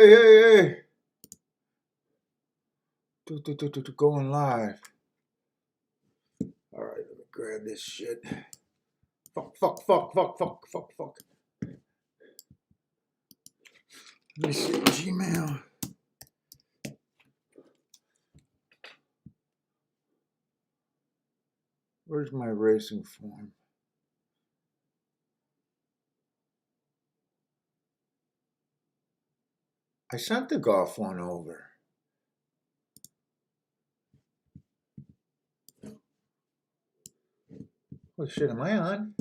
Hey. Going live. All right, let me grab this shit. Fuck. Let me see Gmail. Where's my racing form? I sent the golf one over. What shit am I on?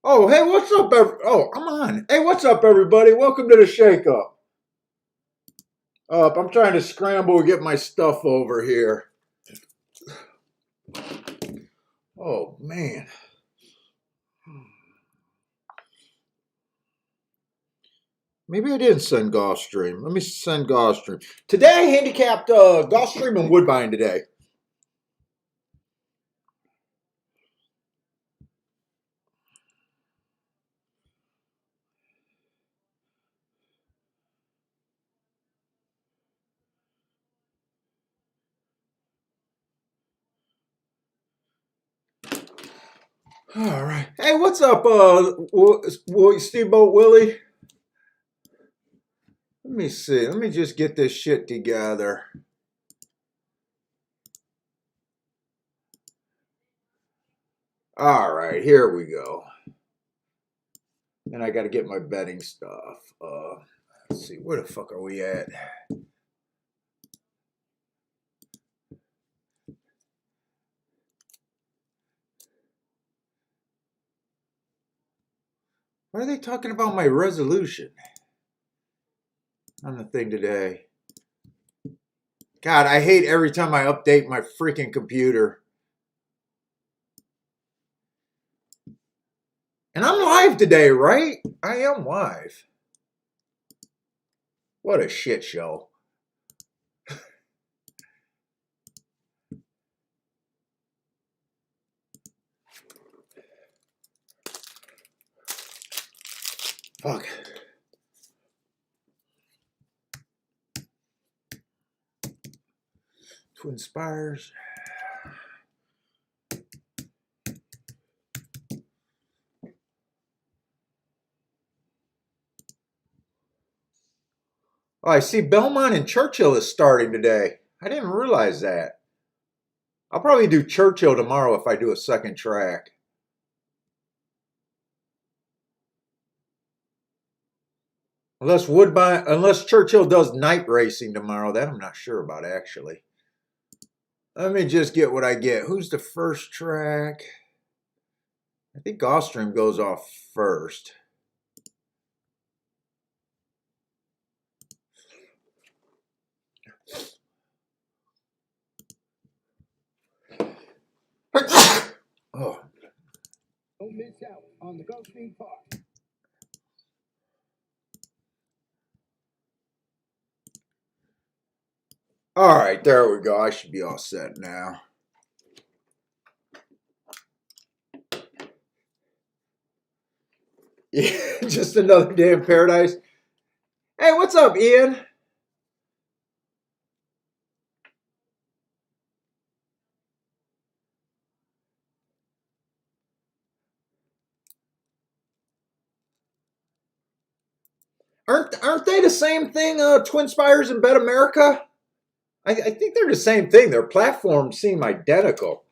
Oh, hey, what's up, I'm on. Hey, what's up, everybody? Welcome to the Shake Up. I'm trying to scramble and get my stuff over here. Oh, man. Maybe I didn't send gulfstream. Let me send gulfstream. Today I handicapped gulfstream and woodbine today. All right. Hey, what's up, Steamboat Willie? Let me see. Let me just get this shit together. All right, here we go. And I got to get my betting stuff. Let's see. Where the fuck are we at? Why are they talking about my resolution on the thing today? God, I hate every time I update my freaking computer. And I'm live today, right? I am live. What a shit show. Fuck. Twin Spires. Oh, I see Belmont and Churchill is starting today. I didn't realize that. I'll probably do Churchill tomorrow if I do a second track. Unless Churchill does night racing tomorrow. That I'm not sure about, actually. Let me just get what I get. Who's the first track? I think Gulfstream goes off first. Oh. Don't miss out on the Gulfstream Park. All right, there we go. I should be all set now. Yeah, just another day in paradise. Hey, what's up, Ian? Aren't they the same thing? Twin Spires and Bet America. I think they're the same thing. Their platforms seem identical.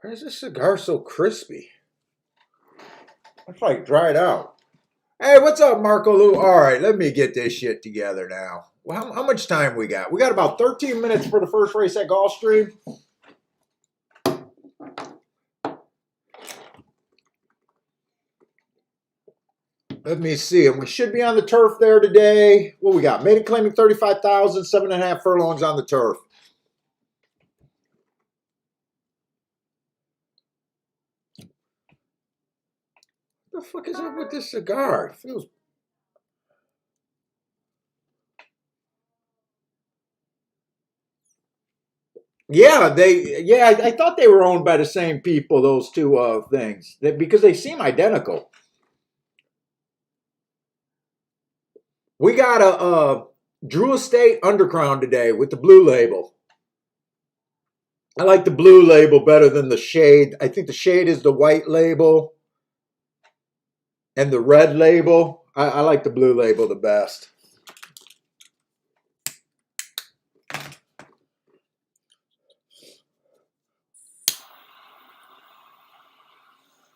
Why is this cigar so crispy? It's like dried out. Hey, what's up, Marco Lou? All right, let me get this shit together now. Well, how much time we got? We got about 13 minutes for the first race at Gulfstream. Let me see. And we should be on the turf there today. What we got? Maiden claiming 35,000, 7.5 furlongs on the turf. What the fuck is up with this cigar? It feels Yeah, I thought they were owned by the same people, those two things, because they seem identical. We got a Drew Estate Underground today with the blue label. I like the blue label better than the shade. I think the shade is the white label and the red label. I like the blue label the best.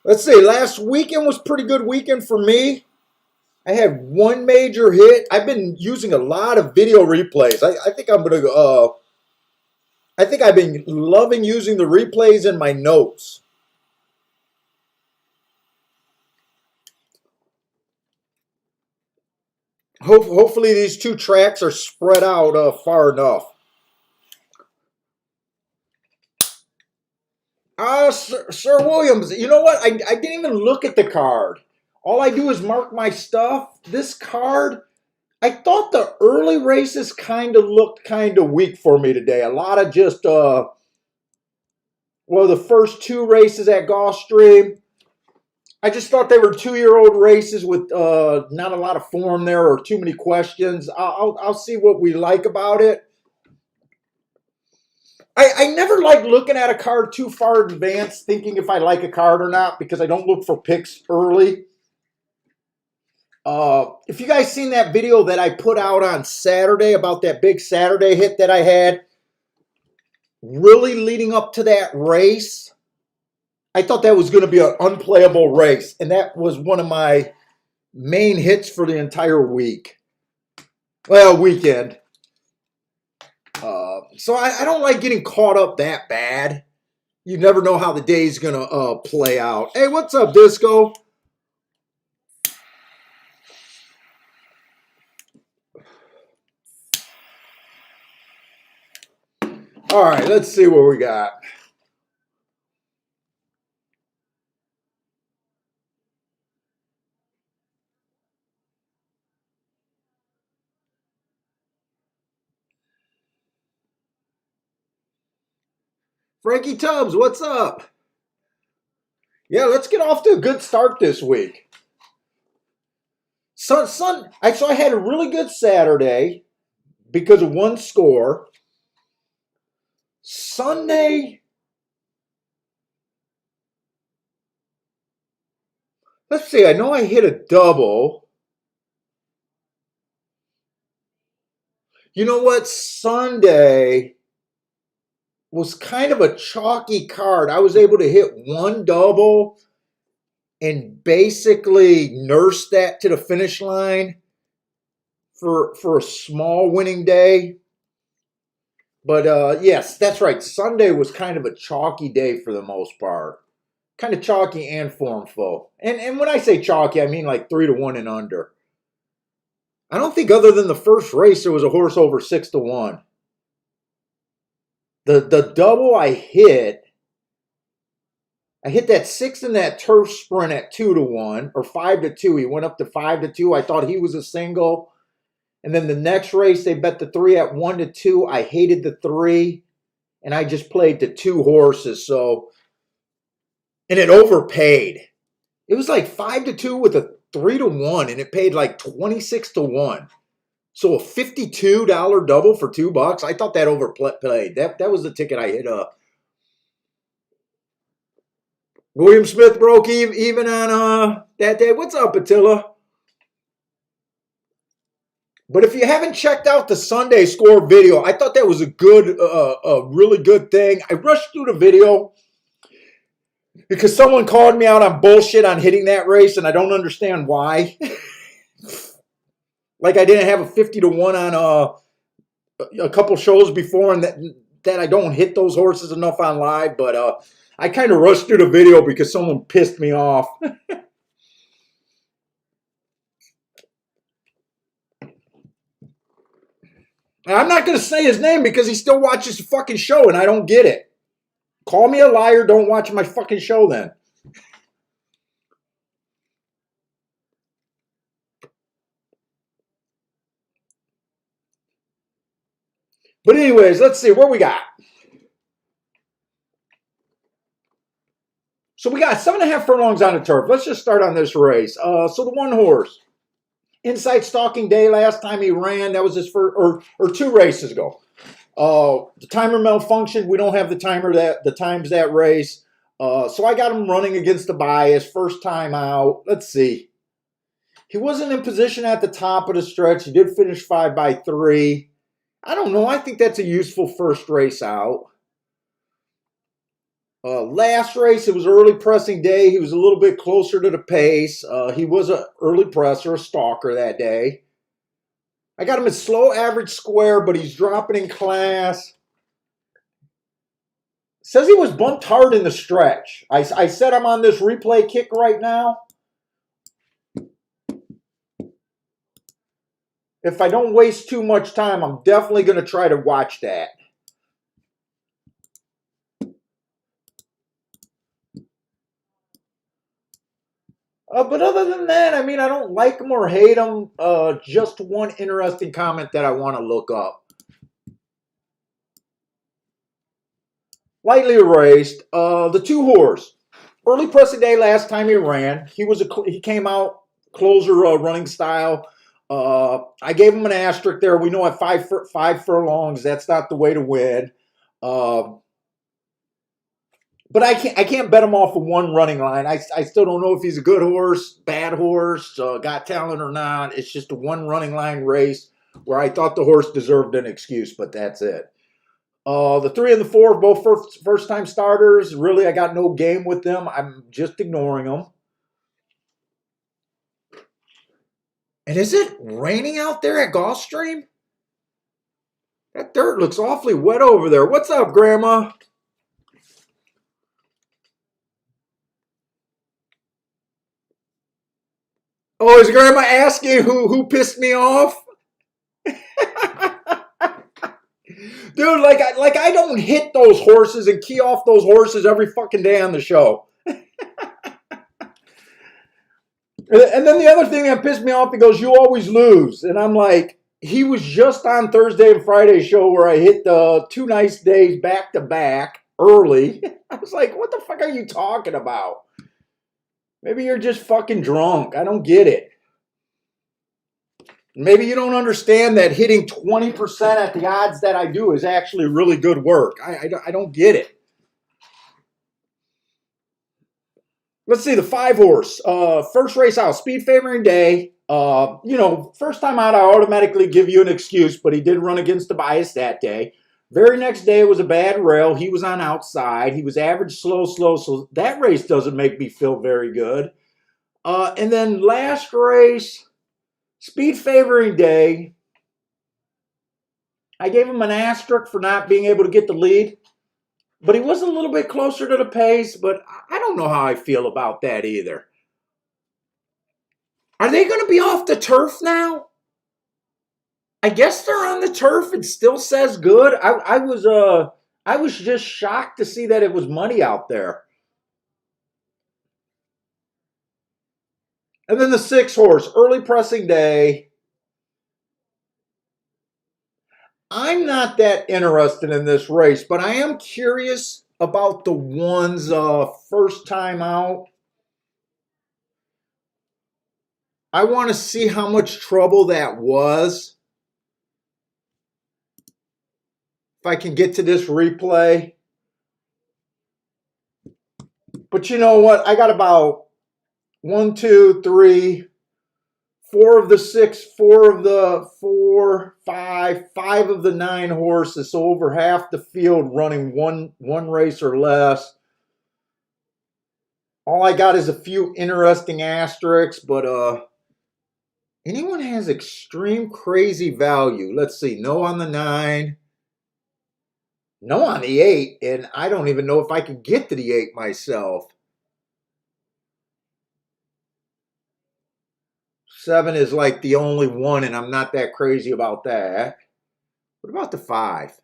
Let's see. Last weekend was pretty good weekend for me. I had one major hit. I've been using a lot of video replays. I think I'm gonna. I think I've been loving using the replays in my notes. Hopefully, these two tracks are spread out far enough. Sir Williams, you know what? I didn't even look at the card. All I do is mark my stuff. This card, I thought the early races kind of looked kind of weak for me today. A lot of just, the first two races at Gulfstream, I just thought they were 2-year-old races with not a lot of form there or too many questions. I'll see what we like about it. I never like looking at a card too far in advance, thinking if I like a card or not, because I don't look for picks early. If you guys seen that video that I put out on Saturday about that big Saturday hit that I had, really leading up to that race, I thought that was going to be an unplayable race, and that was one of my main hits for the entire week. Well, weekend. So I don't like getting caught up that bad. You never know how the day's going to play out. Hey, what's up, Disco? All right, let's see what we got. Frankie Tubbs, what's up? Yeah, let's get off to a good start this week. So I had a really good Saturday because of one score. Sunday, let's see, I know I hit a double. You know what? Sunday was kind of a chalky card. I was able to hit one double and basically nurse that to the finish line for a small winning day. But yes, that's right. Sunday was kind of a chalky day for the most part. Kind of chalky and formful. And when I say chalky, I mean like 3-1 and under. I don't think other than the first race there was a horse over 6-1. The double I hit that 6 in that turf sprint at 2-1 or 5-2. He went up to 5-2. I thought he was a single. And then the next race they bet the 3 at 1-2. I hated the 3, and I just played the 2 horses. So, and it overpaid. It was like 5-2 with a 3-1, and it paid like 26-1. So a $52 double for $2. I thought that overplayed. That was the ticket I hit up. William Smith broke even on that day. What's up, Attila? But if you haven't checked out the Sunday score video, I thought that was a really good thing. I rushed through the video because someone called me out on bullshit on hitting that race, and I don't understand why. Like I didn't have a 50-1 on a couple shows before, and that I don't hit those horses enough on live. But I kind of rushed through the video because someone pissed me off. I'm not going to say his name because he still watches the fucking show, and I don't get it. Call me a liar. Don't watch my fucking show then. But anyways, let's see what we got. So we got 7.5 furlongs on the turf. Let's just start on this race. So the one horse, Inside Stalking Day, last time he ran, that was his first, or 2 races ago. The timer malfunctioned. We don't have the times that race. So I got him running against the bias, first time out. Let's see. He wasn't in position at the top of the stretch. He did finish 5 by 3. I don't know. I think that's a useful first race out. Last race, it was early pressing day. He was a little bit closer to the pace. He was an early presser, a stalker that day. I got him at slow average square, but he's dropping in class. Says he was bumped hard in the stretch. I said I'm on this replay kick right now. If I don't waste too much time, I'm definitely going to try to watch that. But other than that, I mean, I don't like him or hate him. Just one interesting comment that I want to look up. Lightly erased. The 2 horse. Early pressing day last time he ran. He came out closer running style. I gave him an asterisk there. We know at 5 furlongs, that's not the way to win. But I can't bet him off of one running line. I still don't know if he's a good horse, bad horse, got talent or not. It's just a one running line race where I thought the horse deserved an excuse, but that's it. The 3 and the 4, both first time starters. Really, I got no game with them. I'm just ignoring them. And is it raining out there at Gulfstream? That dirt looks awfully wet over there. What's up, Grandma? Oh, is Grandma asking who pissed me off? Dude, like I don't hit those horses and key off those horses every fucking day on the show. And then the other thing that pissed me off, he goes, "You always lose." And I'm like, he was just on Thursday and Friday show where I hit the 2 nice days back to back early. I was like, what the fuck are you talking about? Maybe you're just fucking drunk. I don't get it. Maybe you don't understand that hitting 20% at the odds that I do is actually really good work. I don't get it. Let's see, the 5 horse. First race out, speed favoring day. First time out, I automatically give you an excuse, but he did run against the bias that day. Very next day was a bad rail. He was on outside. He was average slow. So that race doesn't make me feel very good. And then last race, speed favoring day. I gave him an asterisk for not being able to get the lead. But he was a little bit closer to the pace, but I don't know how I feel about that either. Are they going to be off the turf now? I guess they're on the turf. It still says good. I was just shocked to see that it was money out there. And then the 6 horse, early pressing day. I'm not that interested in this race, but I am curious about the one's first time out. I want to see how much trouble that was. If I can get to this replay. But you know what? I got about 1, 2, 3, 4 of the 6, 4 of the 4, 5 of the 9 horses. So over half the field running one race or less. All I got is a few interesting asterisks, but anyone has extreme crazy value. Let's see. No on the 9. No on the 8. And I don't even know if I can get to the 8 myself. 7 is like the only one, and I'm not that crazy about that. What about the 5?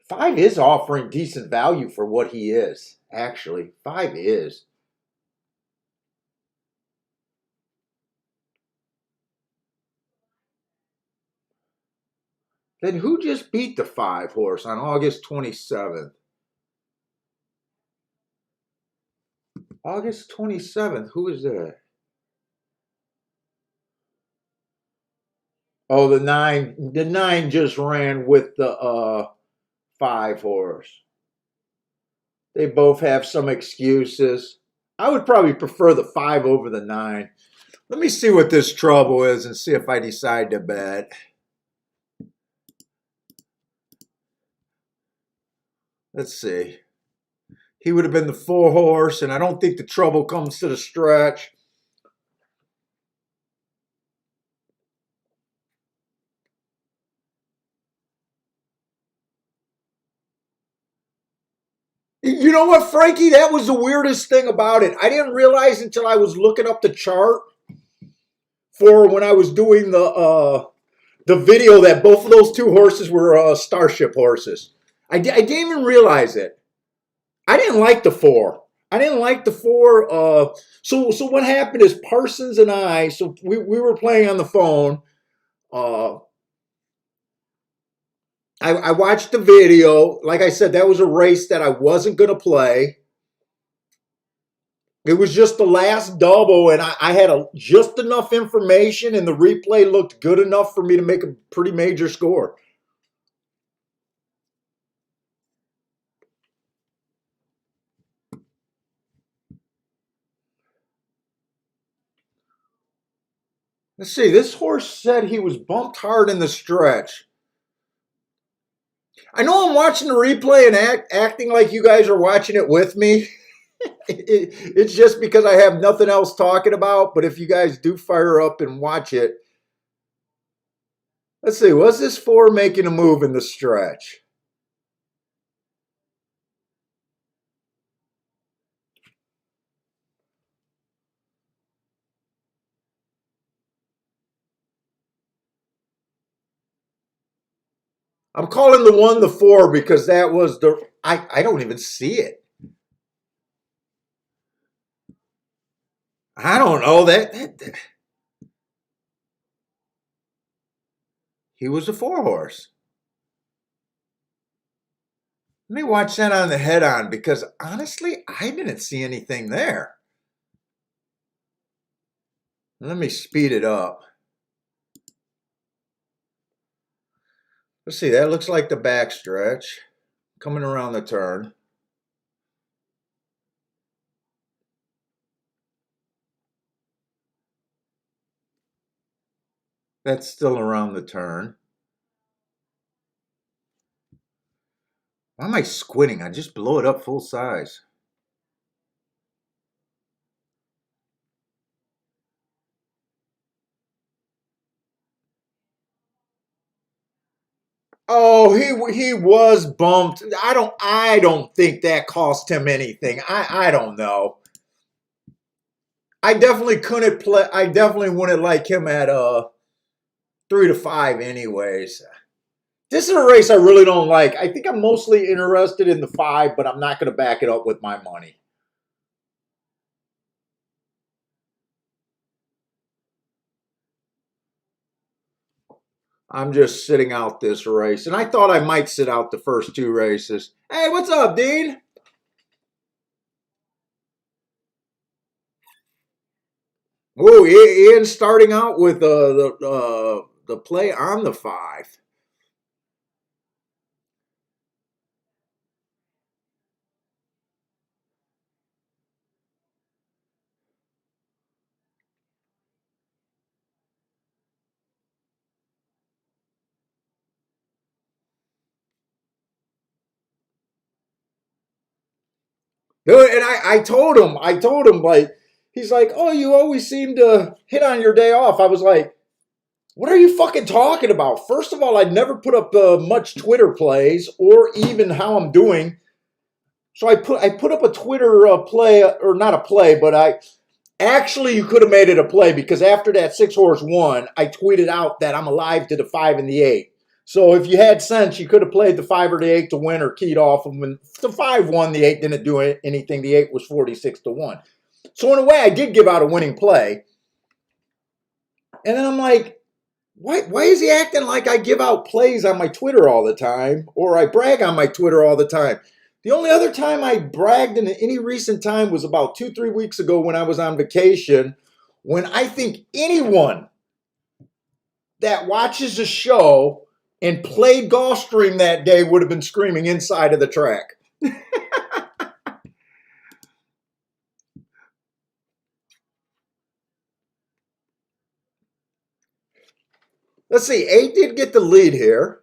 5 is offering decent value for what he is, actually. 5 is. Then who just beat the 5 horse on August 27th? August 27th. Who is that? Oh, the nine. The nine just ran with the 5 horse. They both have some excuses. I would probably prefer the 5 over the 9. Let me see what this trouble is and see if I decide to bet. Let's see. He would have been the 4 horse, and I don't think the trouble comes to the stretch. You know what, Frankie? That was the weirdest thing about it. I didn't realize until I was looking up the chart for when I was doing the video that both of those 2 horses were Starship horses. I didn't even realize it. I didn't like the 4. I didn't like the 4. So what happened is Parsons and I, so we were playing on the phone. I watched the video. Like I said, that was a race that I wasn't going to play. It was just the last double, and I had just enough information, and the replay looked good enough for me to make a pretty major score. Let's see. This horse said he was bumped hard in the stretch. I know I'm watching the replay and acting like you guys are watching it with me. It's just because I have nothing else talking about. But if you guys do fire up and watch it, let's see. Was this 4 making a move in the stretch? I'm calling the 1 the 4 because that was the. I don't even see it. I don't know that he was a 4 horse. Let me watch that on the head on because honestly, I didn't see anything there. Let me speed it up. Let's see, that looks like the back stretch coming around the turn. That's still around the turn. Why am I squinting? I just blow it up full size. Oh, he was bumped. I don't think that cost him anything. I don't know. I definitely couldn't play. I definitely wouldn't like him at 3 to 5 anyways. This is a race I really don't like. I think I'm mostly interested in the 5, but I'm not going to back it up with my money. I'm just sitting out this race. And I thought I might sit out the first 2 races. Hey, what's up, Dean? Oh, Ian's starting out with the play on the 5. Dude, and I told him, like, he's like, oh, you always seem to hit on your day off. I was like, what are you fucking talking about? First of all, I never put up much Twitter plays or even how I'm doing. So I put up a Twitter play, or not a play, but actually you could have made it a play because after that 6 horse won, I tweeted out that I'm alive to the 5 and the 8. So if you had sense, you could have played the 5 or the 8 to win or keyed off them. When the 5 won, the 8 didn't do anything. The 8 was 46 to 1. So in a way, I did give out a winning play. And then I'm like, why is he acting like I give out plays on my Twitter all the time or I brag on my Twitter all the time? The only other time I bragged in any recent time was about 2, 3 weeks ago when I was on vacation, when I think anyone that watches the show and played Gulfstream that day would have been screaming inside of the track. Let's see, 8 did get the lead here.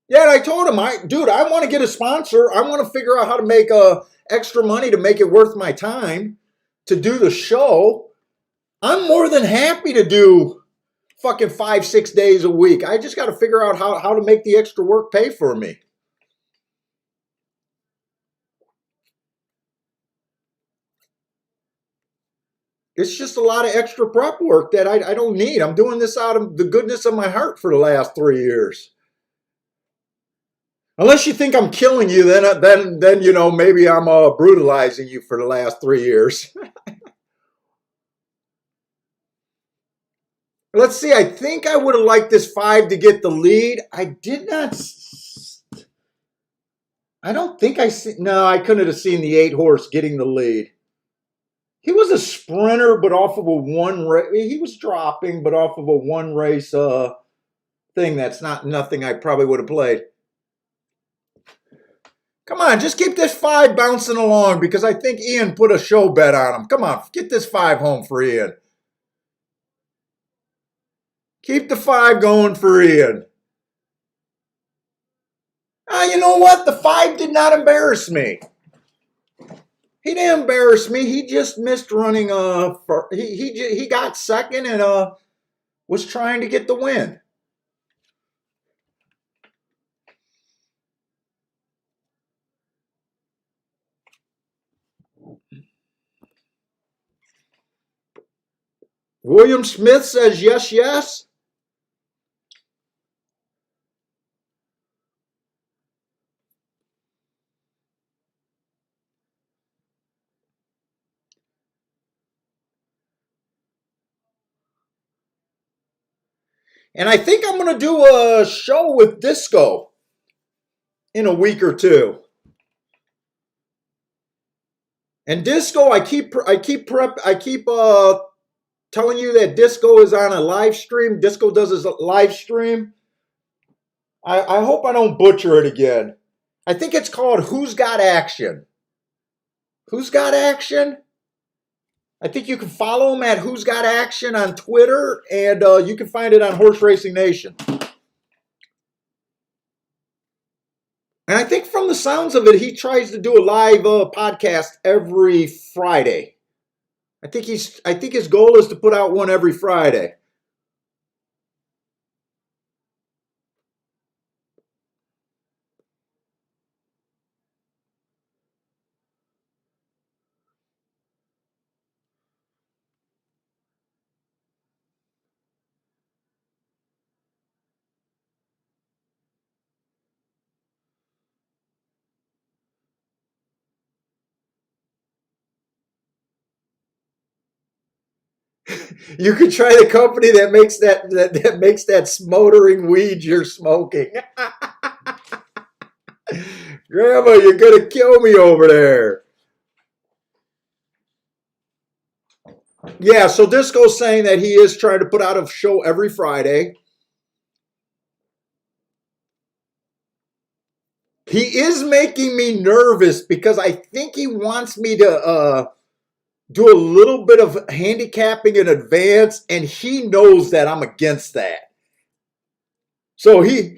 Yeah, and I told him, dude, I want to get a sponsor. I want to figure out how to make extra money to make it worth my time to do the show. I'm more than happy to do fucking 5, 6 days a week. I just got to figure out how to make the extra work pay for me. It's just a lot of extra prep work that I don't need. I'm doing this out of the goodness of my heart for the last 3 years. Unless you think I'm killing you, then you know, maybe I'm brutalizing you for the last 3 years. Let's see. I think I would have liked this 5 to get the lead. I did not. I don't think I see. No, I couldn't have seen the 8 horse getting the lead. He was a sprinter, but off of a one race. He was dropping, but off of a one race thing. That's nothing I probably would have played. Come on, just keep this 5 bouncing along because I think Ian put a show bet on him. Come on, get this 5 home for Ian. Keep the 5 going for Ian. You know what? The 5 did not embarrass me. He didn't embarrass me. He just missed running. He got second and was trying to get the win. William Smith says yes, yes. And I think I'm going to do a show with Disco in a week or two. And Disco, I keep telling you that Disco is on a live stream. Disco does his live stream. I hope I don't butcher it again. I think it's called Who's Got Action. Who's Got Action? I think you can follow him at Who's Got Action on Twitter, and you can find it on Horse Racing Nation. And I think from the sounds of it, he tries to do a live podcast every Friday. I think his goal is to put out one every Friday. You could try the company that makes that smoldering weed you're smoking. Grandma, you're gonna kill me over there. Yeah, so Disco's saying that he is trying to put out a show every Friday. He is making me nervous because I think he wants me to do a little bit of handicapping in advance, and he knows that I'm against that. So he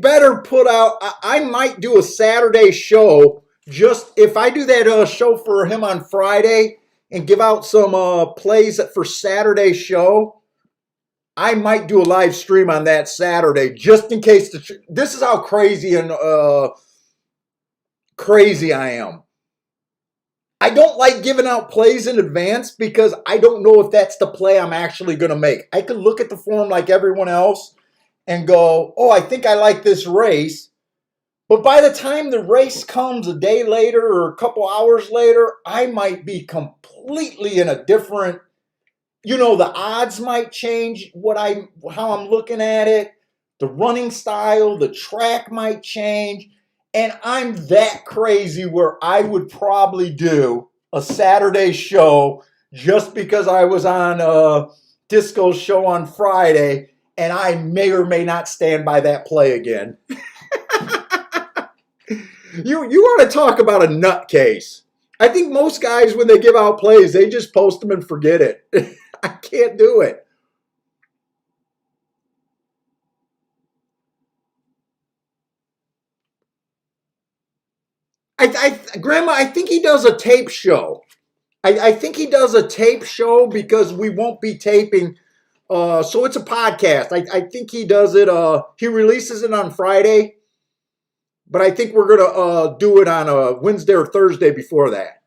better put out. I might do a Saturday show. Just if I do that show for him on Friday and give out some plays for Saturday show, I might do a live stream on that Saturday just in case. This is how crazy I am. I don't like giving out plays in advance because I don't know if that's the play I'm actually going to make. I could look at the form like everyone else and go, oh, I think I like this race. But by the time the race comes a day later or a couple hours later, I might be completely in a different, the odds might change how I'm looking at it. The running style, the track might change. And I'm that crazy where I would probably do a Saturday show just because I was on Disco's show on Friday, and I may or may not stand by that play again. You want to talk about a nutcase. I think most guys, when they give out plays, they just post them and forget it. I can't do it. Grandma, I think he does a tape show. I think he does a tape show because we won't be taping. So it's a podcast. I think he does it. He releases it on Friday, but I think we're gonna do it on a Wednesday or Thursday before that.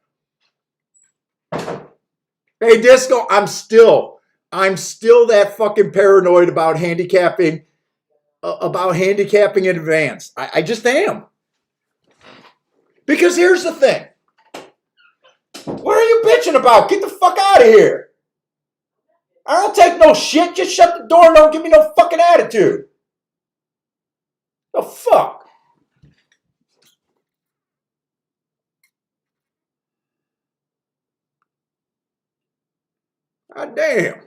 Hey, Disco, I'm still that fucking paranoid about handicapping in advance. I just am. Because here's the thing. What are you bitching about? Get the fuck out of here. I don't take no shit. Just shut the door and don't give me no fucking attitude. The fuck? God damn.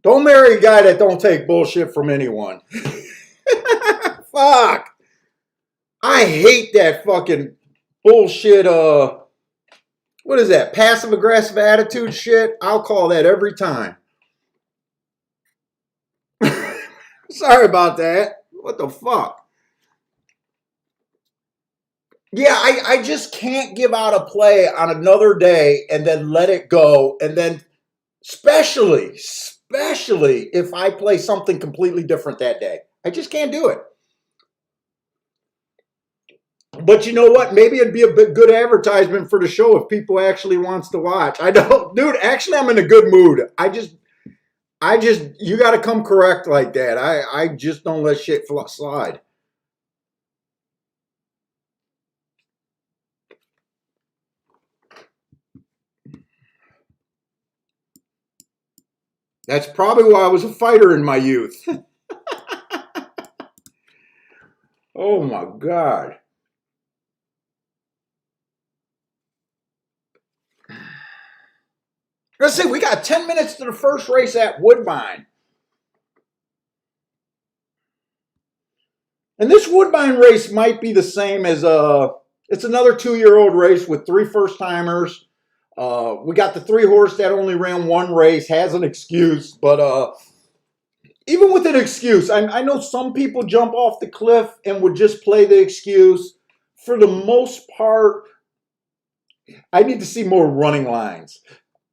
Don't marry a guy that don't take bullshit from anyone. Fuck. I hate that fucking bullshit, what is that? Passive aggressive attitude shit? I'll call that every time. Sorry about that. What the fuck? Yeah, I just can't give out a play on another day and then let it go. And then especially if I play something completely different that day. I just can't do it. But you know what? Maybe it'd be a good advertisement for the show if people actually wants to watch. I don't, dude, actually I'm in a good mood. You got to come correct like that. I just don't let shit slide. That's probably why I was a fighter in my youth. Oh my God. Let's see, we got 10 minutes to the first race at Woodbine. And this Woodbine race might be the same as it's another 2-year-old race with 3 first-timers. We got the 3 horse that only ran 1 race, has an excuse, but even with an excuse, I know some people jump off the cliff and would just play the excuse. For the most part, I need to see more running lines.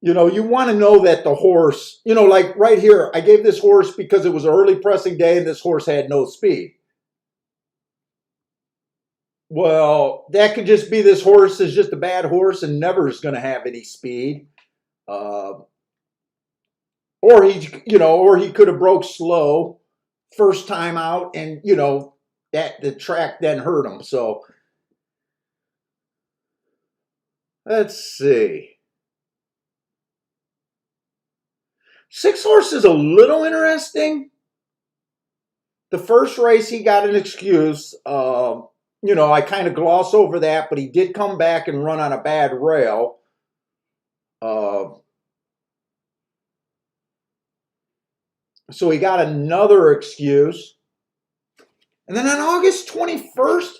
You want to know that the horse, like right here, I gave this horse because it was an early pressing day and this horse had no speed. Well, that could just be this horse is just a bad horse and never is going to have any speed. Or he could have broke slow first time out and, that the track then hurt him. So let's see. 6 horse is a little interesting. The first race, he got an excuse. I kind of gloss over that, but he did come back and run on a bad rail. So he got another excuse. And then on August 21st,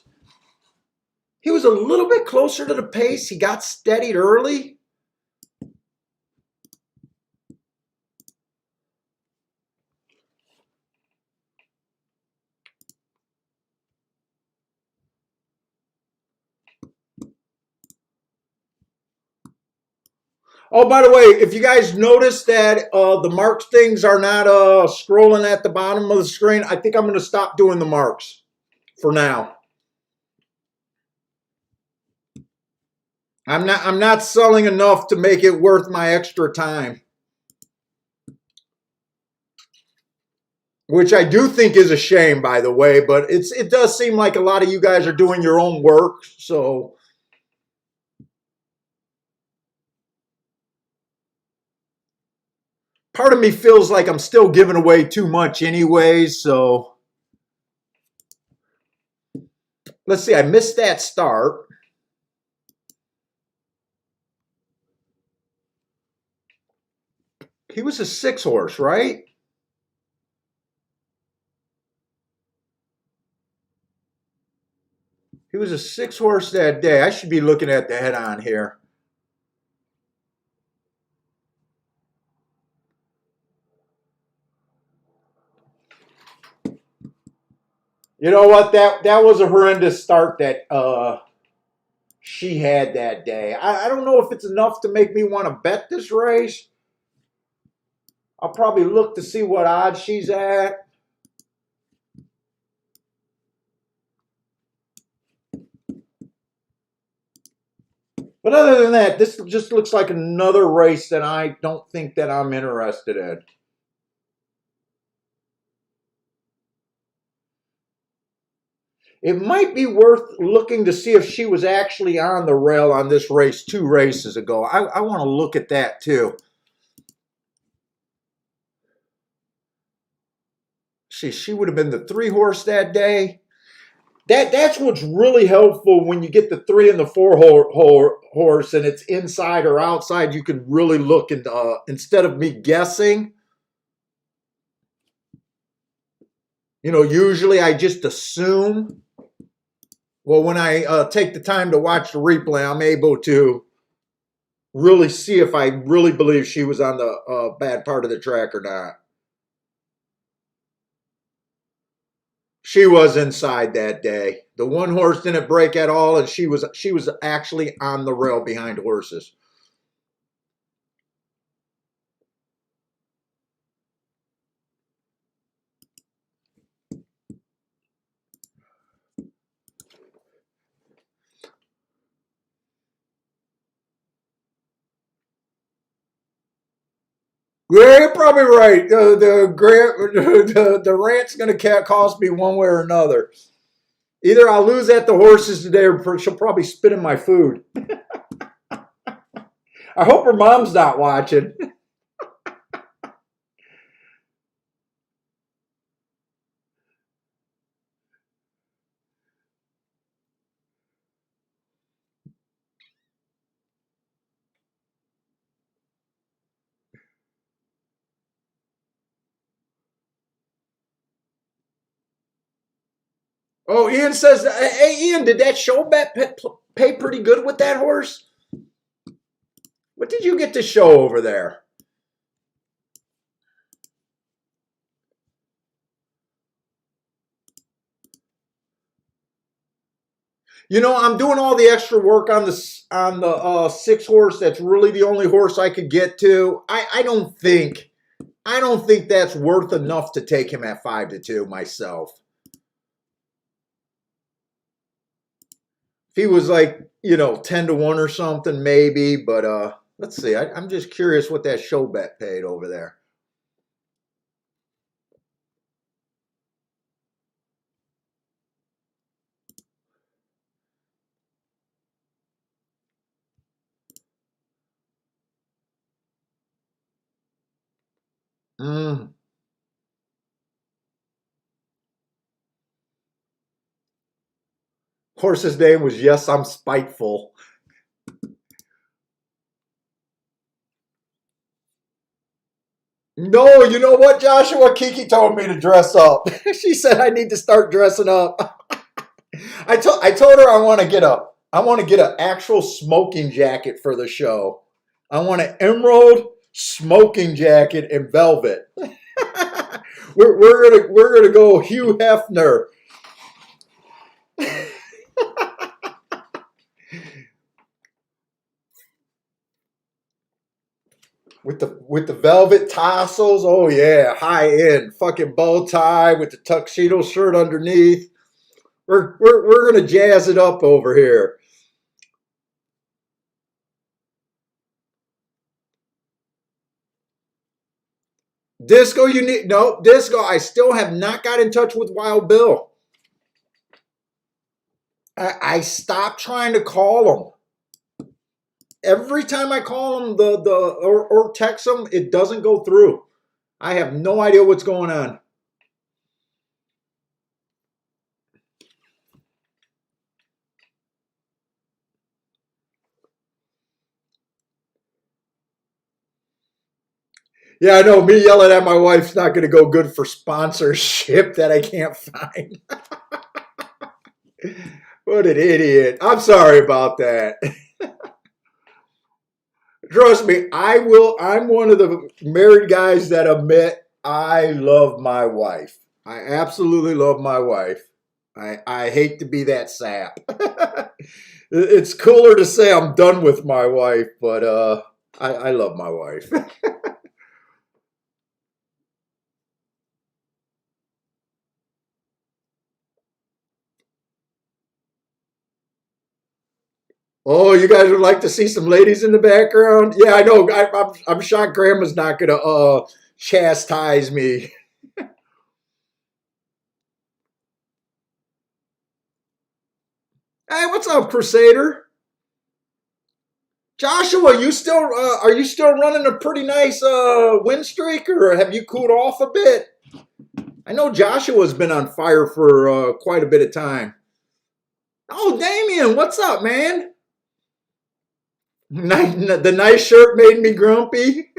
he was a little bit closer to the pace. He got steadied early. Oh, by the way, if you guys notice that the marks things are not scrolling at the bottom of the screen, I think I'm going to stop doing the marks for now. I'm not selling enough to make it worth my extra time. Which I do think is a shame, by the way, but it does seem like a lot of you guys are doing your own work, so part of me feels like I'm still giving away too much anyways, so let's see, I missed that start. He was a 6-horse, right? He was a 6-horse that day. I should be looking at the head on here. You know what? That was a horrendous start that she had that day. I don't know if it's enough to make me want to bet this race. I'll probably look to see what odds she's at. But other than that, this just looks like another race that I don't think that I'm interested in. It might be worth looking to see if she was actually on the rail on this race 2 races ago. I want to look at that too. She would have been the 3-horse that day. That's what's really helpful when you get the 3 and the 4-horse and it's inside or outside. You can really look and instead of me guessing. You know, usually I just assume. Well, when I take the time to watch the replay, I'm able to really see if I really believe she was on the bad part of the track or not. She was inside that day. The 1-horse didn't break at all, and she was actually on the rail behind horses. Yeah, you're probably right. The rant's going to cost me one way or another. Either I'll lose at the horses today, or she'll probably spit in my food. I hope her mom's not watching. Oh, Ian says, hey, Ian, did that show bet pay pretty good with that horse? What did you get to show over there? You know, I'm doing all the extra work on the 6-horse. That's really the only horse I could get to. I don't think that's worth enough to take him at 5-2 myself. If he was like, you know, 10-1 or something, maybe. But let's see. I'm just curious what that show bet paid over there. Horse's name was Yes, I'm Spiteful. No, you know what, Joshua? Kiki told me to dress up. She said I need to start dressing up. I told her I want to get an actual smoking jacket for the show. I want an emerald smoking jacket in velvet. we're gonna go Hugh Hefner. With the velvet tassels, oh yeah, high end, fucking bow tie with the tuxedo shirt underneath. We're gonna jazz it up over here. Disco, you need no Disco. I still have not got in touch with Wild Bill. I stopped trying to call him. Every time I call him or text him, it doesn't go through. I have no idea what's going on. Yeah, I know. Me yelling at my wife's not going to go good for sponsorship that I can't find. What an idiot. I'm sorry about that. Trust me, I will. I'm one of the married guys that admit I love my wife. I absolutely love my wife. I hate to be that sap. It's cooler to say I'm done with my wife, but I love my wife. Oh, you guys would like to see some ladies in the background? Yeah, I know. I'm shocked Grandma's not going to chastise me. Hey, what's up, Crusader? Joshua, you still are you still running a pretty nice win streak, or have you cooled off a bit? I know Joshua's been on fire for quite a bit of time. Oh, Damien, what's up, man? The nice shirt made me grumpy.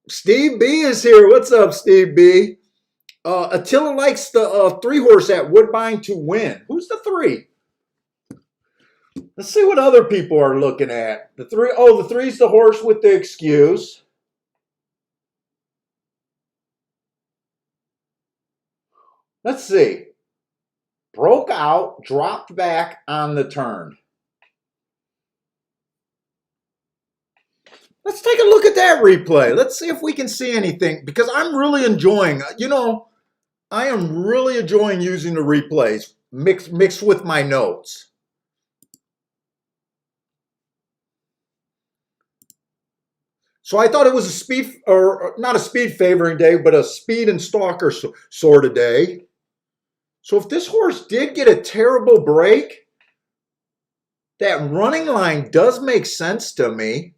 Steve B is here. What's up, Steve B? Attila likes the 3-horse at Woodbine to win. Who's the 3? Let's see what other people are looking at. The 3. Oh, the 3's the horse with the excuse. Let's see. Broke out, dropped back on the turn. Let's take a look at that replay. Let's see if we can see anything, because I'm really enjoying, I am really enjoying using the replays mixed with my notes. So I thought it was a speed, or not a speed favoring day, but a speed and stalker sort of day. So if this horse did get a terrible break, that running line does make sense to me.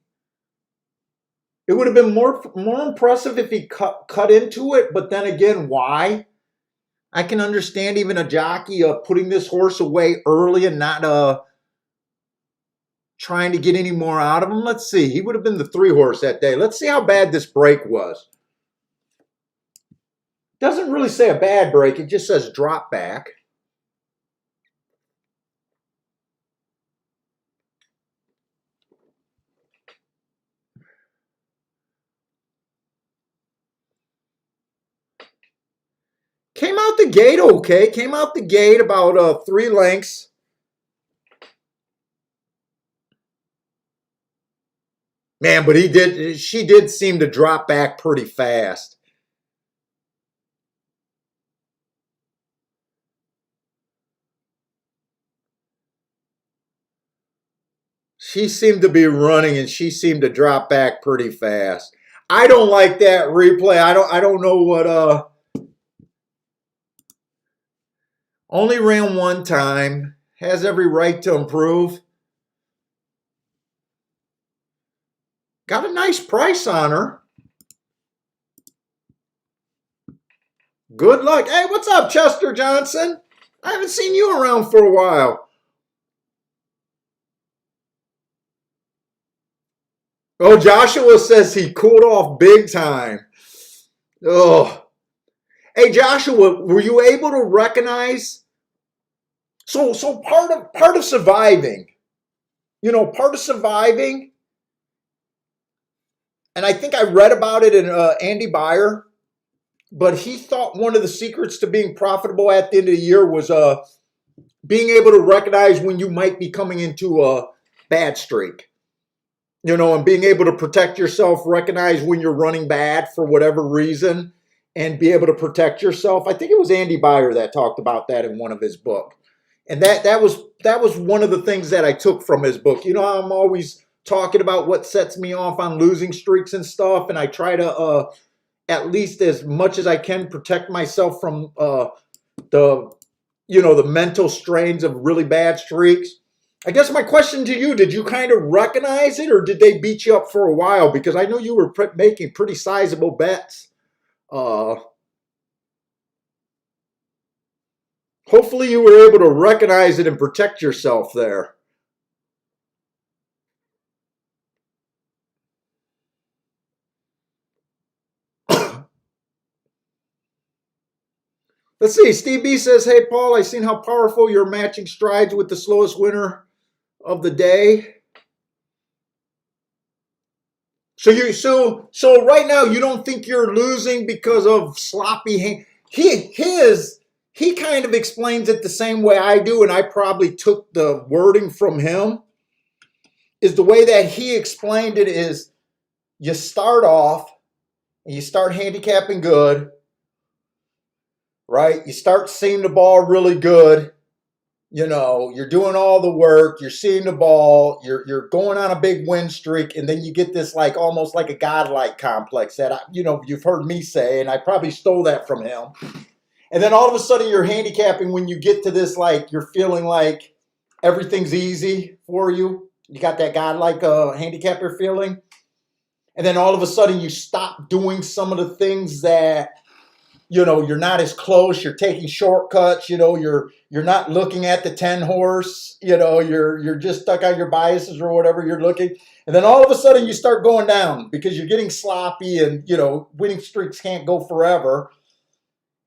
It would have been more impressive if he cut into it, but then again, why? I can understand even a jockey putting this horse away early and not trying to get any more out of him. Let's see. He would have been the 3-horse that day. Let's see how bad this break was. Doesn't really say a bad break. It just says drop back. Came out the gate okay. Came out the gate about 3 lengths. Man, but she did seem to drop back pretty fast. She seemed to be running and she seemed to drop back pretty fast. I don't like that replay. I don't know what only ran one time. Has every right to improve. Got a nice price on her. Good luck. Hey, what's up, Chester Johnson? I haven't seen you around for a while. Oh, Joshua says he cooled off big time. Oh. Hey, Joshua, were you able to recognize? So part of surviving, part of surviving, and I think I read about it in Andy Beyer, but he thought one of the secrets to being profitable at the end of the year was being able to recognize when you might be coming into a bad streak. And being able to protect yourself, recognize when you're running bad for whatever reason, and be able to protect yourself. I think it was Andy Beyer that talked about that in one of his books. And that was one of the things that I took from his book. I'm always talking about what sets me off on losing streaks and stuff, and I try to at least as much as I can protect myself from the mental strains of really bad streaks. I guess my question to you, did you kind of recognize it or did they beat you up for a while? Because I know you were making pretty sizable bets. Uh, Hopefully you were able to recognize it and protect yourself there. Let's see. Steve B says, "Hey Paul, I seen how powerful your matching strides with the slowest winner of the day." So right now you don't think you're losing because of sloppy hand. He kind of explains it the same way I do, and I probably took the wording from him. Is the way that he explained it is you start off and you start handicapping good, right? You start seeing the ball really good. You know, you're doing all the work, you're seeing the ball, you're going on a big win streak, and then you get this like almost like a godlike complex that you've heard me say, and I probably stole that from him. And then all of a sudden you're handicapping when you get to this, like you're feeling like everything's easy for you. You got that godlike handicapper feeling. And then all of a sudden you stop doing some of the things that you're not as close, you're taking shortcuts, you're not looking at the 10 horse, you're just stuck on your biases or whatever you're looking. And then all of a sudden you start going down because you're getting sloppy and, winning streaks can't go forever.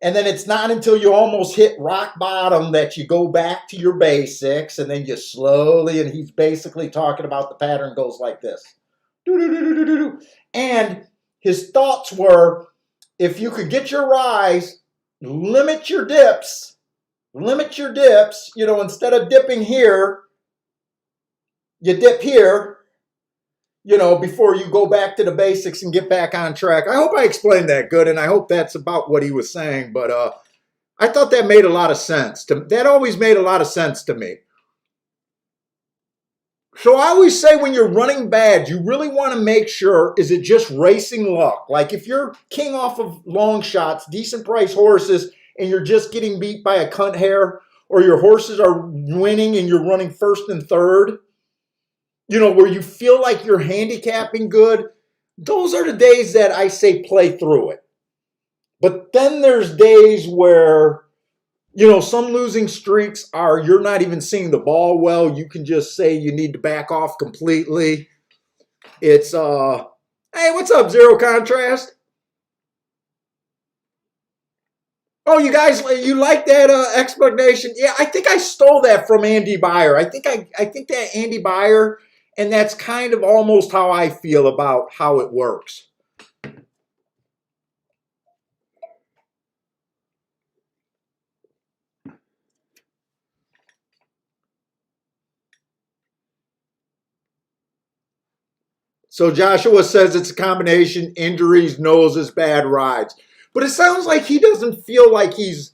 And then it's not until you almost hit rock bottom that you go back to your basics, and then you slowly, and he's basically talking about the pattern goes like this. And his thoughts were, if you could get your rise, limit your dips, instead of dipping here, you dip here, before you go back to the basics and get back on track. I hope I explained that good, and I hope that's about what he was saying, but I thought that made a lot of sense. That always made a lot of sense to me. So I always say when you're running bad, you really want to make sure, is it just racing luck? Like if you're king off of long shots, decent price horses, and you're just getting beat by a cunt hair, or your horses are winning and you're running first and third, where you feel like you're handicapping good, those are the days that I say play through it. But then there's days where some losing streaks are you're not even seeing the ball well. You can just say you need to back off completely. It's, hey, what's up, Zero Contrast? Oh, you guys, you like that explanation? Yeah, I think I stole that from Andy Beyer. I think that Andy Beyer, and that's kind of almost how I feel about how it works. So Joshua says it's a combination, injuries, noses, bad rides. But it sounds like he doesn't feel like he's...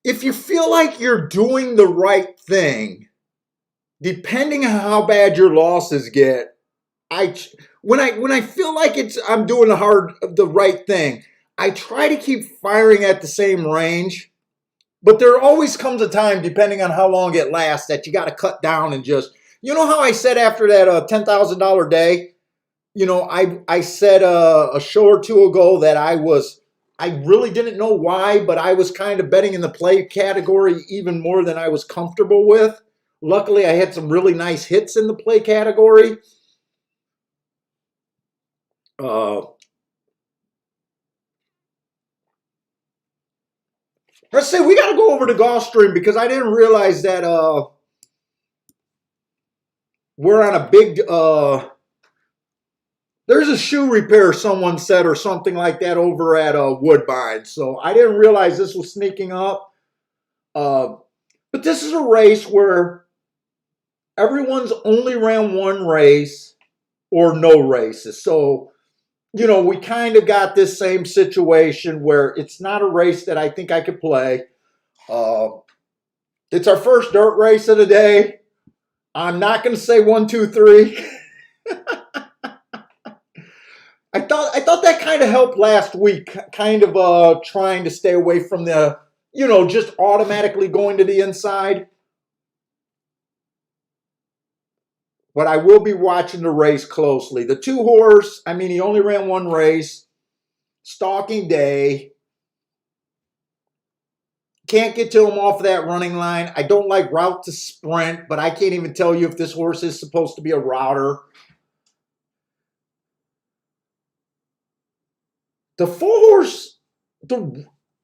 If you feel like you're doing the right thing, depending on how bad your losses get, when I feel like I'm doing the right thing, I try to keep firing at the same range. But there always comes a time, depending on how long it lasts, that you got to cut down and just... You know how I said after that $10,000 day, I said a show or two ago that I really didn't know why, but I was kind of betting in the play category even more than I was comfortable with. Luckily, I had some really nice hits in the play category. Let's say we got to go over to Gulfstream because I didn't realize that we're on a big, there's a shoe repair, someone said, or something like that over at Woodbine. So I didn't realize this was sneaking up. But this is a race where everyone's only ran one race or no races. So, we kind of got this same situation where it's not a race that I think I could play. It's our first dirt race of the day. I'm not going to say 1, 2, 3. I thought that kind of helped last week, kind of trying to stay away from the, just automatically going to the inside. but I will be watching the race closely. The 2-horse, I mean, he only ran 1 race. Stalking Day. Can't get to him off of that running line. I don't like route to sprint, but I can't even tell you if this horse is supposed to be a router. The 4-horse,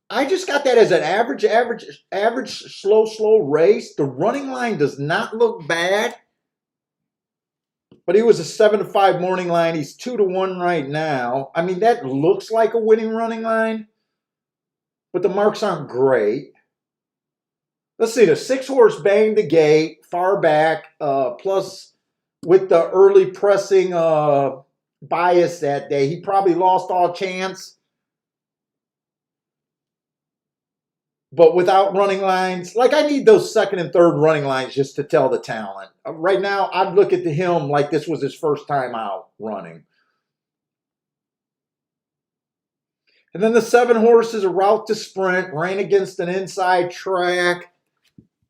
I just got that as an average, slow race. The running line does not look bad. But he was a 7-5 morning line. He's 2-1 right now. I mean, that looks like a winning running line, but the marks aren't great. Let's see, the 6-horse banged the gate, far back, plus with the early pressing bias that day, he probably lost all chance. But without running lines, like I need those 2nd and 3rd running lines just to tell the talent. Right now, I'd look at him like this was his first time out running. And then the 7-horse is a route to sprint, ran against an inside track.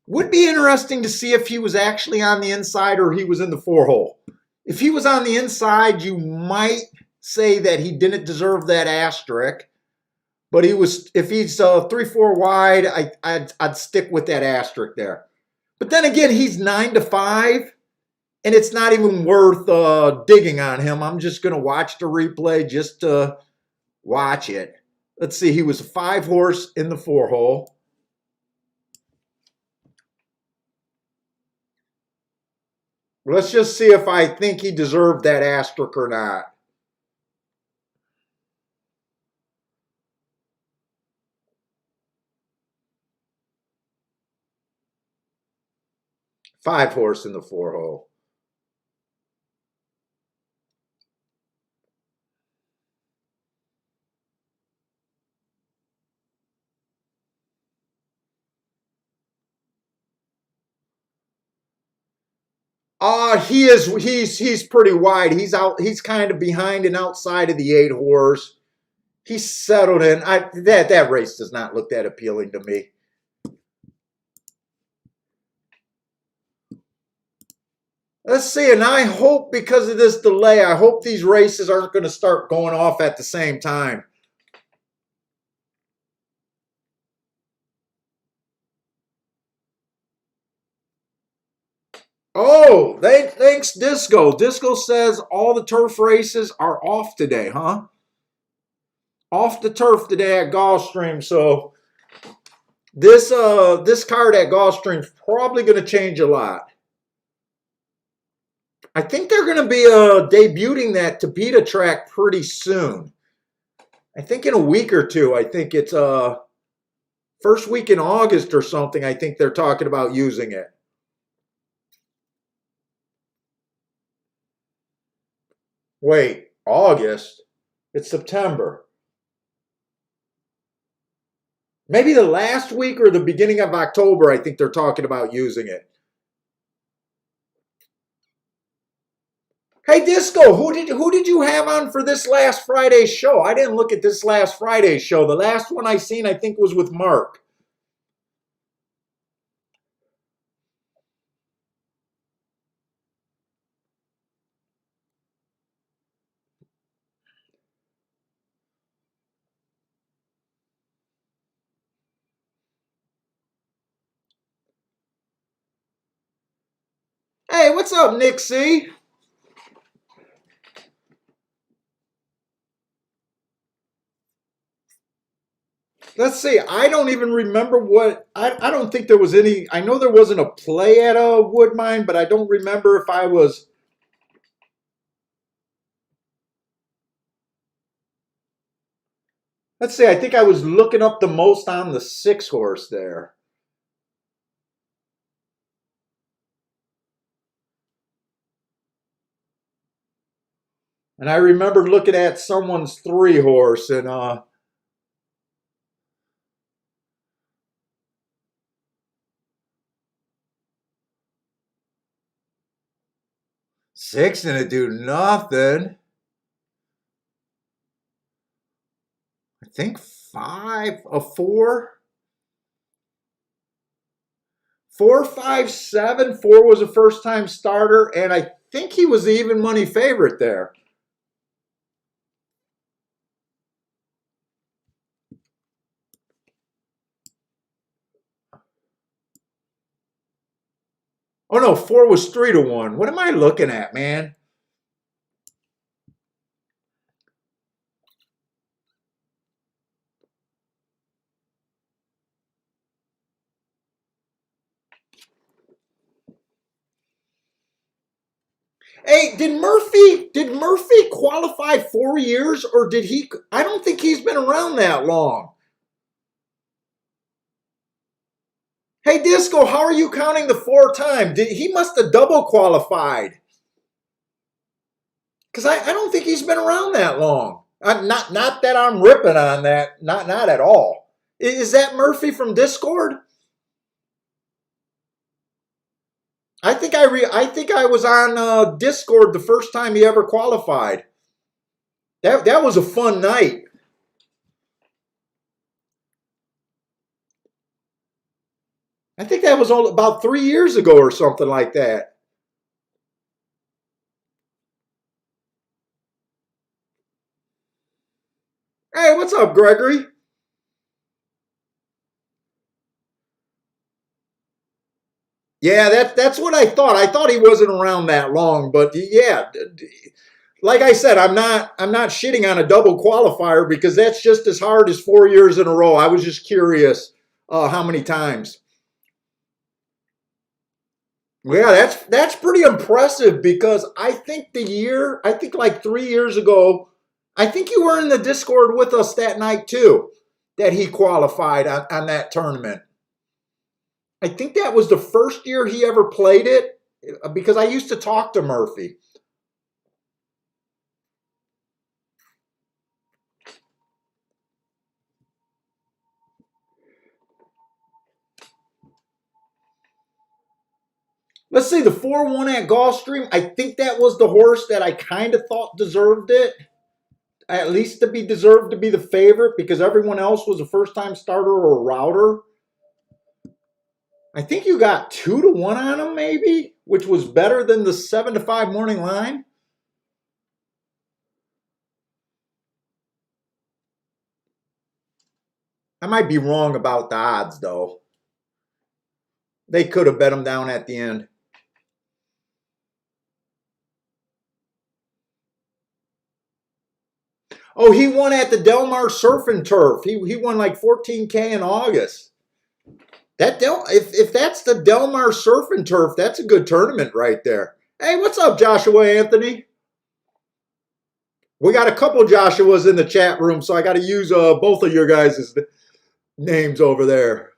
Would be interesting to see if he was actually on the inside or he was in the 4-hole. If he was on the inside, you might say that he didn't deserve that asterisk. But he was, if he's 3-4 wide, I'd stick with that asterisk there. But then again, he's 9-5, and it's not even worth digging on him. I'm just going to watch the replay just to watch it. Let's see, he was a 5-horse in the 4-hole. Let's just see if I think he deserved that asterisk or not. Five-horse in the 4-hole. He's pretty wide. He's kind of behind and outside of the 8-horse. He's settled in. That race does not look that appealing to me. Let's see, and I hope because of this delay, I hope these races aren't going to start going off at the same time. Oh, thanks, Disco. Disco says all the turf races are off today, huh? Off the turf today at Gulfstream. So this card at Gulfstream is probably going to change a lot. I think they're going to be debuting that Topeka track pretty soon. I think in a week or two. I think it's first week in August or something. I think they're talking about using it. Wait, August? It's September. Maybe the last week or the beginning of October, I think they're talking about using it. Hey, Disco, who did you have on for this last Friday's show? I didn't look at this last Friday's show. The last one I seen, I think, was with Mark. Hey, what's up, Nick C? Let's see. I don't even remember what. I don't think there was any. I know there wasn't a play at a woodbine, but I don't remember if I was. Let's see. I think I was looking up the most on the 6-horse there. And I remember looking at someone's 3-horse and 6 didn't do nothing. I think 5, a 4. 4, 5, 7. 4 was a first-time starter, and I think he was the even money favorite there. Oh no, 4 was 3-1. What am I looking at, man? Hey, did Murphy qualify 4 years or did he? I don't think he's been around that long. Hey, Disco, how are you counting the 4 time? He must have double qualified. Because I don't think he's been around that long. Not that I'm ripping on that. Not at all. Is that Murphy from Discord? I think I was on Discord the first time he ever qualified. That was a fun night. I think that was all about 3 years ago or something like that. Hey, what's up, Gregory? Yeah, that's what I thought. I thought he wasn't around that long, but yeah, like I said, I'm not shitting on a double qualifier because that's just as hard as 4 years in a row. I was just curious how many times. Well, yeah, that's pretty impressive because I think like 3 years ago, I think you were in the Discord with us that night too, that he qualified on that tournament. I think that was the first year he ever played it because I used to talk to Murphy. Let's see, the 4-1 at Gulfstream. I think that was the horse that I kind of thought deserved it, at least to be deserved to be the favorite because everyone else was a first time starter or a router. I think you got 2-1 on him, maybe, which was better than the 7-5 morning line. I might be wrong about the odds, though. They could have bet him down at the end. Oh, he won at the Delmar Surf and Turf. He won like 14K in August. If that's the Delmar Surf and Turf, that's a good tournament right there. Hey, what's up, Joshua Anthony? We got a couple Joshuas in the chat room, so I got to use both of your guys' names over there.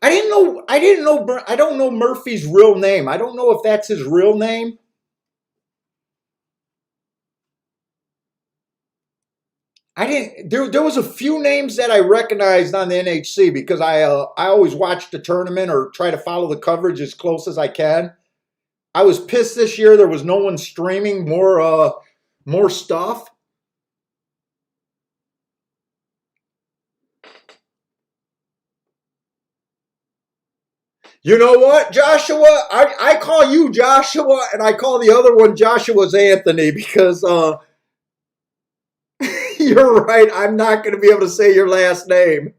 I don't know Murphy's real name. I don't know if that's his real name. I didn't. There was a few names that I recognized on the NHC because I always watch the tournament or try to follow the coverage as close as I can. I was pissed this year there was no one streaming more stuff. You know what, Joshua? I call you Joshua and I call the other one Joshua's Anthony because you're right. I'm not going to be able to say your last name.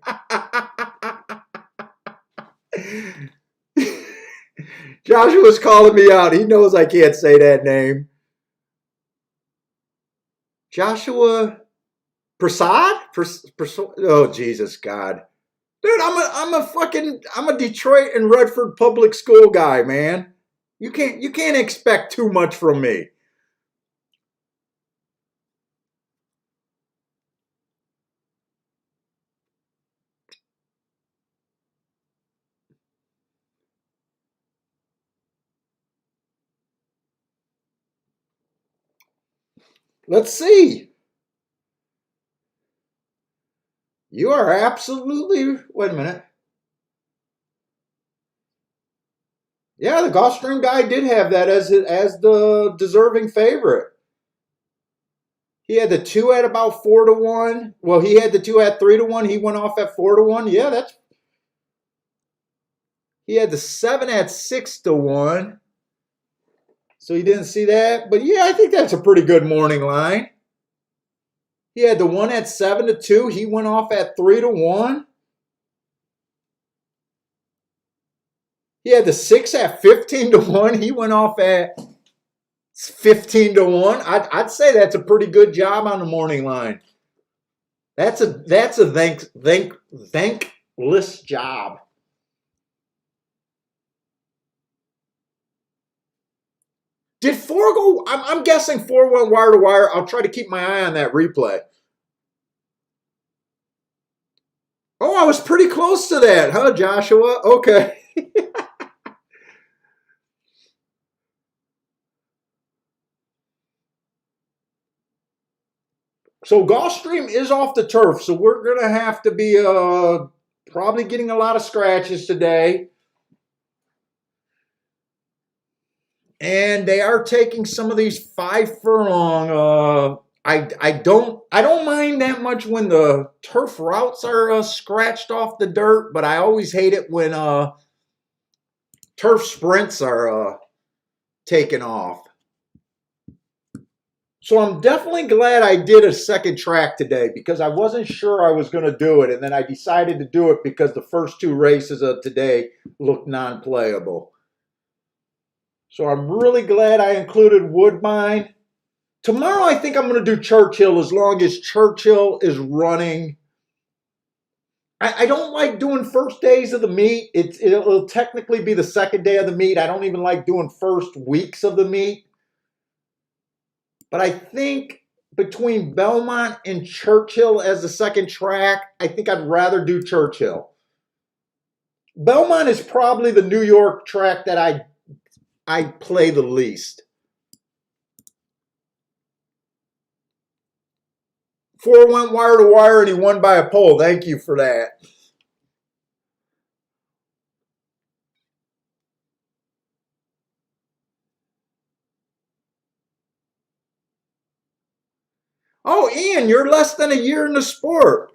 Joshua's calling me out. He knows I can't say that name. Joshua Prasad? Oh, Jesus God. Dude, I'm a Detroit and Redford public school guy, man. You can't expect too much from me. Let's see. You are absolutely, wait a minute. Yeah, the Gulfstream guy did have that as the deserving favorite. He had the 2 at about 4-1. Well, he had the 2 at 3-1. He went off at 4-1. Yeah, that's. He had the 7 at 6-1. So you didn't see that, but yeah, I think that's a pretty good morning line. He had the 1 at 7-2. He went off at 3-1. He had the 6 at 15-1. He went off at 15-1. I'd say that's a pretty good job on the morning line. That's a thankless job. Did 4 go? I'm guessing 4 went wire to wire. I'll try to keep my eye on that replay. Oh, I was pretty close to that, huh, Joshua? Okay. So Gulfstream is off the turf, so we're going to have to be probably getting a lot of scratches today. And they are taking some of these 5 furlong. I don't mind that much when the turf routes are scratched off the dirt, but I always hate it when turf sprints are taken off. So I'm definitely glad I did a second track today because I wasn't sure I was going to do it, and then I decided to do it because the first 2 races of today looked non-playable. So I'm really glad I included Woodbine. Tomorrow I think I'm going to do Churchill as long as Churchill is running. I don't like doing first days of the meet. It'll technically be the second day of the meet. I don't even like doing first weeks of the meet. But I think between Belmont and Churchill as the second track, I think I'd rather do Churchill. Belmont is probably the New York track that I play the least. 4 went wire to wire and he won by a pole. Thank you for that. Oh, Ian, you're less than a year in the sport.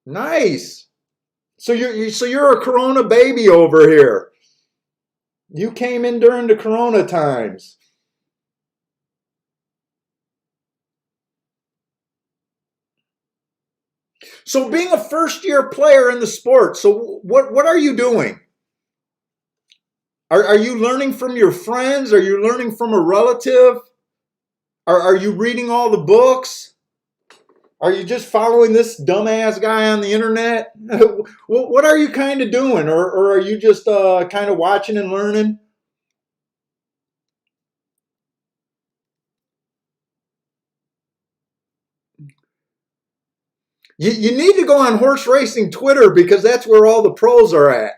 Nice. So you're a Corona baby over here. You came in during the Corona times. So being a first-year player in the sport, so what are you doing? Are you learning from your friends? Are you learning from a relative? Are you reading all the books? Are you just following this dumbass guy on the internet? What are you kind of doing? Or are you just kind of watching and learning? You need to go on horse racing Twitter because that's where all the pros are at.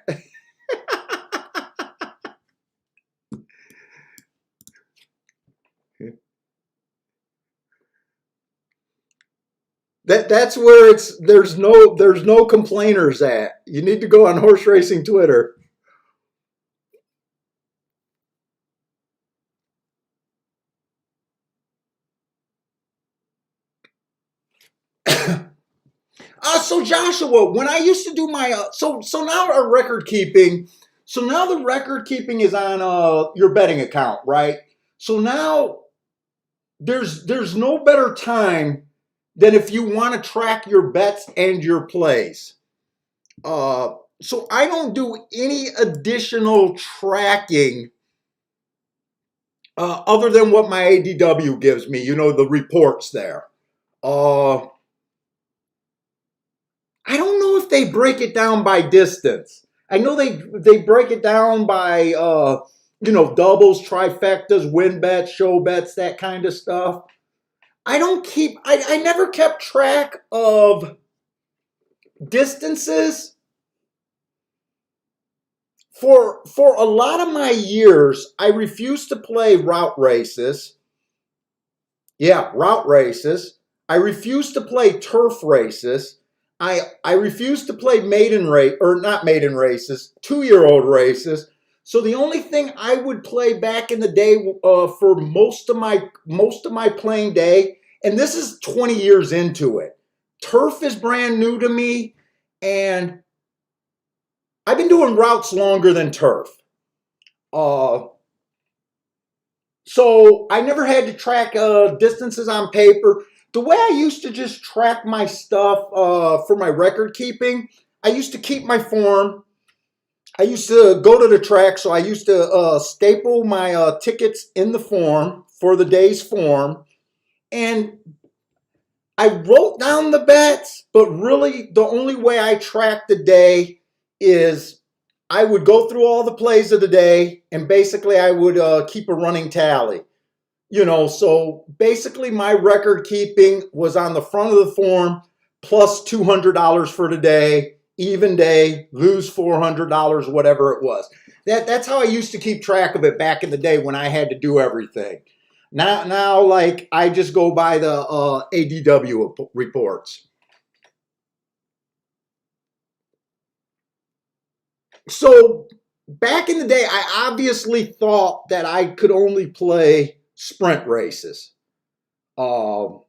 That's where there's no complainers at. You need to go on horse racing Twitter. So Joshua, when I used to do my so now our record keeping, so now the record keeping is on your betting account, right? So now there's no better time than if you want to track your bets and your plays. So I don't do any additional tracking other than what my ADW gives me. You know, the reports there. I don't know if they break it down by distance. I know they break it down by doubles, trifectas, win bets, show bets, that kind of stuff. I never kept track of distances. For a lot of my years, I refused to play route races. Yeah, route races. I refused to play turf races. I refused to play maiden race, or not maiden races, 2-year-old races. So the only thing I would play back in the day for most of my playing day, and this is 20 years into it. Turf is brand new to me, and I've been doing routes longer than turf. So I never had to track distances on paper. The way I used to just track my stuff for my record keeping, I used to keep my form. I used to go to the track, so I used to staple my tickets in the form for the day's form. And I wrote down the bets, but really the only way I tracked the day is I would go through all the plays of the day, and basically I would keep a running tally. So basically my record keeping was on the front of the form, plus $200 for the day, even day, lose $400, whatever it was. That's how I used to keep track of it back in the day when I had to do everything. Now, like, I just go by the ADW reports. So back in the day, I obviously thought that I could only play sprint races. And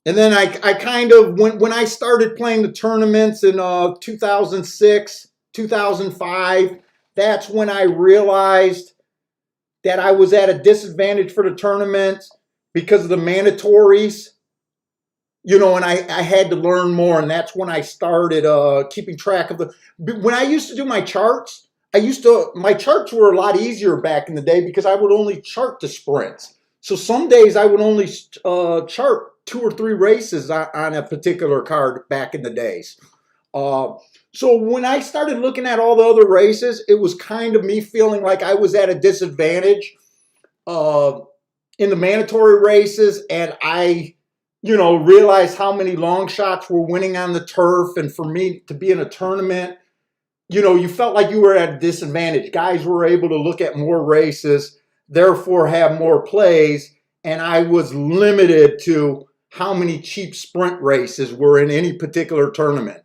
then I kind of, when I started playing the tournaments in 2006, 2005, that's when I realized that I was at a disadvantage for the tournaments because of the mandatories. And I had to learn more, and that's when I started keeping track of when I used to do my charts, my charts were a lot easier back in the day because I would only chart the sprints. So some days I would only chart 2 or 3 races on a particular card back in the days. So when I started looking at all the other races, it was kind of me feeling like I was at a disadvantage in the mandatory races, and I realized how many long shots were winning on the turf. And for me to be in a tournament, you felt like you were at a disadvantage. Guys were able to look at more races, therefore have more plays. And I was limited to how many cheap sprint races were in any particular tournament.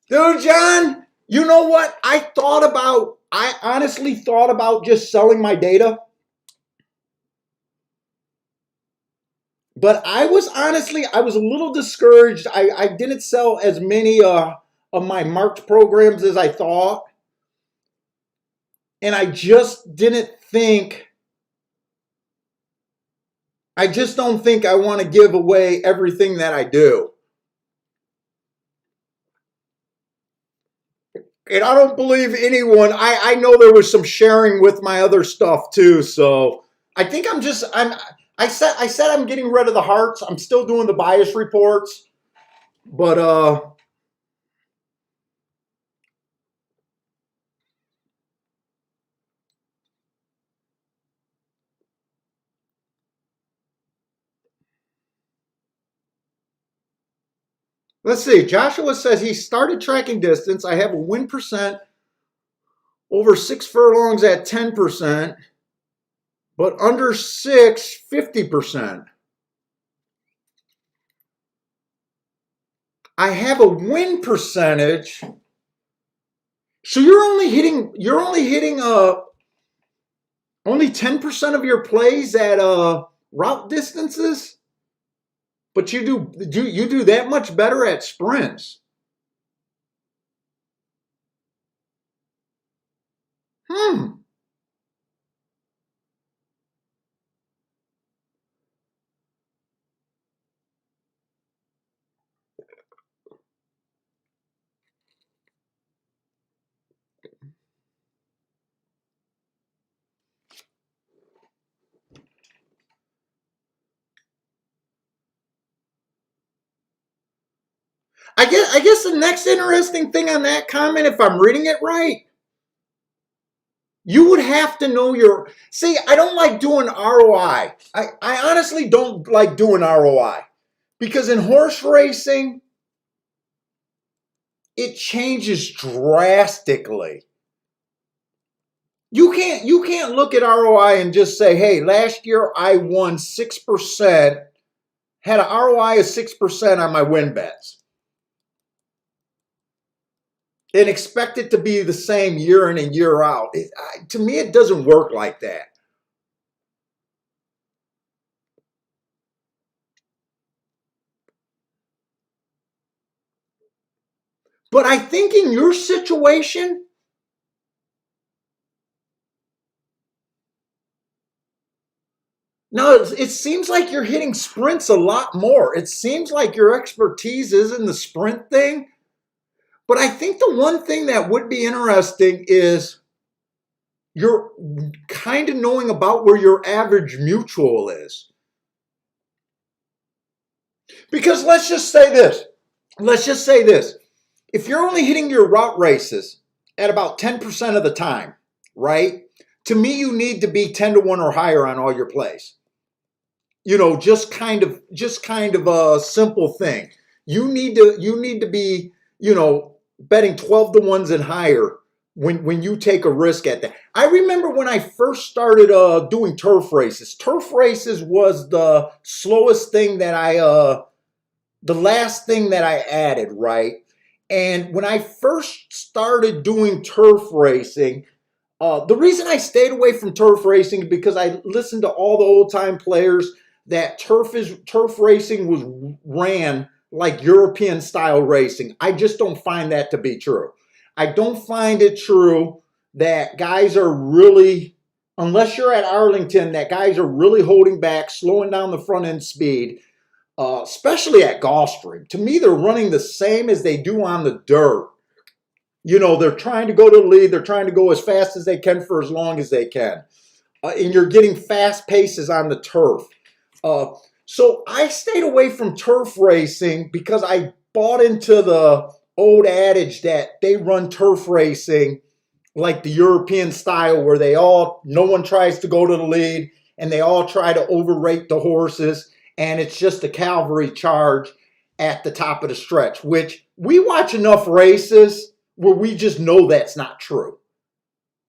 Dude, John, you know what? I honestly thought about just selling my data. But I was a little discouraged. I didn't sell as many of my marked programs as I thought. And I just don't think I want to give away everything that I do. And I don't believe anyone, I know there was some sharing with my other stuff too. So I think I said I'm getting rid of the hearts. I'm still doing the bias reports, but let's see. Joshua says he started tracking distance. I have a win percent over 6 furlongs at 10%, but under 6, 50%. I have a win percentage. So you're only hitting only 10% of your plays at route distances, but you do that much better at sprints. Hmm. I guess the next interesting thing on that comment, if I'm reading it right, you would have to know your. See, I don't like doing ROI. I honestly don't like doing ROI because in horse racing, it changes drastically. You can't look at ROI and just say, hey, last year I won 6%, had an ROI of 6% on my win bets, and expect it to be the same year in and year out. To me, it doesn't work like that. But I think in your situation, no, it seems like you're hitting sprints a lot more. It seems like your expertise is in the sprint thing. But I think the one thing that would be interesting is you're kind of knowing about where your average mutual is. Because let's just say this. Let's just say this. If you're only hitting your route races at about 10% of the time, right? To me, you need to be 10 to 1 or higher on all your plays. Just kind of a simple thing. You need to be, betting 12 to 1s and higher when you take a risk at that. I remember when I first started doing turf races. Turf races was the slowest thing that the last thing that I added, right? And when I first started doing turf racing, the reason I stayed away from turf racing is because I listened to all the old time players that turf racing was ran like European style racing. I just don't find that to be true. I don't find it true that guys are really, unless you're at Arlington, that guys are really holding back, slowing down the front end speed, especially at Gulfstream. To me, they're running the same as they do on the dirt. They're trying to go to the lead. They're trying to go as fast as they can for as long as they can. And you're getting fast paces on the turf. So I stayed away from turf racing because I bought into the old adage that they run turf racing like the European style, where no one tries to go to the lead and they all try to overrate the horses. And it's just a cavalry charge at the top of the stretch, which we watch enough races where we just know that's not true.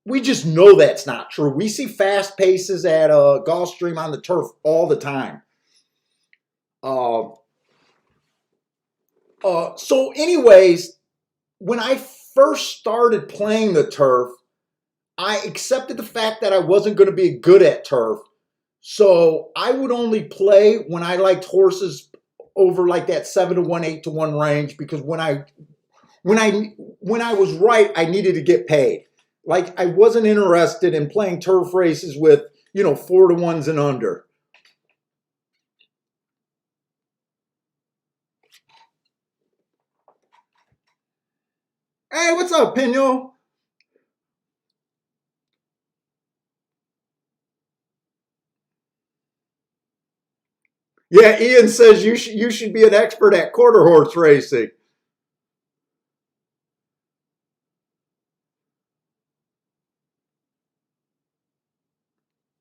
We just know that's not true. We see fast paces at Gulfstream on the turf all the time. So anyways, when I first started playing the turf, I accepted the fact that I wasn't going to be good at turf. So I would only play when I liked horses over like that 7 to 1, 8 to 1 range, because when I was right, I needed to get paid. Like, I wasn't interested in playing turf races with, 4 to 1s and under. Hey, what's up, Pino? Yeah, Ian says you should be an expert at quarter horse racing.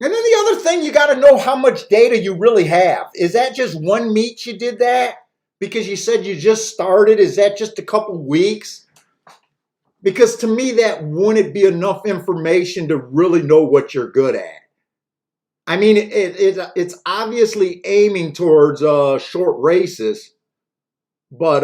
And then the other thing, you got to know how much data you really have. Is that just one meet you did that? Because you said you just started. Is that just a couple weeks? Because to me, that wouldn't be enough information to really know what you're good at. I mean, it's obviously aiming towards short races, but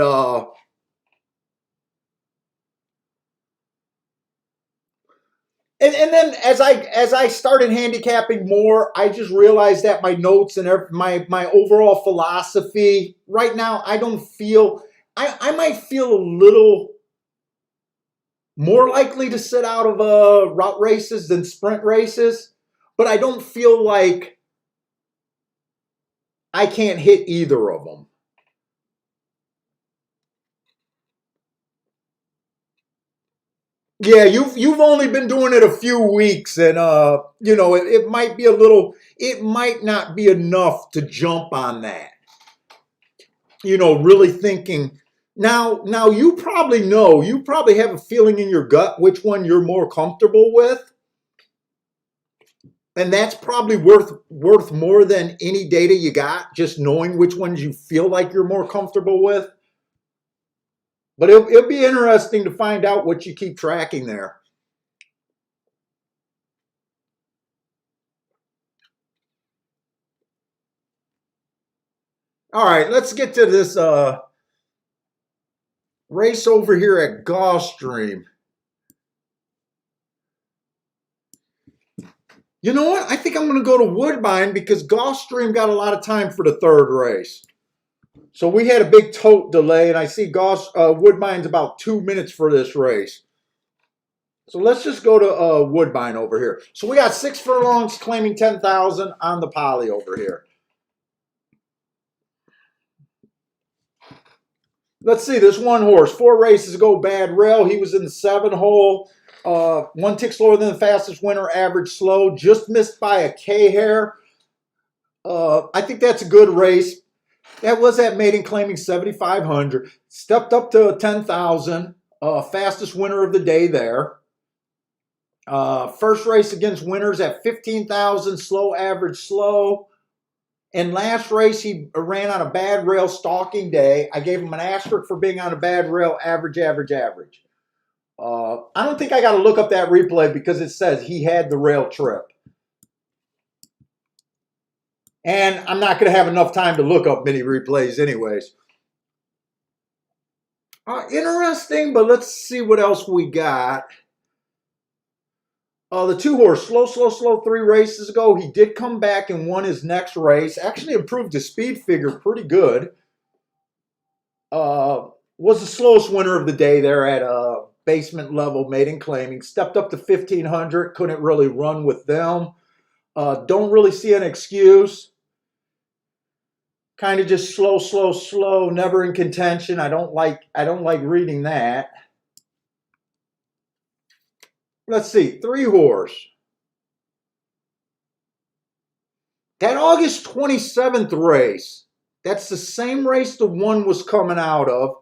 and then as I started handicapping more, I just realized that my notes and my overall philosophy right now, I don't feel, I might feel a little more likely to sit out of route races than sprint races, but I don't feel like I can't hit either of them. Yeah, you've only been doing it a few weeks, and it might be a little, it might not be enough to jump on that. Really thinking. Now you probably have a feeling in your gut which one you're more comfortable with, and that's probably worth more than any data you got. Just knowing which ones you feel like you're more comfortable with. But it'll be interesting to find out what you keep tracking there. All right, let's get to this race over here at Gulfstream. You know what? I think I'm going to go to Woodbine because Gulfstream got a lot of time for the third race. So we had a big tote delay, and I see Woodbine's about 2 minutes for this race. So let's just go to Woodbine over here. So we got 6 furlongs claiming 10,000 on the poly over here. Let's see, this one horse, 4 races ago, Bad Rail. He was in the 7 hole. 1 tick slower than the fastest winner, average slow. Just missed by a K hair. I think that's a good race. That was at maiden claiming 7,500. Stepped up to 10,000. Fastest winner of the day there. First race against winners at 15,000. Slow, average, slow. And last race, he ran on a Bad Rail stalking day. I gave him an asterisk for being on a Bad Rail, average, average, average. I don't think I got to look up that replay because it says he had the rail trip. And I'm not going to have enough time to look up many replays anyways. Interesting, but let's see what else we got. The 2 horse, slow, 3 races ago. He did come back and won his next race. Actually improved his speed figure pretty good. Was the slowest winner of the day there at basement level maiden claiming. Stepped up to 1,500. Couldn't really run with them. Don't really see an excuse. Kind of just slow. Never in contention. I don't like reading that. Let's see, 3 horse. That August 27th race, that's the same race the one was coming out of.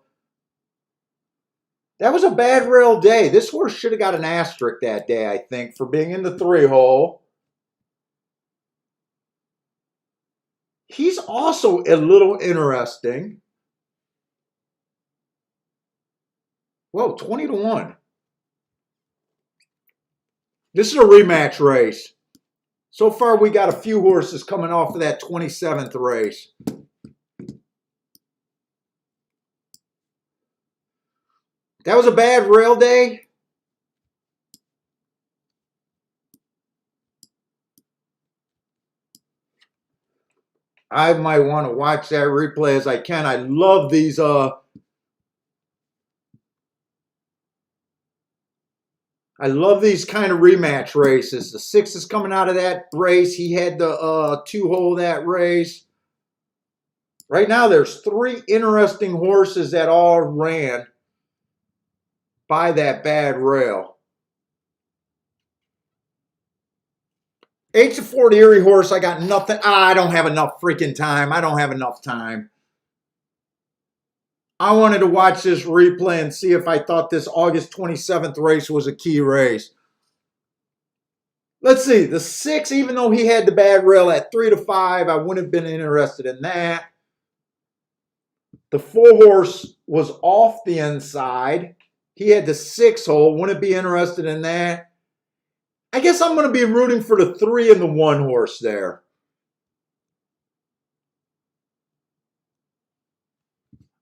That was a Bad Rail day. This horse should have got an asterisk that day, I think, for being in the 3 hole. He's also a little interesting. Whoa, 20 to 1. This is a rematch race. So far, we got a few horses coming off of that 27th race. That was a Bad Rail day. I might want to watch that replay as I can. I love these I love these kind of rematch races. The 6 is coming out of that race. He had the 2 hole that race. Right now, there's 3 interesting horses that all ran by that Bad Rail. 8's a Fort Erie horse. I got nothing. I don't have enough freaking time. I don't have enough time. I wanted to watch this replay and see if I thought this August 27th race was a key race. Let's see. The 6, even though he had the Bad Rail at 3 to 5, I wouldn't have been interested in that. The 4 horse was off the inside. He had the 6 hole. Wouldn't be interested in that. I guess I'm going to be rooting for the 3 and the 1 horse there.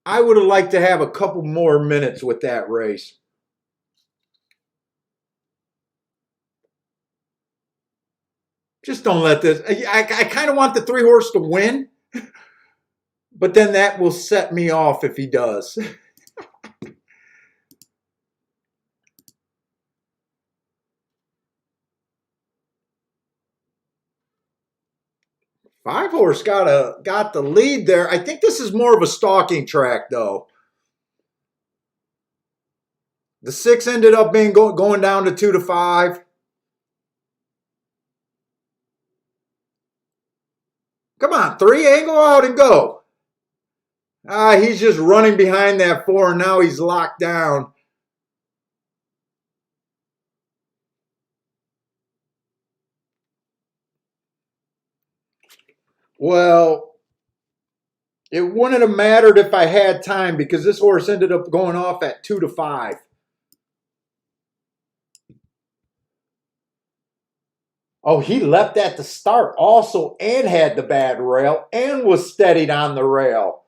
I would have liked to have a couple more minutes with that race. Just don't let this. I kind of want the 3 horse to win, but then that will set me off if he does. 5 horse got the lead there. I think this is more of a stalking track though. The 6 ended up being going down to 2 to 5. Come on, 3, angle out and go. He's just running behind that 4, and now he's locked down. Well, it wouldn't have mattered if I had time because this horse ended up going off at 2 to 5. Oh, he leapt at the start also and had the bad rail and was steadied on the rail.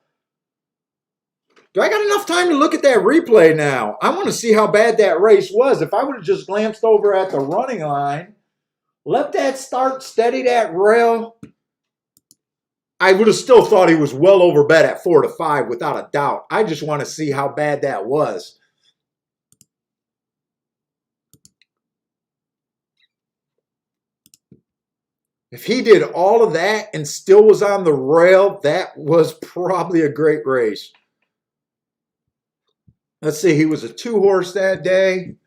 Do I got enough time to look at that replay now? I want to see how bad that race was. If I would have just glanced over at the running line, leapt that start, steady that rail, I would have still thought he was well over bet at 4-5 without a doubt. I just want to see how bad that was. If he did all of that and still was on the rail, that was probably a great race. Let's see, he was a 2-horse that day.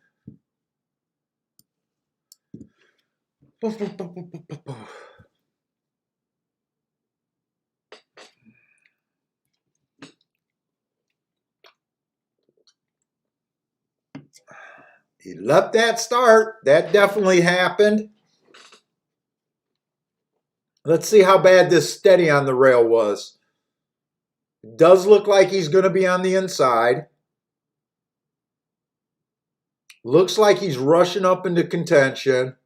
He leapt that start. That definitely happened. Let's see how bad this steady on the rail was. It does look like he's going to be on the inside. Looks like he's rushing up into contention.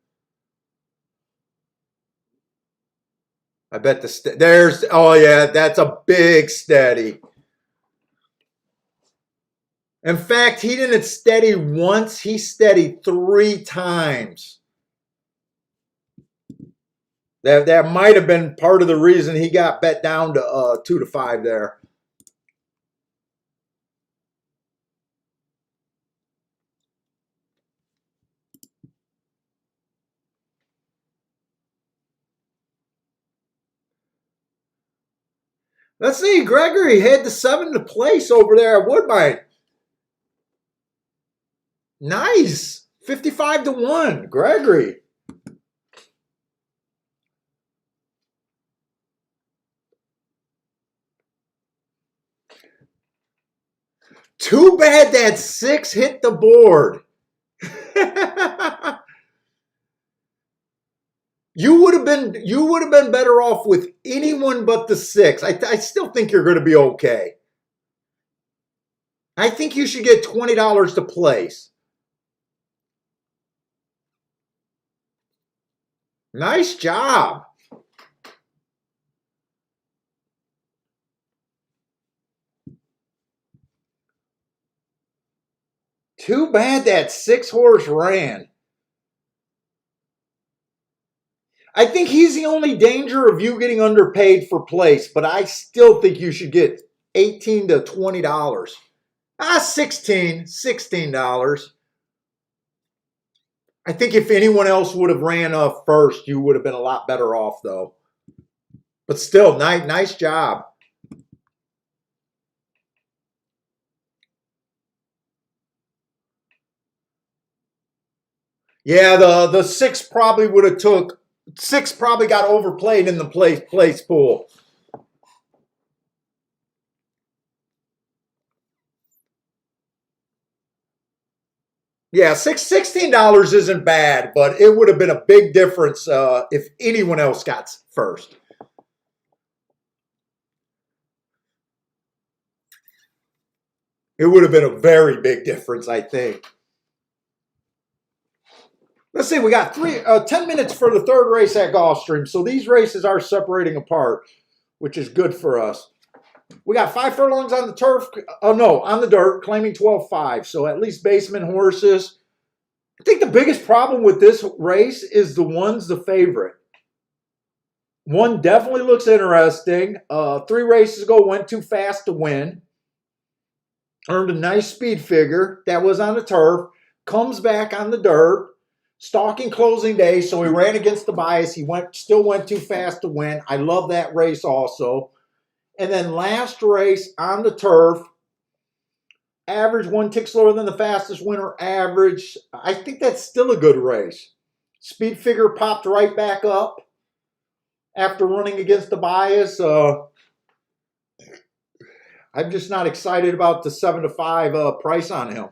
I bet there's, oh yeah, that's a big steady. In fact, he didn't steady once, he steadied 3 times. That might have been part of the reason he got bet down to 2-5 there. Let's see, Gregory had the 7 to place over there at Woodbine. Nice. 55-1, Gregory. Too bad that 6 hit the board. You would have been better off with anyone but the 6. I still think you're going to be okay. I think you should get $20 to place. Nice job. Too bad that 6-horse ran. I think he's the only danger of you getting underpaid for place, but I still think you should get $18 to $20. $16. I think if anyone else would have ran first, you would have been a lot better off, though. But still, nice job. Yeah, the 6 probably would have took. 6 probably got overplayed in the place pool. Yeah, $16 isn't bad, but it would have been a big difference if anyone else got first. It would have been a very big difference, I think. Let's see, we got 10 minutes for the 3rd race at Gulfstream. So these races are separating apart, which is good for us. We got 5 furlongs on the turf. Oh, no, on the dirt, claiming 12-5. So at least basement horses. I think the biggest problem with this race is the 1's the favorite. 1 definitely looks interesting. 3 races ago, went too fast to win. Earned a nice speed figure. That was on the turf. Comes back on the dirt. Stalking closing day, so he ran against the bias. He still went too fast to win. I love that race also. And then last race on the turf, average 1 tick slower than the fastest winner average. I think that's still a good race. Speed figure popped right back up after running against the bias. I'm just not excited about the 7-5 price on him.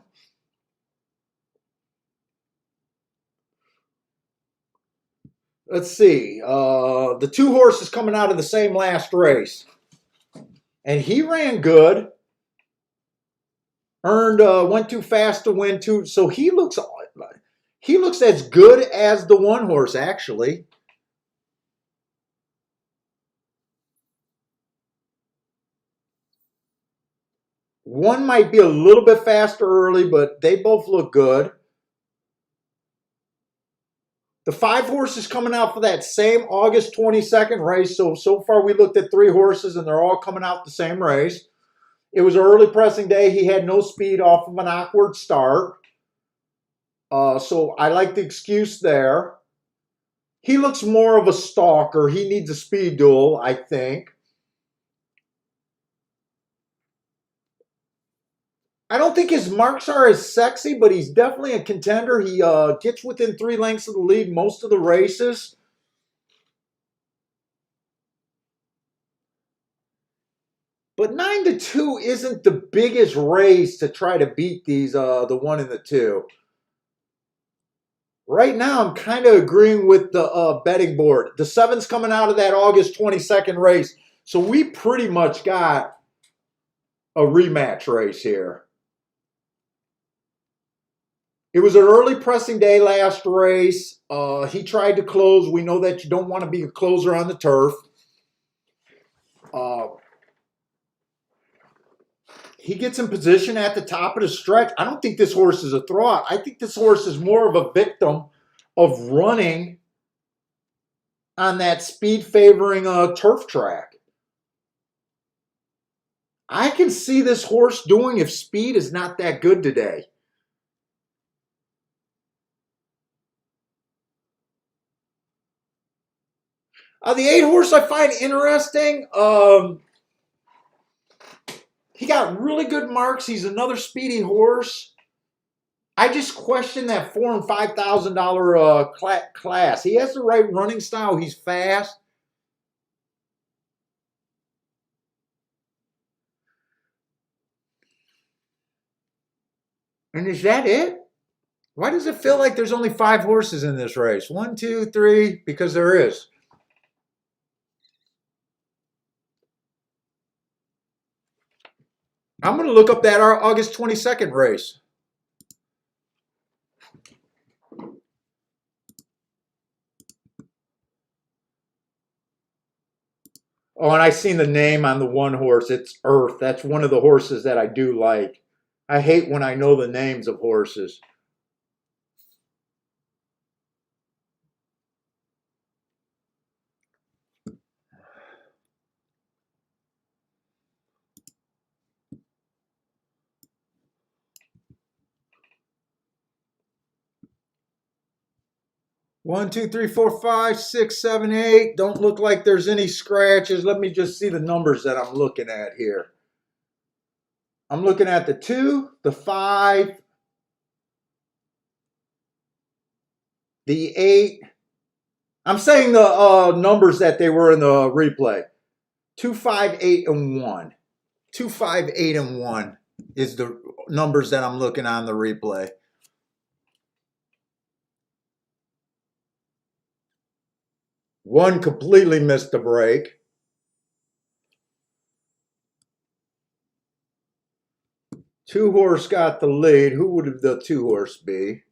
Let's see. The 2 horses coming out of the same last race. And he ran good. Went too fast to win too. So he looks He looks as good as the one horse, actually. One might be a little bit faster early, but they both look good. The 5 horses coming out for that same August 22nd race. So far we looked at 3 horses and they're all coming out the same race. It was an early pressing day. He had no speed off of an awkward start. So I like the excuse there. He looks more of a stalker. He needs a speed duel, I think. I don't think his marks are as sexy, but he's definitely a contender. He gets within 3 lengths of the lead most of the races. But 9-2 isn't the biggest race to try to beat these, the 1 and the 2. Right now, I'm kind of agreeing with the betting board. The 7's coming out of that August 22nd race. So we pretty much got a rematch race here. It was an early pressing day last race. He tried to close. We know that you don't want to be a closer on the turf. He gets in position at the top of the stretch. I don't think this horse is a throw-out. I think this horse is more of a victim of running on that speed favoring turf track. I can see this horse doing if speed is not that good today. The 8 horse I find interesting. He got really good marks. He's another speedy horse. I just question that $4,000 and $5,000 class. He has the right running style. He's fast. And is that it? Why does it feel like there's only 5 horses in this race? 1, 2, 3, because there is. I'm going to look up that August 22nd race. Oh, and I seen the name on the 1 horse. It's Earth. That's one of the horses that I do like. I hate when I know the names of horses. One, two, three, four, five, six, seven, 8. Don't look like there's any scratches. Let me just see the numbers that I'm looking at here. I'm looking at the 2, the 5, the 8. I'm saying the numbers that they were in the replay. 2, 5, 8, and 1. 2, 5, 8, and 1 is the numbers that I'm looking on the replay. One completely missed the break. 2 horse got the lead. Who would the 2 horse be?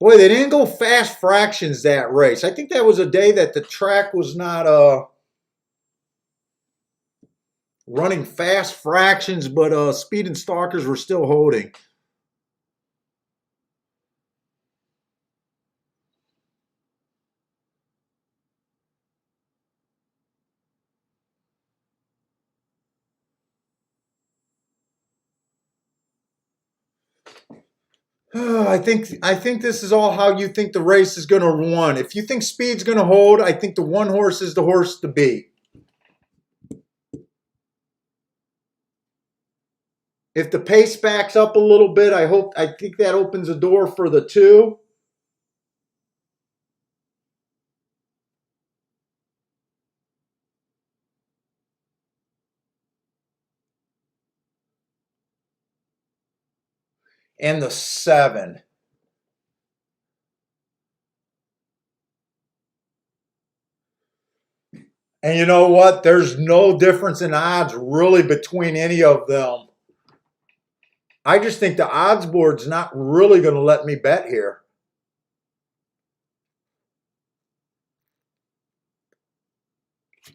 Boy, they didn't go fast fractions that race. I think that was a day that the track was not running fast fractions, but speed and stalkers were still holding. I think this is all how you think the race is going to run. If you think speed's going to hold, I think the 1 horse is the horse to beat. If the pace backs up a little bit, I think that opens a door for the 2. And the 7. And you know what? There's no difference in odds really between any of them. I just think the odds board's not really going to let me bet here.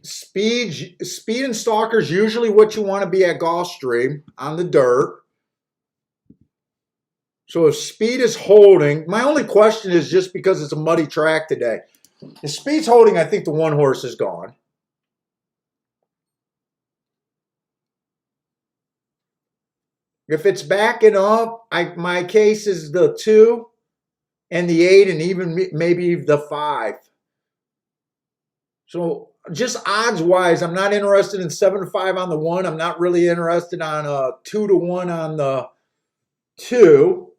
Speed and stalker's usually what you want to be at Gulfstream on the dirt. So if speed is holding, my only question is just because it's a muddy track today. If speed's holding, I think the one horse is gone. If it's backing up, my case is the 2 and the 8 and even maybe the 5. So just odds wise, I'm not interested in 7-5 on the 1. I'm not really interested on 2-1 on the 2.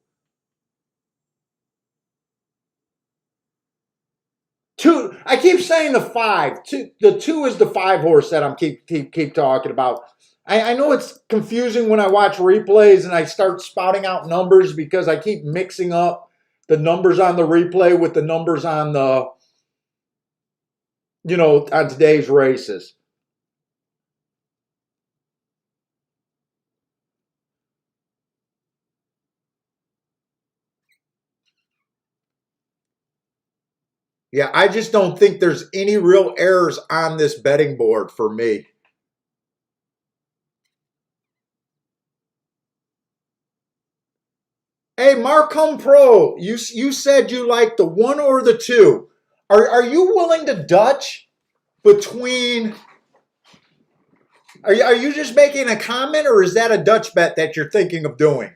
2. I keep saying the 5. The 2 is the 5 horse that I'm keep talking about. I know it's confusing when I watch replays and I start spouting out numbers because I keep mixing up the numbers on the replay with the numbers on the, on today's races. Yeah, I just don't think there's any real errors on this betting board for me. Hey, Marcom Pro, you said you like the 1 or the 2. Are you willing to Dutch between? Are you just making a comment, or is that a Dutch bet that you're thinking of doing?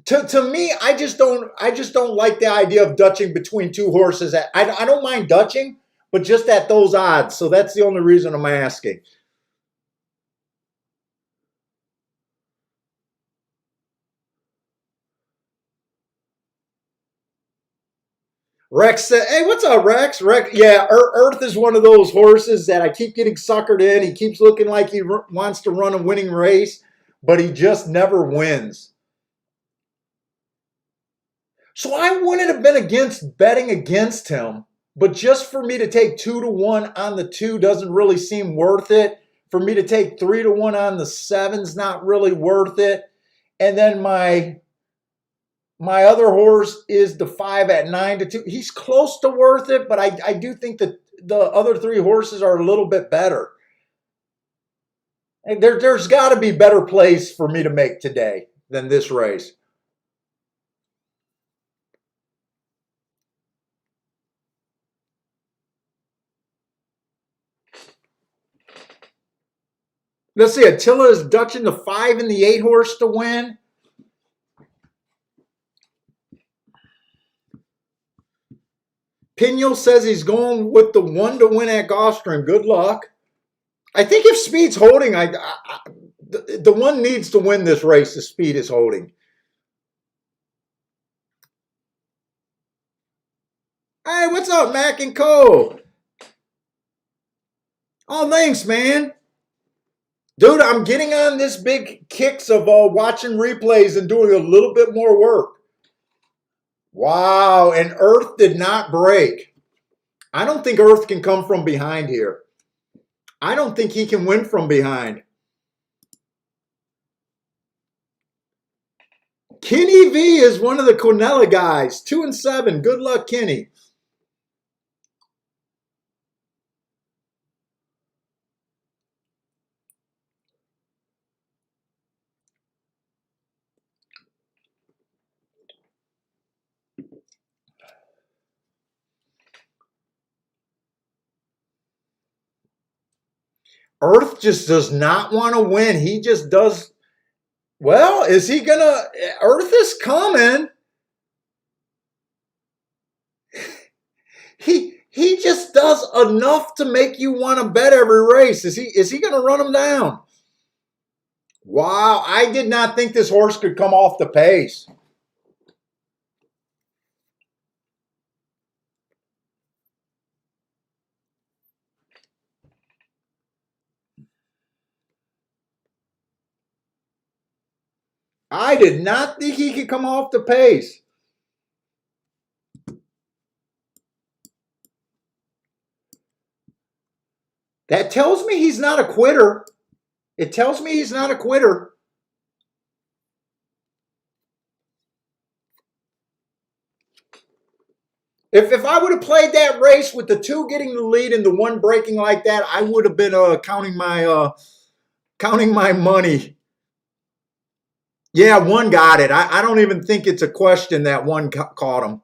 To me, I just don't like the idea of Dutching between 2 horses. I don't mind Dutching, but just at those odds. So that's the only reason I'm asking. Rex said, "Hey, what's up, Rex? Rex, yeah, Earth is one of those horses that I keep getting suckered in. He keeps looking like he wants to run a winning race, but he just never wins. So I wouldn't have been against betting against him, but just for me to take 2-1 on the 2 doesn't really seem worth it. For me to take 3-1 on the 7's not really worth it. And then my other horse is the 5 at 9-2. He's close to worth it, but I do think that the other 3 horses are a little bit better. And there's got to be better plays for me to make today than this race. Let's see, Attila is Dutching the 5 and the 8 horse to win. Pino says he's going with the 1 to win at Gulfstream. Good luck. I think if speed's holding, the 1 needs to win this race if speed is holding. Hey, what's up, Mac and Co? Oh, thanks, man. Dude, I'm getting on this big kicks of watching replays and doing a little bit more work. Wow, and Earth did not break. I don't think Earth can come from behind here. I don't think he can win from behind. Kenny V is one of the Quinella guys. 2 and 7. Good luck, Kenny. Earth just does not want to win. He just does. Well, is he going to? Earth is coming. He just does enough to make you want to bet every race. Is he going to run him down? Wow, I did not think this horse could come off the pace. I did not think he could come off the pace. That tells me he's not a quitter. It tells me he's not a quitter. If I would have played that race with the 2 getting the lead and the 1 breaking like that, I would have been counting my money. Yeah, 1 got it. I don't even think it's a question that 1 caught him.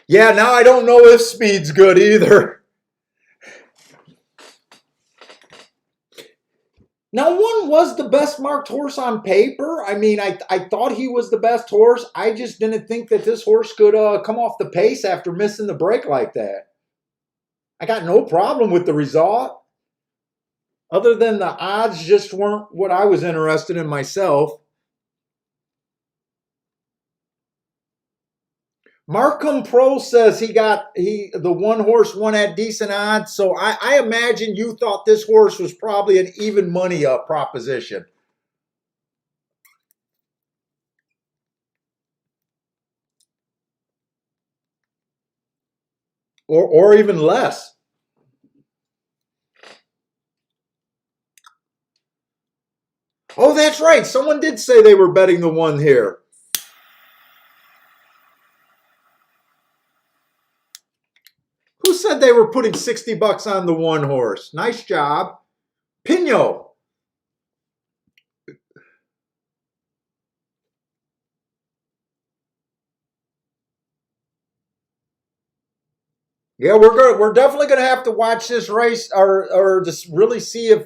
Yeah, now I don't know if speed's good either. Now, 1 was the best marked horse on paper. I mean, I thought he was the best horse. I just didn't think that this horse could come off the pace after missing the break like that. I got no problem with the result. Other than the odds just weren't what I was interested in myself. Markham Pro says the 1 horse won at decent odds. So I imagine you thought this horse was probably an even money proposition. Or even less. Oh, that's right. Someone did say they were betting the 1 here. Who said they were putting $60 on the 1 horse? Nice job. Pino. Yeah, we're definitely gonna have to watch this race or just really see if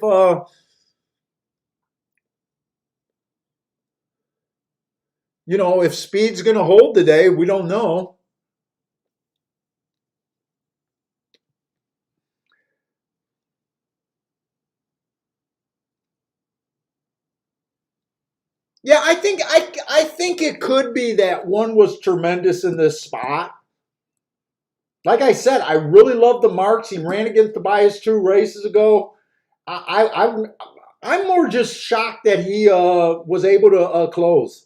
if speed's gonna hold today. We don't know. Yeah, I think it could be that 1 was tremendous in this spot. Like I said, I really love the marks. He ran against the bias 2 races ago. I'm more just shocked that he was able to close.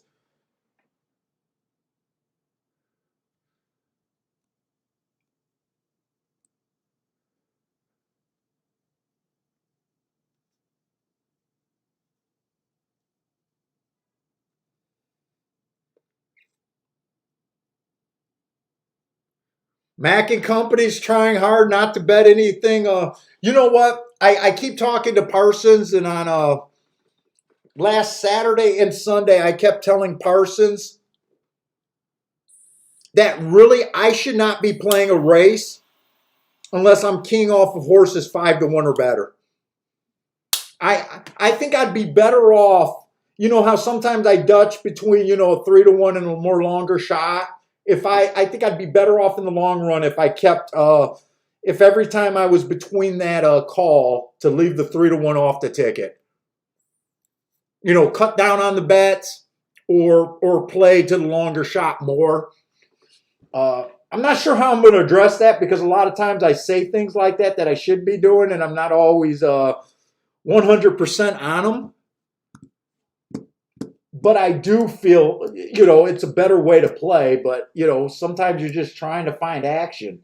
Mac and Company's trying hard not to bet anything. You know what? I keep talking to Parsons, and on last Saturday and Sunday, I kept telling Parsons that really I should not be playing a race unless I'm keying off of horses 5-1 or better. I think I'd be better off. You know how sometimes I Dutch between 3-1 and a more longer shot. I think I'd be better off in the long run if I kept if every time I was between that call to leave the 3-1 off the ticket. Cut down on the bets or play to the longer shot more. I'm not sure how I'm going to address that because a lot of times I say things like that I should be doing, and I'm not always 100% on them. But I do feel, it's a better way to play. But, sometimes you're just trying to find action.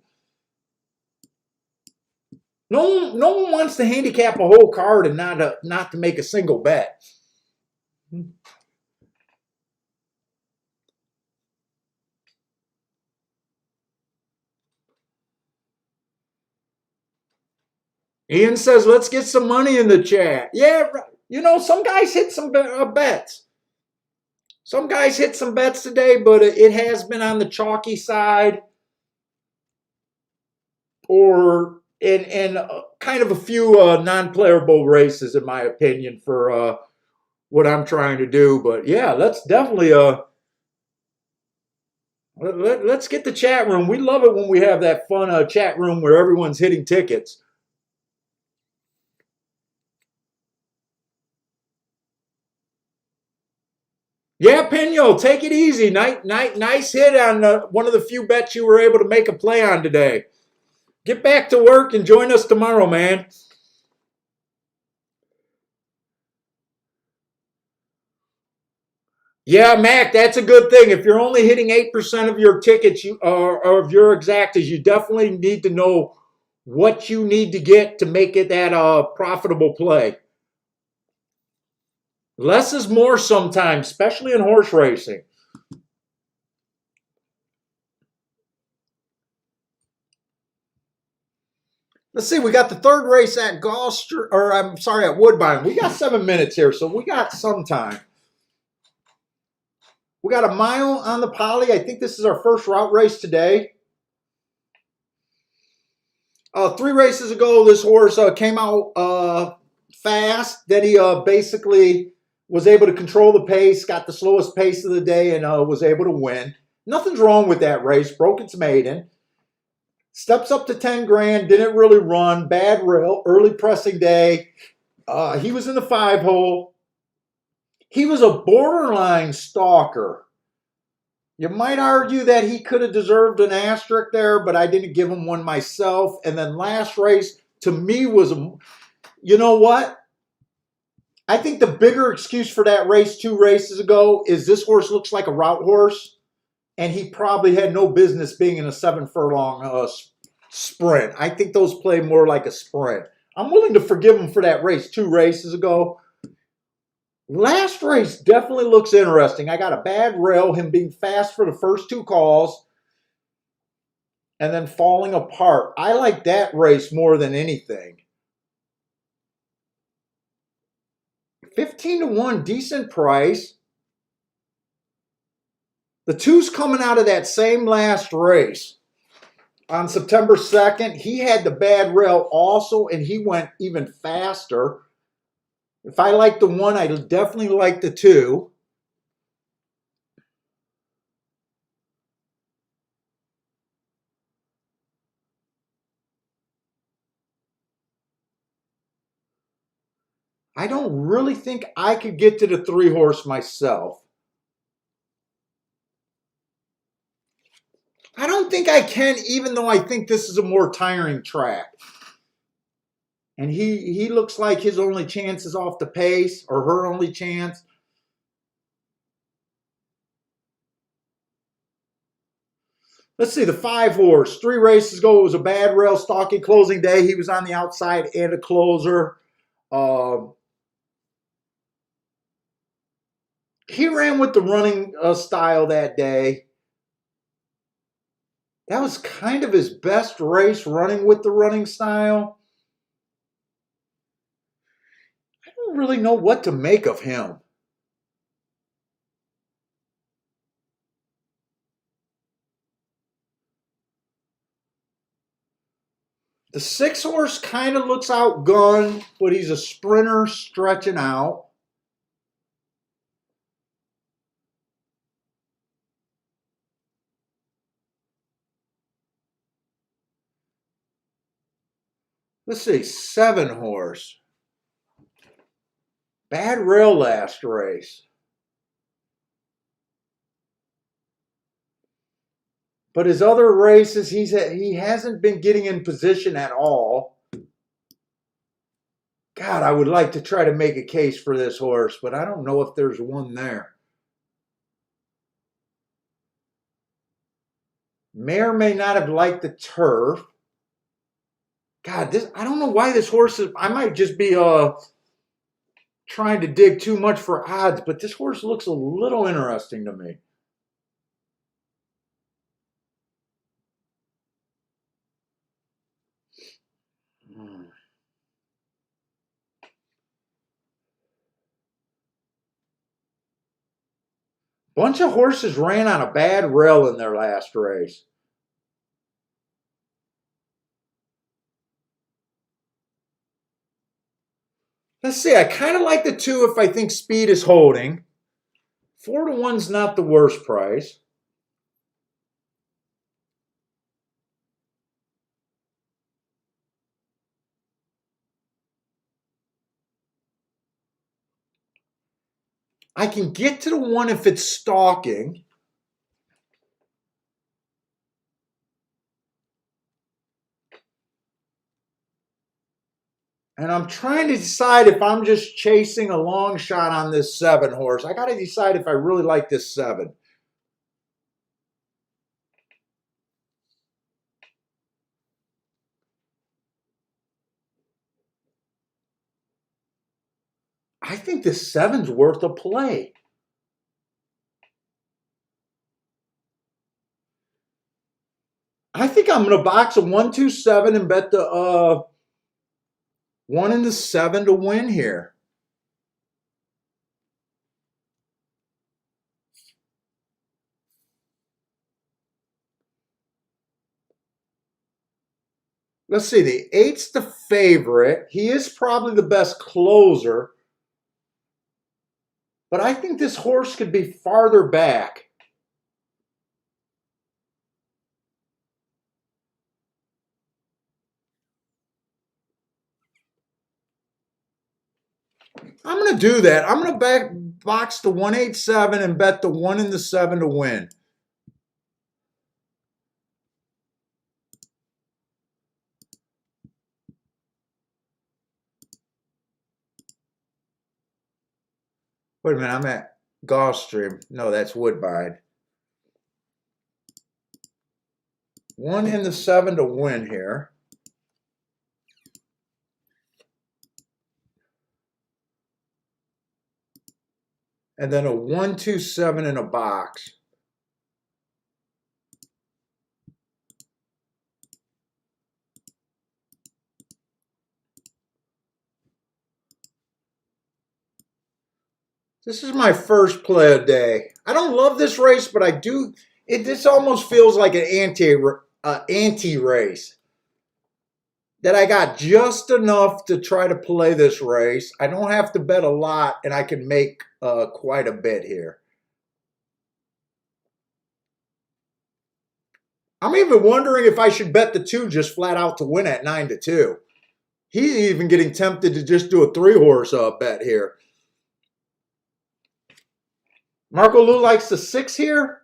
No one wants to handicap a whole card and not to make a single bet. Ian says, let's get some money in the chat. Yeah, some guys hit some bets. Some guys hit some bets today, but it has been on the chalky side or in kind of a few non-playable races, in my opinion, for what I'm trying to do. But yeah, let's definitely let's get the chat room. We love it when we have that fun chat room where everyone's hitting tickets. Yeah, Pino, take it easy. Nice hit on one of the few bets you were able to make a play on today. Get back to work and join us tomorrow, man. Yeah, Mac, that's a good thing. If you're only hitting 8% of your tickets, or of your exactas, you definitely need to know what you need to get to make it that profitable play. Less is more sometimes, especially in horse racing. Let's see, we got the third race at Gulfstream, or I'm sorry, at Woodbine. We got 7 minutes here, so we got some time. We got a mile on the poly. I think this is our first route race today. 3 races ago, this horse came out fast. Then he basically was able to control the pace, got the slowest pace of the day, and was able to win. Nothing's wrong with that race. Broke its maiden. Steps up to 10 grand. Didn't really run. Bad rail. Early pressing day. He was in the 5-hole. He was a borderline stalker. You might argue that he could have deserved an asterisk there, but I didn't give him one myself. And then last race, to me, was, you know what? I think the bigger excuse for that race 2 races ago is this horse looks like a route horse, and he probably had no business being in a 7 furlong sprint. I think those play more like a sprint. I'm willing to forgive him for that race 2 races ago. Last race definitely looks interesting. I got a bad rail, him being fast for the first 2 calls, and then falling apart. I like that race more than anything. 15-1, decent price. The 2's coming out of that same last race. On September 2nd, he had the bad rail also, and he went even faster. If I like the 1, I definitely like the 2. I don't really think I could get to the 3-horse myself. I don't think I can, even though I think this is a more tiring track. And he looks like his only chance is off the pace, or her only chance. Let's see, the 5-horse. 3 races ago, it was a bad rail, stalking closing day. He was on the outside and a closer. He ran with the running style that day. That was kind of his best race, running with the running style. I don't really know what to make of him. The 6-horse kind of looks outgunned, but he's a sprinter stretching out. Let's see, 7-horse. Bad rail last race. But his other races, he hasn't been getting in position at all. God, I would like to try to make a case for this horse, but I don't know if there's one there. May or may not have liked the turf. God, I don't know why this horse is. I might just be trying to dig too much for odds, but this horse looks a little interesting to me. Bunch of horses ran on a bad rail in their last race. Let's see, I kind of like the 2 if I think speed is holding. 4-1's not the worst price. I can get to the 1 if it's stalking. And I'm trying to decide if I'm just chasing a long shot on this 7 horse. I got to decide if I really like this 7. I think this 7's worth a play. I think I'm going to box a 1-2-7 and bet the 1 and the 7 to win here. Let's see, the 8's the favorite. He is probably the best closer. But I think this horse could be farther back. I'm going to do that. I'm going to box the 1-8-7 and bet the 1 and the 7 to win. Wait a minute, I'm at gulfstream. No, that's woodbine. 1 and the 7 to win here. And then a 1-2-7 in a box. This is my first play of the day. I don't love this race, but I do. This almost feels like an anti-race. That I got just enough to try to play this race. I don't have to bet a lot, and I can make quite a bit here. I'm even wondering if I should bet the 2 just flat out to win at 9-2. He's even getting tempted to just do a 3-horse bet here. Marco Lou likes the 6 here.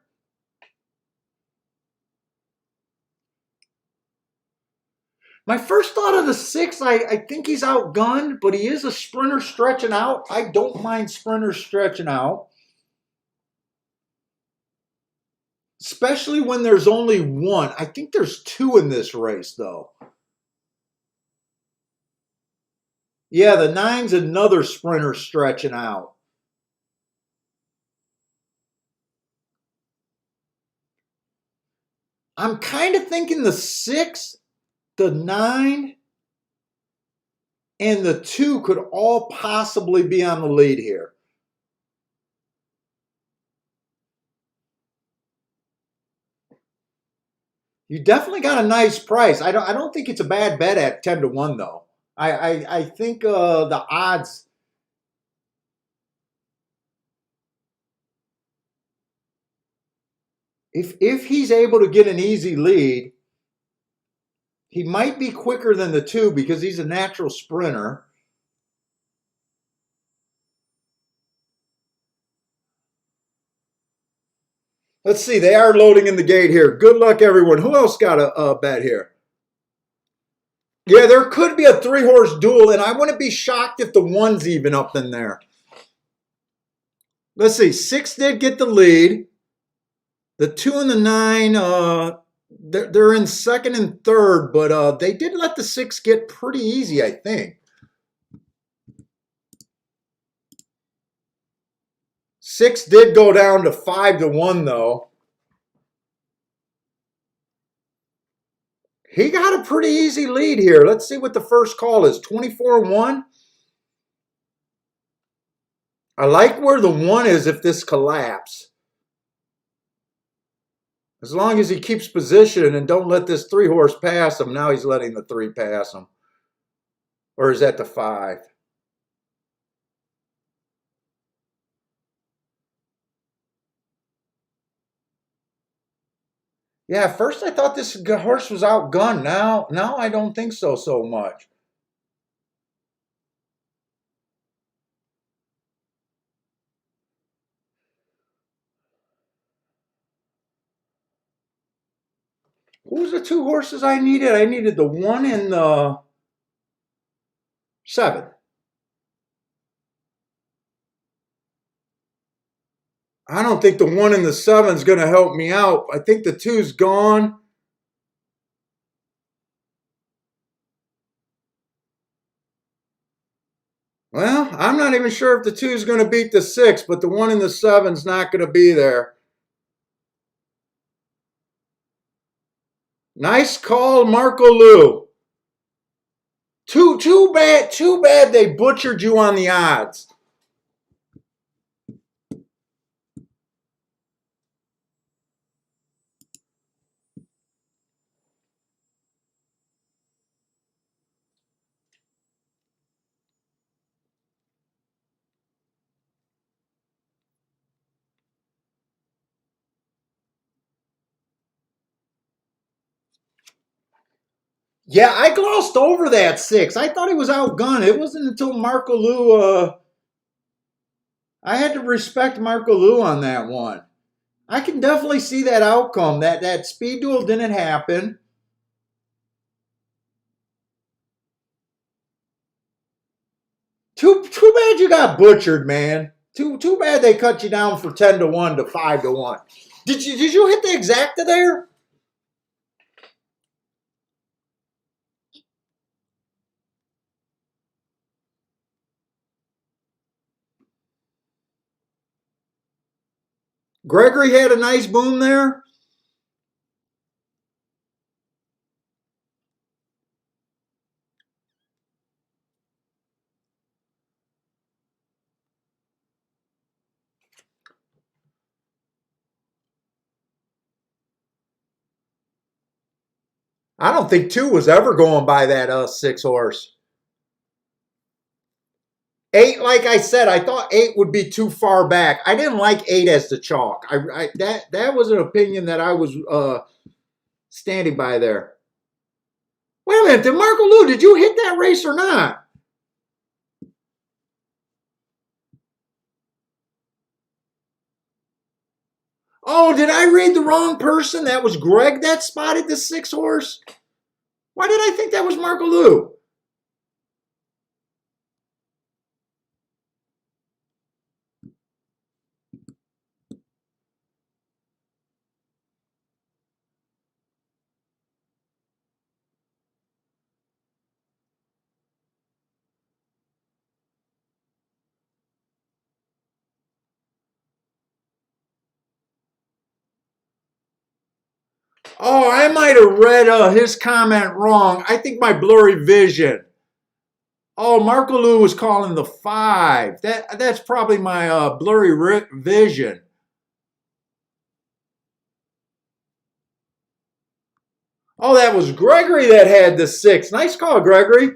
My first thought of the 6, I think he's outgunned, but he is a sprinter stretching out. I don't mind sprinters stretching out. Especially when there's only 1. I think there's 2 in this race, though. Yeah, the 9's another sprinter stretching out. I'm kind of thinking the 6, the 9, and the 2 could all possibly be on the lead here. You definitely got a nice price. I don't think it's a bad bet at 10-1 though. I think the odds. If he's able to get an easy lead, he might be quicker than the 2 because he's a natural sprinter. Let's see. They are loading in the gate here. Good luck, everyone. Who else got a bet here? Yeah, there could be a 3-horse duel, and I wouldn't be shocked if the 1's even up in there. Let's see. 6 did get the lead. The 2 and the 9, they're in 2nd and 3rd, but they did let the 6 get pretty easy, I think. 6 did go down to 5-1, though. He got a pretty easy lead here. Let's see what the first call is. 24-1. I like where the 1 is if this collapse. As long as he keeps position and don't let this 3-horse pass him. Now he's letting the 3 pass him. Or is that the 5? Yeah, at first I thought this horse was outgunned. Now I don't think so much. What was the 2 horses I needed? I needed the 1 and the 7. I don't think the 1 and the 7 is going to help me out. I think the 2's gone. Well, I'm not even sure if the 2 is going to beat the 6, but the 1 and the 7 is not going to be there. Nice call, Marco Lou. Too bad they butchered you on the odds. Yeah, I glossed over that 6. I thought he was outgunned. It wasn't until Marco Lou, I had to respect Marco Lou on that one. I can definitely see that outcome. That speed duel didn't happen. Too bad you got butchered, man. Too bad they cut you down for 10-1 to 5-1. Did you hit the exacta there? Gregory had a nice boom there. I don't think 2 was ever going by that 6 horse. 8, like I said, I thought 8 would be too far back. I didn't like 8 as the chalk. That was an opinion that I was standing by there. Wait a minute, did Marco Lou, did you hit that race or not? Oh, did I read the wrong person? That was Greg that spotted the 6 horse? Why did I think that was Marco Lou? Oh, I might have read his comment wrong. I think my blurry vision. Oh, Marco Lou was calling the 5. That's probably my blurry vision. Oh, that was Gregory that had the 6. Nice call, Gregory.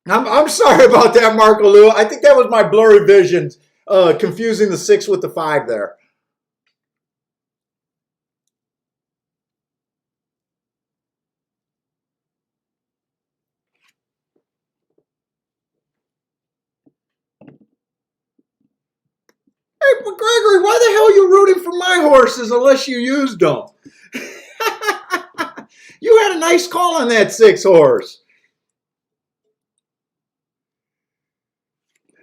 I'm sorry about that, Marco Lou. I think that was my blurry vision, confusing the 6 with the 5 there. Hey, but Gregory, why the hell are you rooting for my horses unless you used them? You had a nice call on that 6 horse.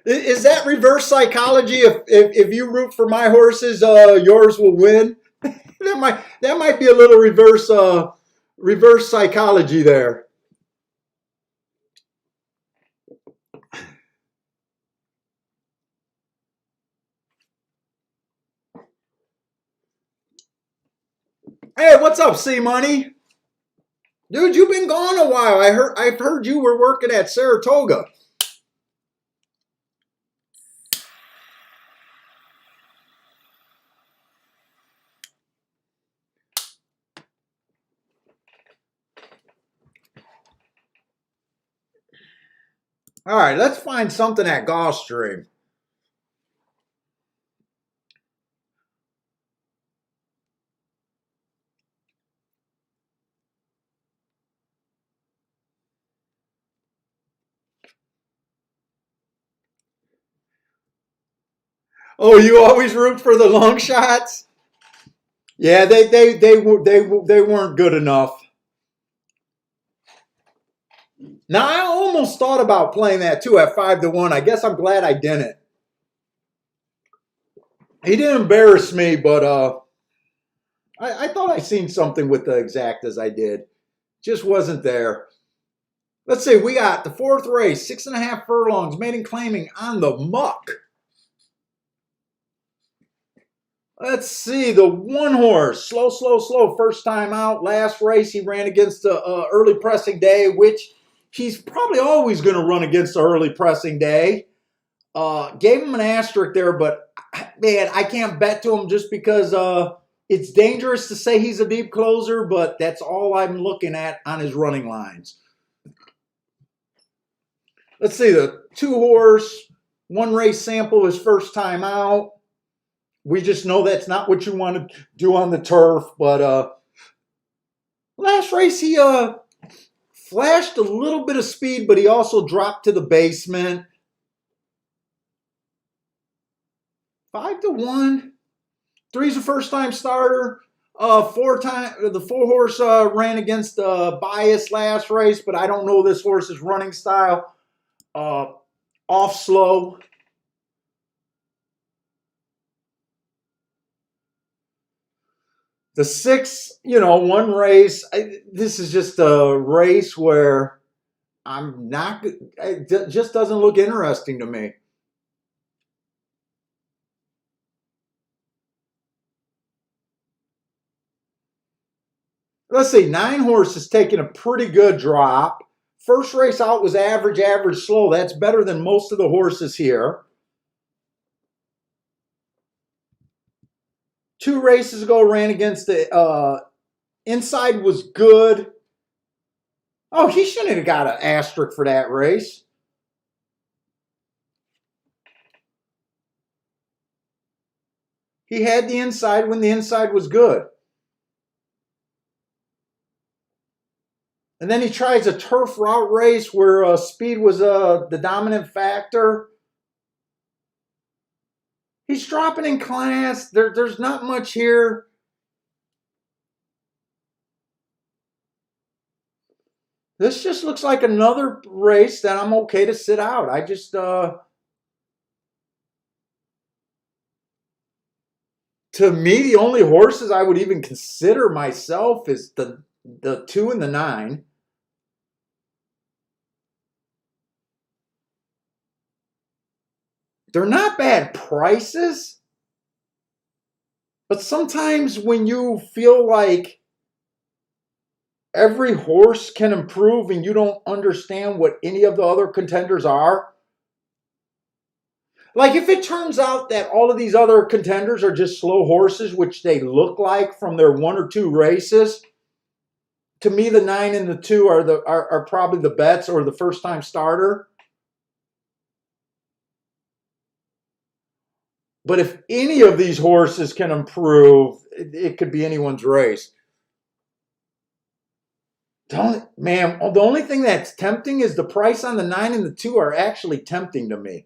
Is that reverse psychology? If you root for my horses, yours will win. that might be a little reverse psychology there. Hey, what's up, C Money? Dude, you've been gone a while. I've heard you were working at Saratoga. All right, let's find something at gulfstream. Oh, you always root for the long shots? Yeah, they weren't good enough. Now, I almost thought about playing that too at 5-1. I guess I'm glad I didn't. He didn't embarrass me, but I thought I seen something with the exact as I did. Just wasn't there. Let's see, we got the fourth race, 6.5 furlongs, maiden claiming on the muck. Let's see, the one horse, slow. First time out, last race he ran against the early pressing day, which he's probably always going to run against the early pressing day. Gave him an asterisk there, but man, I can't bet to him just because it's dangerous to say he's a deep closer, but that's all I'm looking at on his running lines. Let's see, the 2-horse, 1 race sample his first time out. We just know that's not what you want to do on the turf, but last race he flashed a little bit of speed, but he also dropped to the basement. 5-1. 3's a first-time starter. The 4-horse ran against bias last race, but I don't know this horse's running style. Off slow. The 6, 1 race. This is just a race where it just doesn't look interesting to me. Let's see, 9 horses taking a pretty good drop. First race out was average, slow. That's better than most of the horses here. 2 races ago, ran against the inside was good. Oh, he shouldn't have got an asterisk for that race. He had the inside when the inside was good. And then he tries a turf route race where speed was the dominant factor. He's dropping in class. There's not much here. This just looks like another race that I'm okay to sit out. I just, to me, the only horses I would even consider myself is the 2 and the 9. They're not bad prices, but sometimes when you feel like every horse can improve and you don't understand what any of the other contenders are, like if it turns out that all of these other contenders are just slow horses, which they look like from their 1 or 2 races, to me the 9 and the 2 are probably the bets or the first time starter. But if any of these horses can improve, it could be anyone's race. The only thing that's tempting is the price on the 9 and the 2 are actually tempting to me.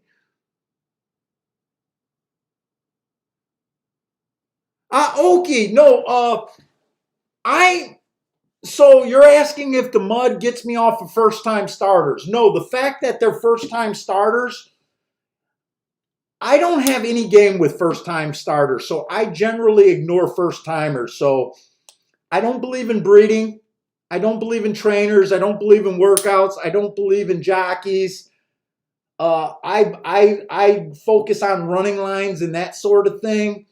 Okay, no, so you're asking if the mud gets me off of first-time starters. No, the fact that they're first-time starters, I don't have any game with first-time starters, so I generally ignore first-timers. So I don't believe in breeding. I don't believe in trainers. I don't believe in workouts. I don't believe in jockeys. I focus on running lines and that sort of thing.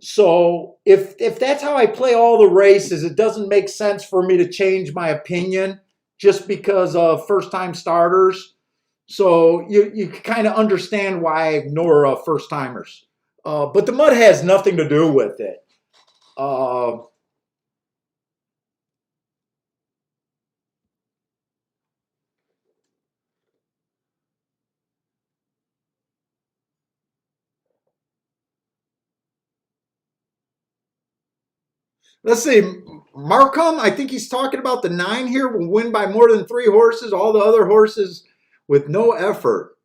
So if that's how I play all the races, it doesn't make sense for me to change my opinion just because of first-time starters. So you kind of understand why I ignore first-timers. But the mud has nothing to do with it. Let's see. Markham, I think he's talking about the 9 here, will win by more than 3 horses. All the other horses with no effort.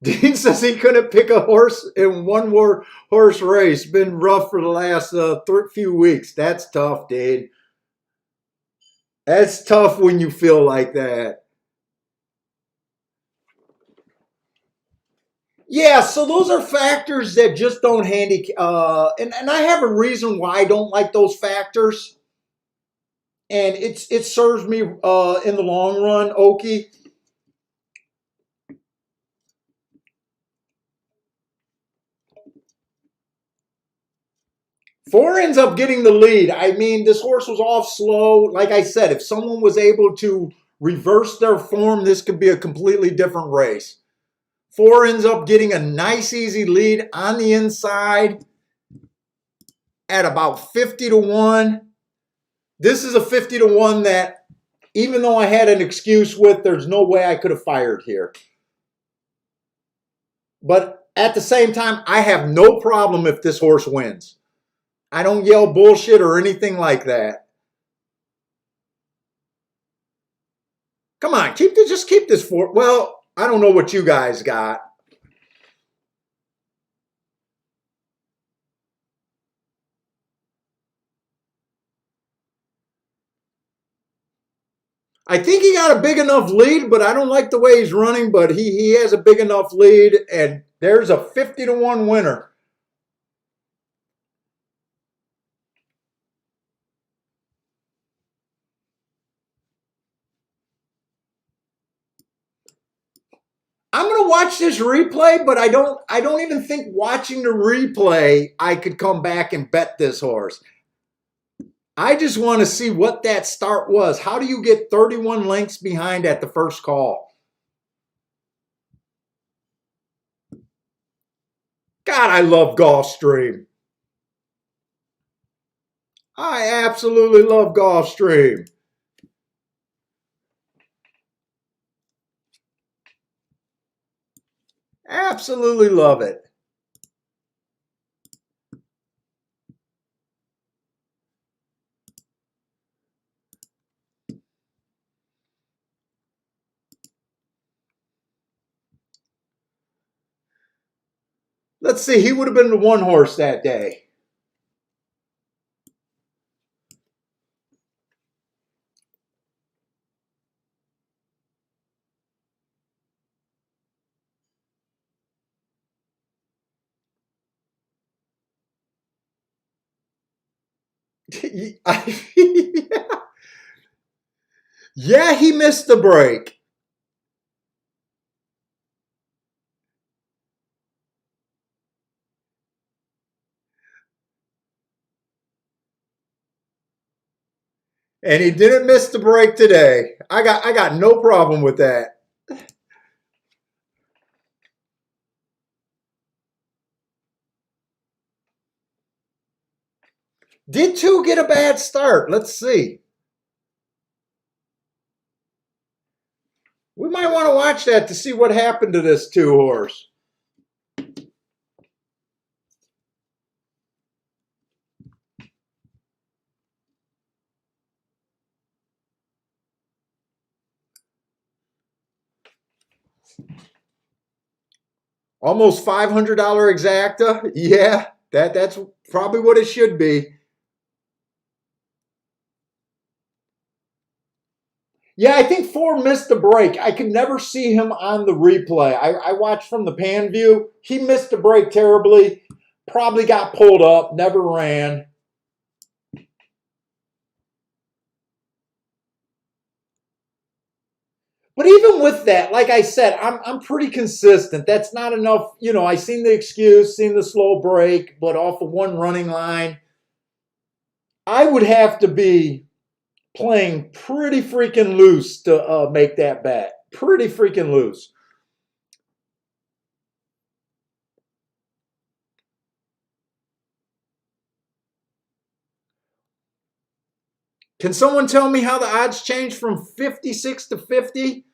Dean says he couldn't pick a horse in one more horse race. Been rough for the last few weeks. That's tough, Dean. That's tough when you feel like that. Yeah, so those are factors that just don't handicap. And I have a reason why I don't like those factors, and it serves me in the long run. Okie. Four ends up getting the lead. I mean, this horse was off slow. Like I said, if someone was able to reverse their form, this could be a completely different race. Four ends up getting a nice, easy lead on the inside at about 50 to 1. This is a 50 to 1 that, even though I had an excuse with, there's no way I could have fired here. But at the same time, I have no problem if this horse wins. I don't yell bullshit or anything like that. Come on, just keep this for. Well, I don't know what you guys got. I think he got a big enough lead, but I don't like the way he's running. But he has a big enough lead, and there's a 50 to 1 winner. I'm gonna watch this replay, but I don't even think watching the replay I could come back and bet this horse. I just want to see what that start was. How do you get 31 lengths behind at the first call? God, I love Gulfstream. I absolutely love Gulfstream. Absolutely love it. Let's see, he would have been the one horse that day. Yeah, he missed the break. And he didn't miss the break today. I got no problem with that. Did two get a bad start? Let's see. We might want to watch that to see what happened to this two horse. Almost $500 exacta. Yeah, that's probably what it should be. Yeah, I think four missed the break. I could never see him on the replay. I watched from the pan view. He missed the break terribly. Probably got pulled up, never ran. But even with that, like I said, I'm pretty consistent. That's not enough. I seen the excuse, seen the slow break, but off of one running line, I would have to be playing pretty freaking loose to make that bet. Pretty freaking loose. Can someone tell me how the odds changed from 56 to 50?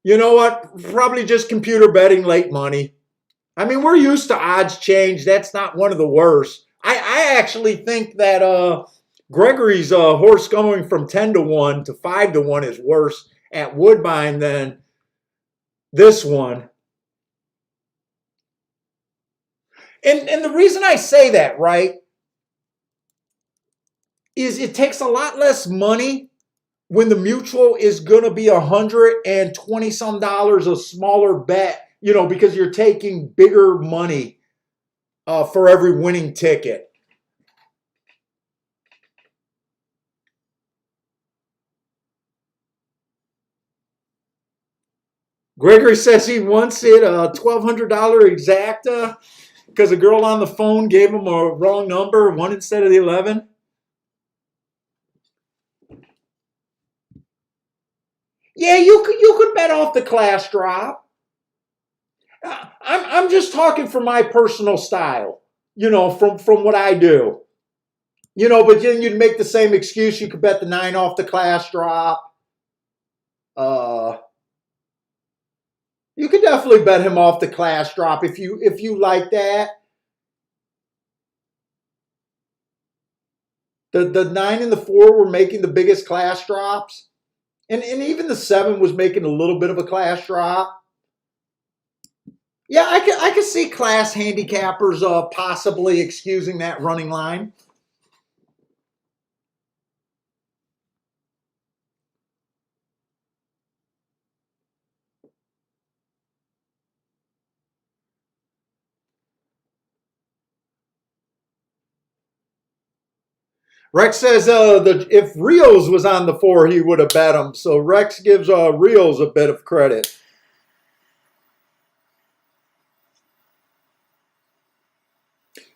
You know what? Probably just computer betting late money. I mean, we're used to odds change. That's not one of the worst. I actually think that Gregory's horse going from 10 to 1 to 5 to 1 is worse at Woodbine than this one. And the reason I say that, right? is it takes a lot less money when the mutual is going to be $120 some dollars a smaller bet, you know, because you're taking bigger money for every winning ticket. Gregory says he once hit a $1,200 exacta because a girl on the phone gave him a wrong number, one instead of the 11. Yeah, you could bet off the class drop. I'm just talking from my personal style, you know, from what I do. You know, but then you'd make the same excuse. You could bet the 9 off the class drop. Uh, you could definitely bet him off the class drop if you like that. The 9 and the 4 were making the biggest class drops. And even the 7 was making a little bit of a class drop. Yeah, I could see class handicappers possibly excusing that running line. Rex says if Rios was on the 4, he would have bet him. So Rex gives Rios a bit of credit.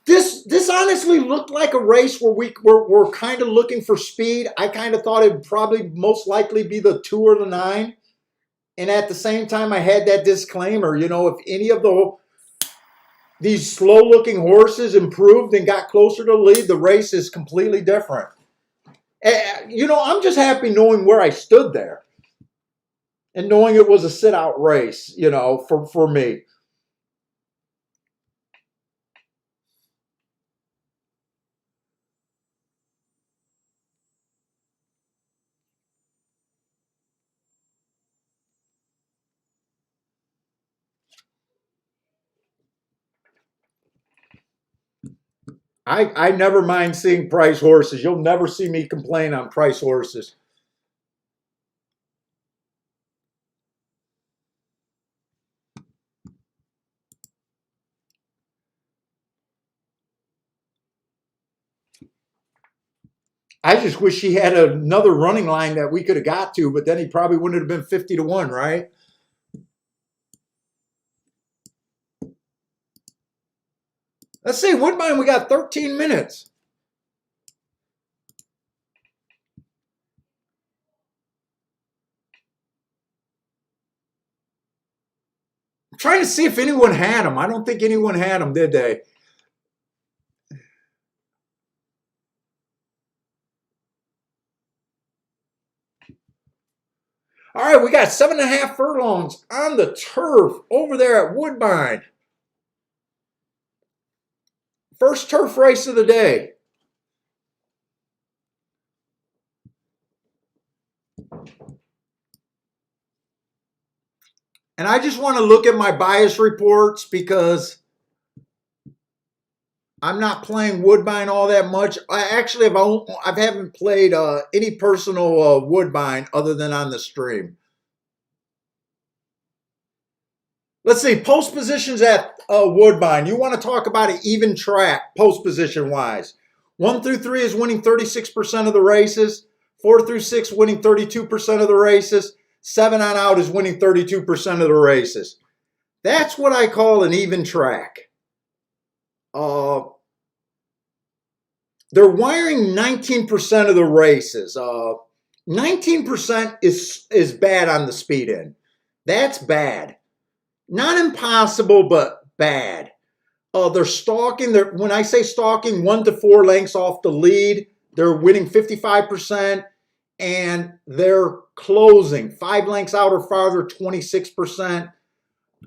This honestly looked like a race where we're kind of looking for speed. I kind of thought it would probably most likely be the 2 or the 9. And at the same time, I had that disclaimer, you know, if any of these slow-looking horses improved and got closer to the lead, the race is completely different. You know, I'm just happy knowing where I stood there and knowing it was a sit-out race, you know, for me. I never mind seeing price horses. You'll never see me complain on price horses. I just wish he had another running line that we could have got to, but then he probably wouldn't have been 50 to 1, right? Let's see, Woodbine, we got 13 minutes. I'm trying to see if anyone had him. I don't think anyone had him, did they? All right, we got 7.5 furlongs on the turf over there at Woodbine. First turf race of the day. And I just want to look at my bias reports because I'm not playing Woodbine all that much. I haven't played any personal Woodbine other than on the stream. Let's see, post positions at Woodbine. You want to talk about an even track post position wise. 1 through 3 is winning 36% of the races. 4 through 6 winning 32% of the races. 7 on out is winning 32% of the races. That's what I call an even track. They're wiring 19% of the races. 19% is bad on the speed end. That's bad. Not impossible, but bad. They're stalking. When I say stalking, 1 to 4 lengths off the lead. They're winning 55%, and they're closing 5 lengths out or farther, 26%.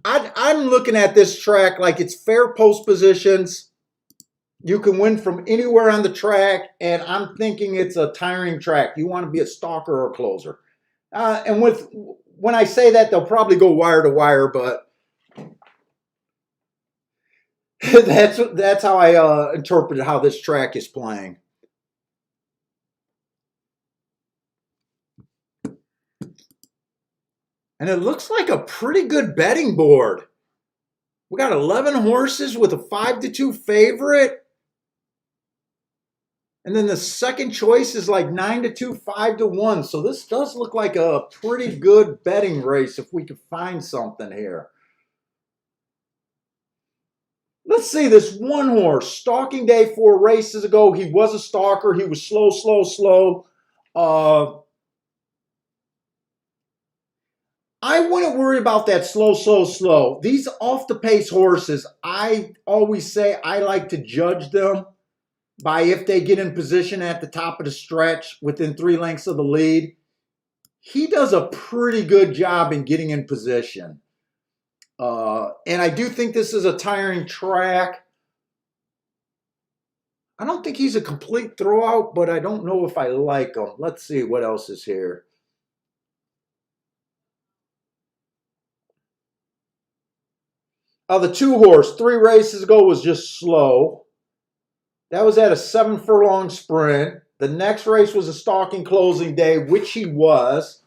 I'm looking at this track like it's fair post positions. You can win from anywhere on the track, and I'm thinking it's a tiring track. You want to be a stalker or a closer. And when I say that, they'll probably go wire to wire, but that's how I interpreted how this track is playing. And it looks like a pretty good betting board. We got 11 horses with a 5-2 favorite. And then the second choice is like 9-2, 5-1. So this does look like a pretty good betting race if we could find something here. Let's see this one horse, Stalking Day 4 races ago. He was a stalker. He was slow, slow, slow. I wouldn't worry about that slow, slow, slow. These off the pace horses, I always say I like to judge them by if they get in position at the top of the stretch within 3 lengths of the lead. He does a pretty good job in getting in position. And I do think this is a tiring track. I don't think he's a complete throwout, but I don't know if I like him. Let's see what else is here. The 2 horse, 3 races ago was just slow. That was at a 7 furlong sprint. The next race was a stalking closing day, which he was.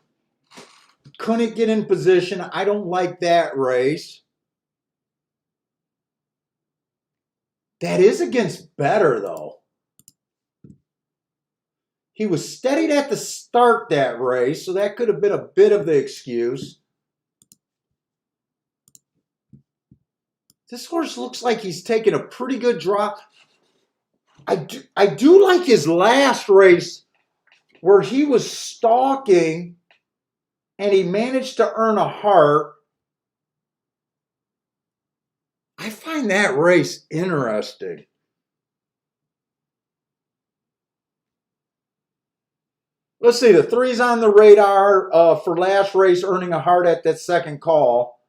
Couldn't get in position. I don't like that race. That is against better, though. He was steadied at the start that race, so that could have been a bit of the excuse. This horse looks like he's taking a pretty good drop. I do like his last race where he was stalking and he managed to earn a heart. I find that race interesting. Let's see, the 3's on the radar for last race, earning a heart at that second call.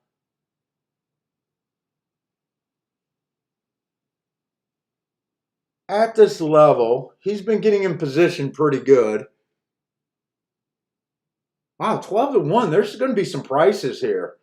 At this level, he's been getting in position pretty good. Wow, 12-1. There's going to be some prices here.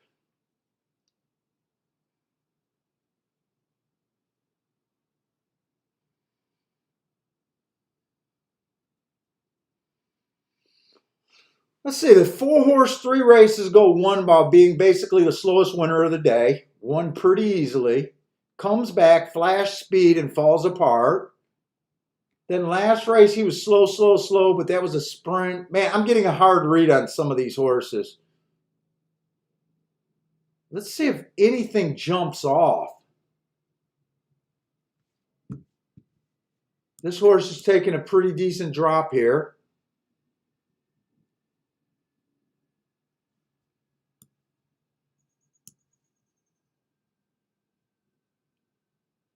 Let's see, the 4 horse 3 races go one while being basically the slowest winner of the day. Won pretty easily. Comes back, flash speed, and falls apart. Then last race, he was slow, slow, slow, but that was a sprint. Man, I'm getting a hard read on some of these horses. Let's see if anything jumps off. This horse is taking a pretty decent drop here.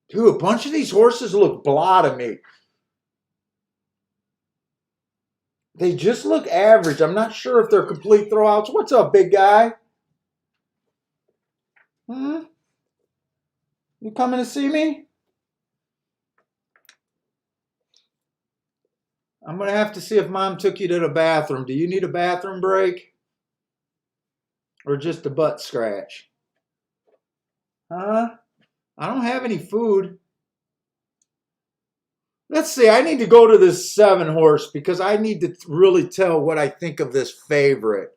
Dude, a bunch of these horses look blah to me. They just look average. I'm not sure if they're complete throwouts. What's up, big guy? You coming to see me? I'm going to have to see if Mom took you to the bathroom. Do you need a bathroom break? Or just a butt scratch? Huh? I don't have any food. Let's see. I need to go to this 7 horse because I need to really tell what I think of this favorite.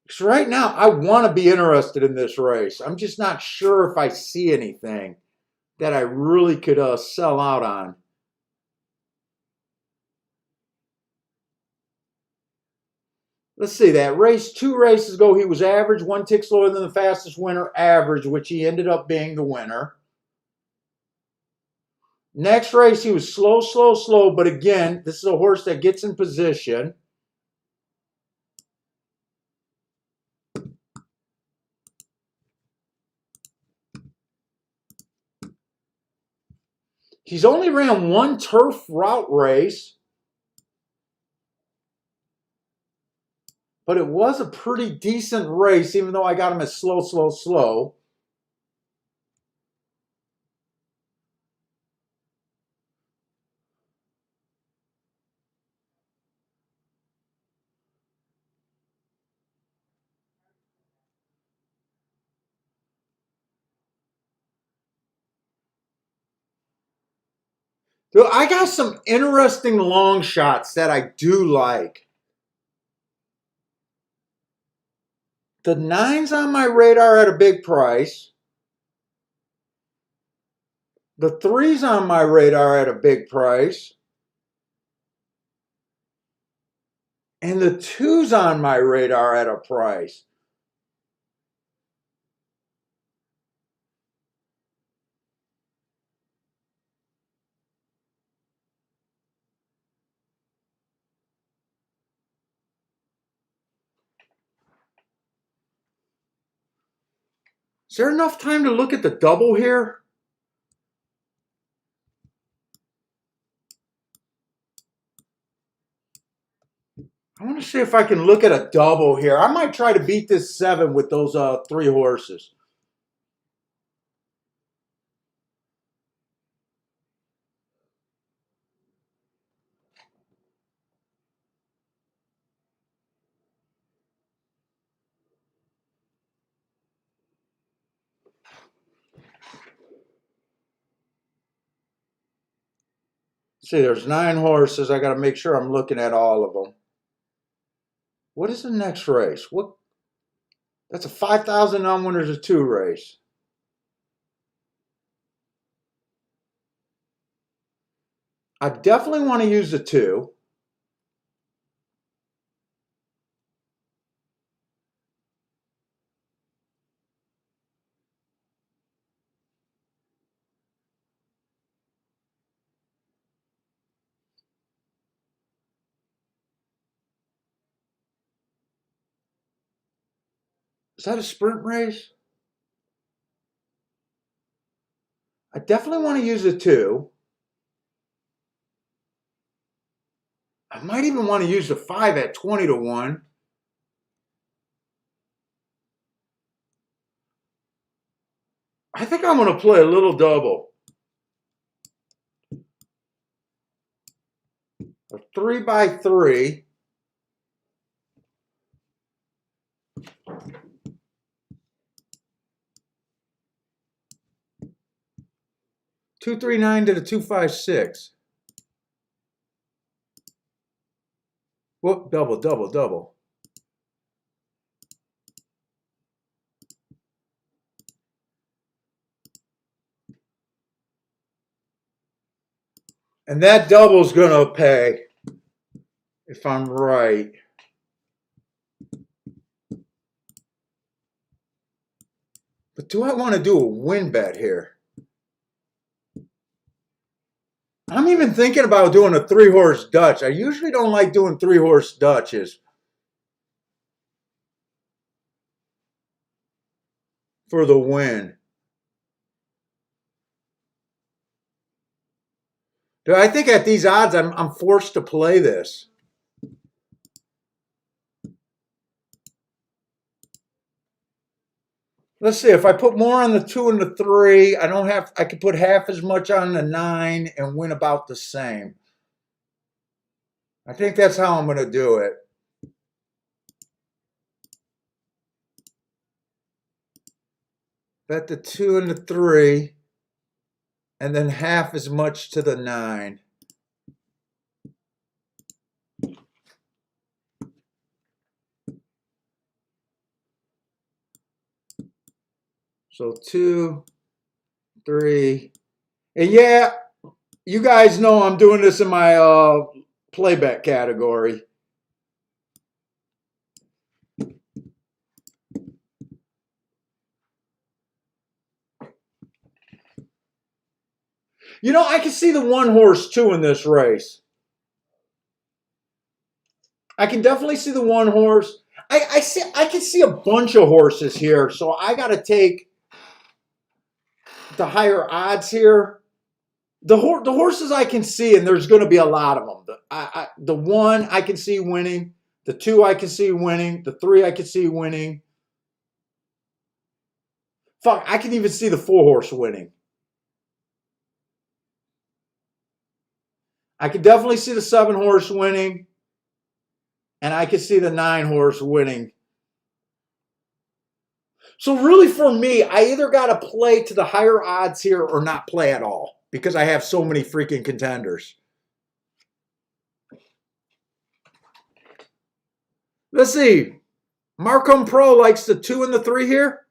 Because right now, I want to be interested in this race. I'm just not sure if I see anything that I really could sell out on. Let's see, that race 2 races ago, he was average, 1 tick slower than the fastest winner, average, which he ended up being the winner. Next race, he was slow, slow, slow, but again, this is a horse that gets in position. He's only ran 1 turf route race, but it was a pretty decent race, even though I got him as slow, slow, slow. Dude, I got some interesting long shots that I do like. The 9's on my radar at a big price. The 3's on my radar at a big price. And the 2's on my radar at a price. Is there enough time to look at the double here? I want to see if I can look at a double here. I might try to beat this 7 with those 3 horses. See, there's 9 horses. I got to make sure I'm looking at all of them. What is the next race? What? That's a 5,000 non-winners of 2 race. I definitely want to use the 2. Is that a sprint race? I definitely want to use the 2. I might even want to use the 5 at 20 to 1. I think I'm going to play a little double. A 3x3. Two, 3, 9 to the 2, 5, 6. Whoop, double, double, double. And that double's going to pay, if I'm right. But do I want to do a win bet here? I'm even thinking about doing a 3-horse Dutch. I usually don't like doing 3-horse Dutches for the win. I think at these odds, I'm forced to play this. Let's see, if I put more on the 2 and the 3, I could put half as much on the 9 and win about the same. I think that's how I'm going to do it. Bet the 2 and the 3, and then half as much to the 9. So 2, 3, and yeah, you guys know I'm doing this in my playback category. You know, I can see the 1-horse too in this race. I can definitely see the 1-horse. I can see a bunch of horses here, so I got to take the higher odds here. The horses I can see, and there's going to be a lot of them. The 1 I can see winning. The 2 I can see winning. The 3 I can see winning. Fuck, I can even see the 4-horse winning. I can definitely see the 7-horse winning. And I can see the 9-horse winning. So really for me, I either got to play to the higher odds here or not play at all because I have so many freaking contenders. Let's see. Markham Pro likes the 2 and the 3 here.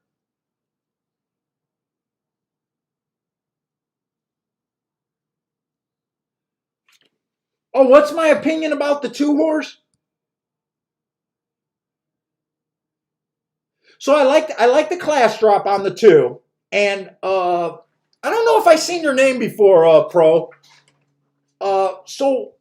Oh, what's my opinion about the 2 horse? So I like the class drop on the 2, and I don't know if I seen your name before, Pro. So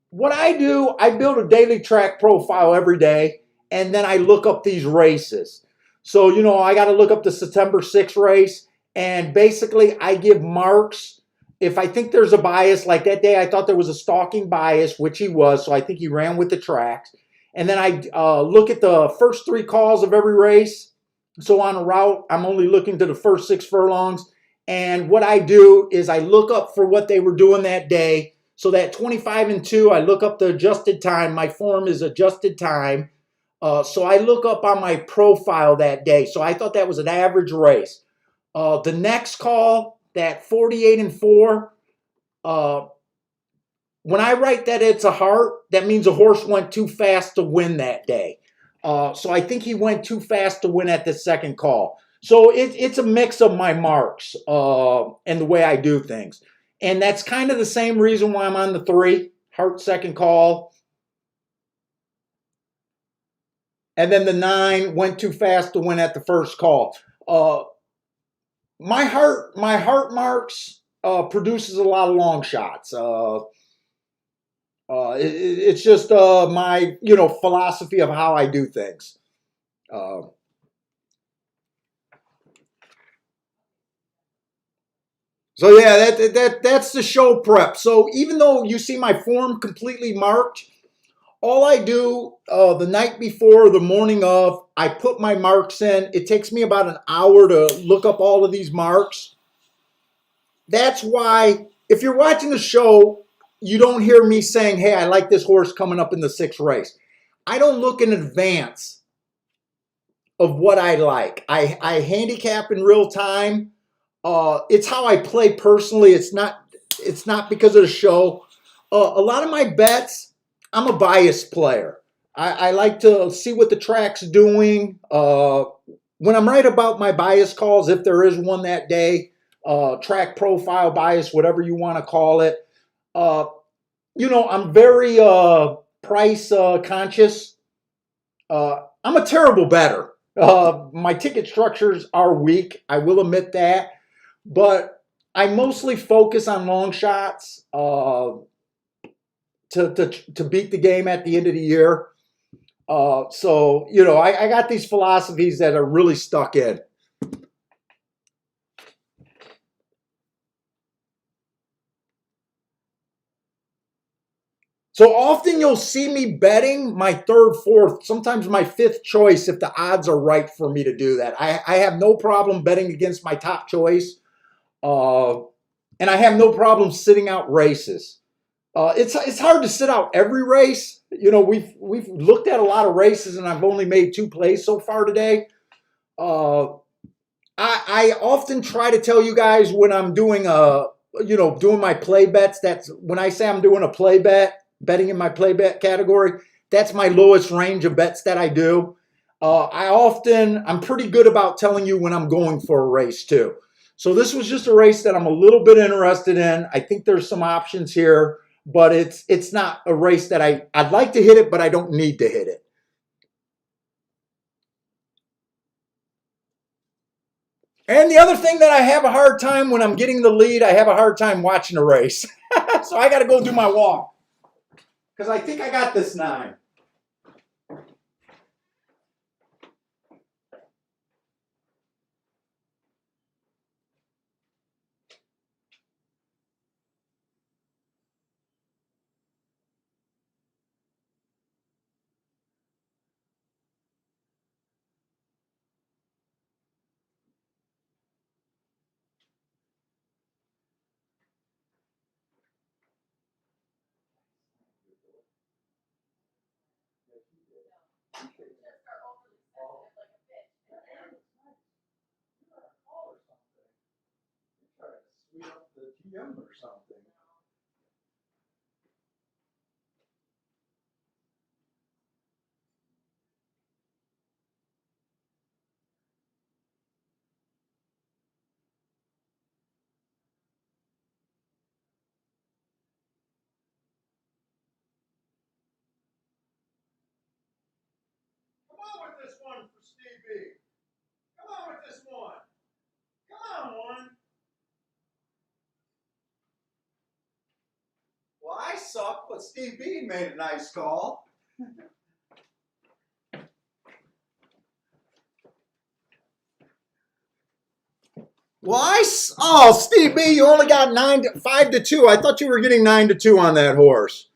what I do, I build a daily track profile every day, and then I look up these races. So, I got to look up the September 6th race, and basically I give marks. If I think there's a bias, like that day I thought there was a stalking bias, which he was, so I think he ran with the tracks. And then I look at the first 3 calls of every race. So on a route, I'm only looking to the first 6 furlongs. And what I do is I look up for what they were doing that day. So that 25 and 2, I look up the adjusted time. My form is adjusted time. So I look up on my profile that day. So I thought that was an average race. The next call, that 48 and 4, uh, when I write that it's a heart, that means a horse went too fast to win that day. So I think he went too fast to win at the second call. So it's a mix of my marks and the way I do things. And that's kind of the same reason why I'm on the 3, heart second call. And then the 9 went too fast to win at the first call. Uh, my heart marks produces a lot of long shots. It's just my philosophy of how I do things. Uh, so yeah, that's the show prep. So even though you see my form completely marked, all I do the night before, the morning of, I put my marks in. It takes me about an hour to look up all of these marks. That's why if you're watching the show, you don't hear me saying, "Hey, I like this horse coming up in the 6th race." I don't look in advance of what I like. I handicap in real time. It's how I play personally. It's not because of the show. A lot of my bets, I'm a biased player. I like to see what the track's doing. When I'm right about my bias calls, if there is one that day, track profile bias, whatever you want to call it. Uh, I'm very price conscious. I'm a terrible bettor. My ticket structures are weak. I will admit that, but I mostly focus on long shots to beat the game at the end of the year. So I got these philosophies that are really stuck in. So often you'll see me betting my 3rd, 4th, sometimes my 5th choice if the odds are right for me to do that. I have no problem betting against my top choice. Uh, and I have no problem sitting out races. It's hard to sit out every race. We've looked at a lot of races, and I've only made 2 plays so far today. Uh, I often try to tell you guys when I'm doing my play bets. That's when I say I'm doing a play bet, betting in my play bet category. That's my lowest range of bets that I do. I'm pretty good about telling you when I'm going for a race too. So this was just a race that I'm a little bit interested in. I think there's some options here, but it's not a race that I'd like to hit it, but I don't need to hit it. And the other thing that I have a hard time when I'm getting the lead, I have a hard time watching a race. So I got to go do my walk because I think I got this 9. one for Steve B. Come on with this one. Come on, one. Well, I suck, but Steve B made a nice call. Well, oh, Steve B, you only got 5-2. I thought you were getting 9-2 on that horse.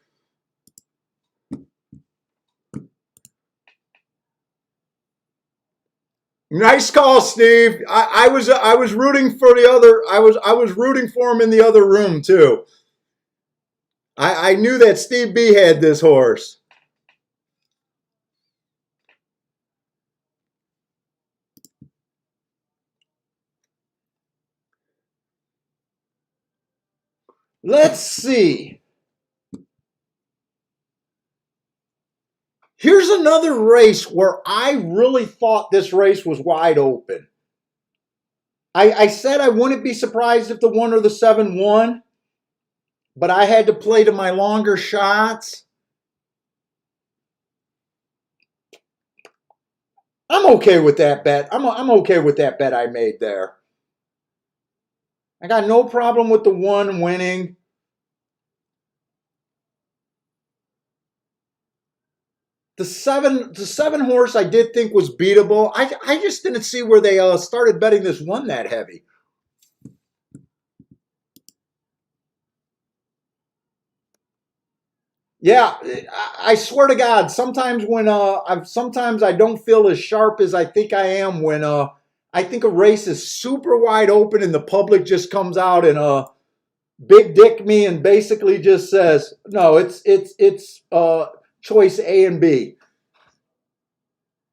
Nice call, Steve. I was rooting for the other. I was rooting for him in the other room too. I knew that Steve B had this horse. Let's see. Here's another race where I really thought this race was wide open. I said I wouldn't be surprised if the 1 or the 7 won, but I had to play to my longer shots. I'm okay with that bet. I'm okay with that bet I made there. I got no problem with the 1 winning. The seven horse I did think was beatable. I just didn't see where they started betting this 1 that heavy. Yeah, I swear to God, sometimes when sometimes I don't feel as sharp as I think I am when I think a race is super wide open and the public just comes out and big dick me and basically just says, no, it's choice A and B.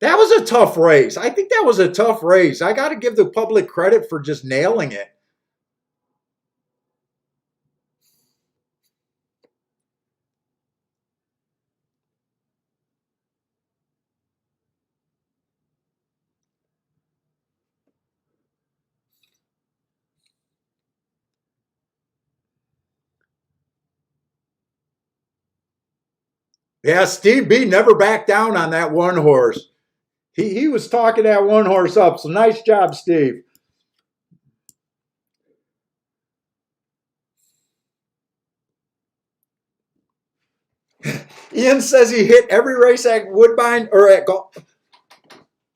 That was a tough race. I think that was a tough race. I got to give the public credit for just nailing it. Yeah, Steve B never backed down on that 1 horse. He was talking that 1 horse up. So nice job, Steve. Ian says he hit every race at Woodbine or at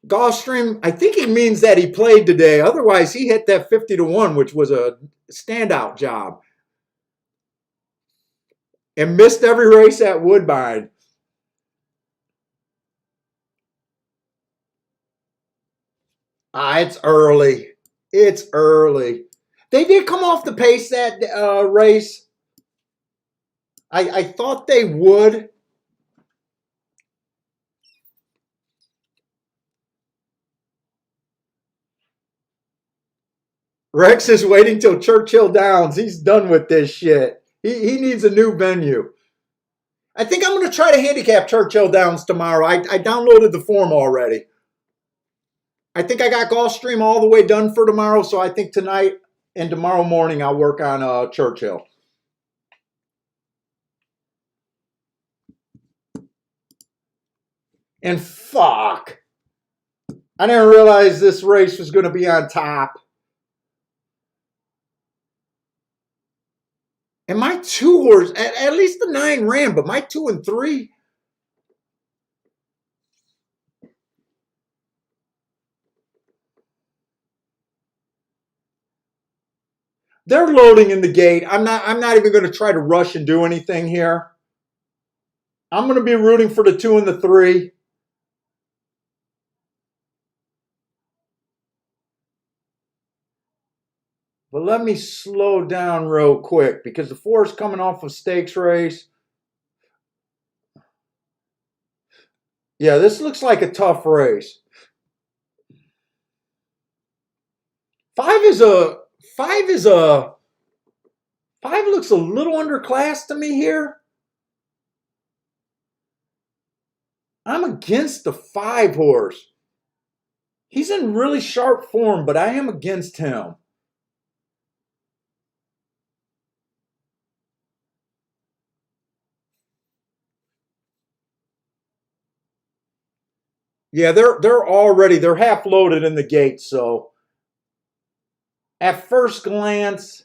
Gulfstream. I think he means that he played today. Otherwise, he hit that 50-1, which was a standout job. And missed every race at Woodbine. It's early. It's early. They did come off the pace that race. I thought they would. Rex is waiting till Churchill Downs. He's done with this shit. He needs a new venue. I think I'm going to try to handicap Churchill Downs tomorrow. I downloaded the form already. I think I got Gulfstream all the way done for tomorrow, so I think tonight and tomorrow morning I'll work on Churchill. And fuck. I didn't realize this race was going to be on top. And my 2 horse, at least the 9 ran, but my 2 and 3. They're loading in the gate. I'm not even going to try to rush and do anything here. I'm going to be rooting for the 2 and the 3. But let me slow down real quick because the 4 is coming off a stakes race. Yeah, this looks like a tough race. 5 looks a little underclassed to me here. I'm against the 5 horse. He's in really sharp form, but I am against him. Yeah, they're half loaded in the gate, so at first glance,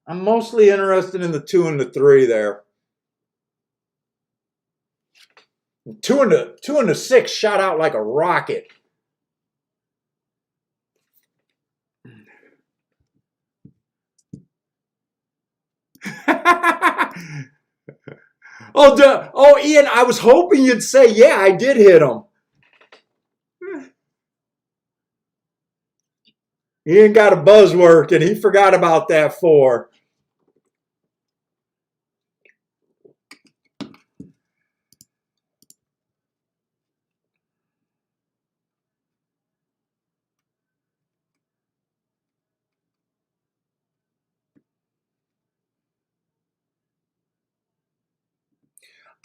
I'm mostly interested in the 2 and the 3 there. 2 and the 6 shot out like a rocket. Oh, Ian, I was hoping you'd say, yeah, I did hit him. Ian got a buzz working. He forgot about that 4.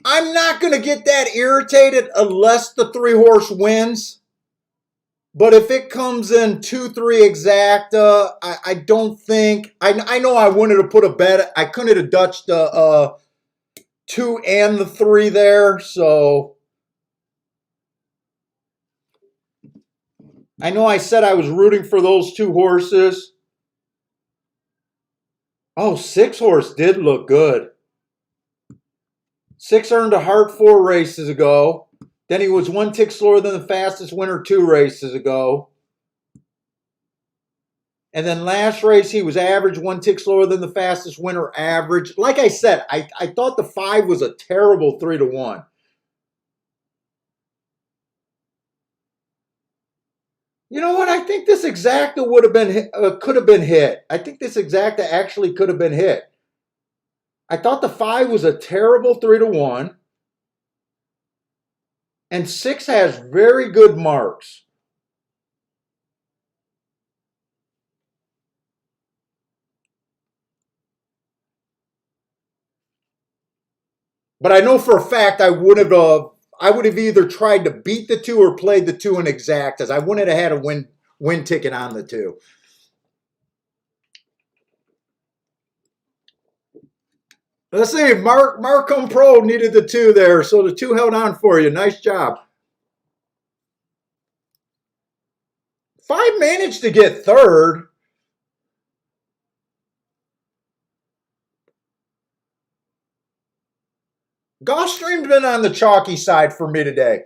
I'm not going to get that irritated unless the 3-horse wins. But if it comes in 2-3 exacta, I don't think. I know I wanted to put a bet. I couldn't have Dutched the 2 and the 3 there. So I know I said I was rooting for those 2 horses. Oh, 6-horse did look good. 6 earned a heart 4 races ago. Then he was 1 tick slower than the fastest winner 2 races ago. And then last race, he was average, 1 tick slower than the fastest winner average. Like I said, I thought the 5 was a terrible 3-1. You know what? I think this exacta would have been could have been hit. I think this exacta actually could have been hit. I thought the 5 was a terrible 3-1. And 6 has very good marks. But I know for a fact I would have either tried to beat the 2 or played the 2 in exactas. I wouldn't have had a win ticket on the 2. Let's see. Markham Pro needed the 2 there, so the 2 held on for you. Nice job. 5 managed to get third. Gulfstream's been on the chalky side for me today.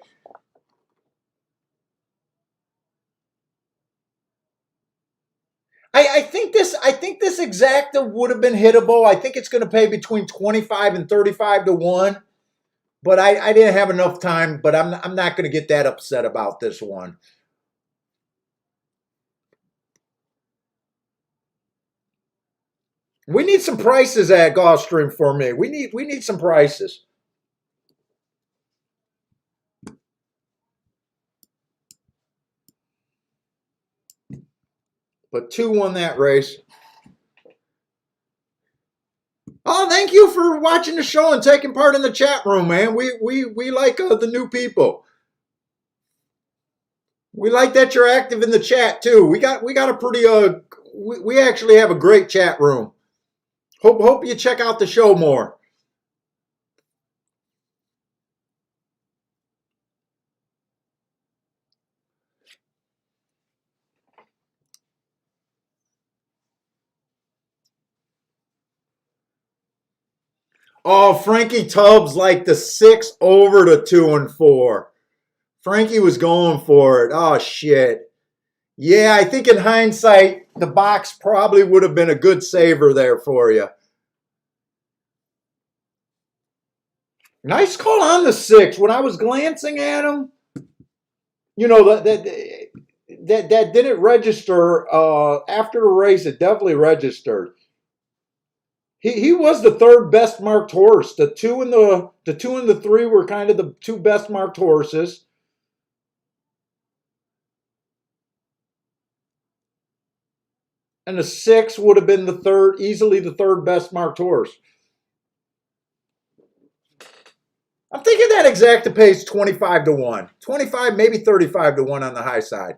I think this exacta would have been hittable. I think it's going to pay between 25 and 35 to 1. But I didn't have enough time, but I'm not going to get that upset about this one. We need some prices at Gulfstream for me. We need some prices. But 2 won that race. Oh, thank you for watching the show and taking part in the chat room, man. We like the new people. We like that you're active in the chat too. We got a pretty we actually have a great chat room. Hope you check out the show more. Oh, Frankie Tubbs like the 6 over to 2 and 4. Frankie was going for it. Oh shit. Yeah, I think in hindsight, the box probably would have been a good saver there for you. Nice call on the 6. When I was glancing at him, you know, that didn't register after the race. It definitely registered. He was the 3rd best marked horse. The 2 and the 3 were kind of the 2 best marked horses. And the 6 would have been easily the 3rd best marked horse. I'm thinking that exacta pays 25 to 1. 25, maybe 35 to 1 on the high side.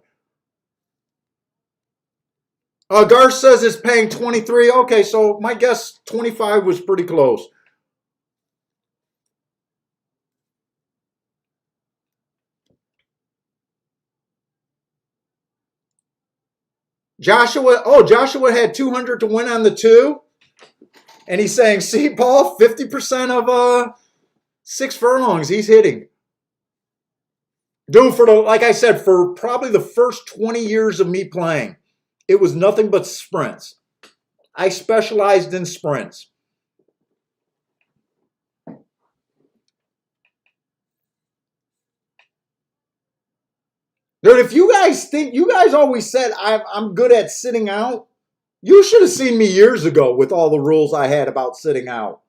Garth says it's paying 23. Okay, so my guess 25 was pretty close. Joshua had 200 to win on the 2. And he's saying, see, Paul, 50% of 6 furlongs he's hitting. Dude, like I said, for probably the first 20 years of me playing, it was nothing but sprints. I specialized in sprints. Dude, if you guys think, you guys always said I'm good at sitting out. You should have seen me years ago with all the rules I had about sitting out.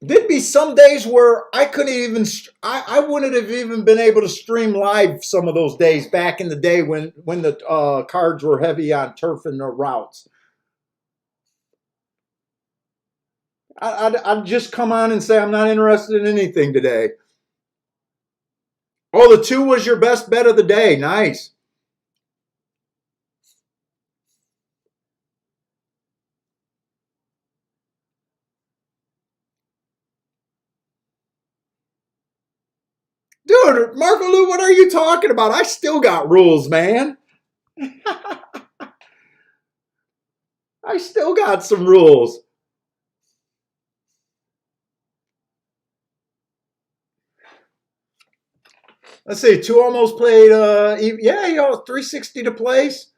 There'd be some days where I couldn't even, I wouldn't have even been able to stream live some of those days back in the day when the cards were heavy on turf and the routes. I'd just come on and say I'm not interested in anything today. Oh, the 2 was your best bet of the day. Nice. Dude, Marco Lou, what are you talking about? I still got rules, man. I still got some rules. Let's see, 2 almost played, yeah, 360 to place.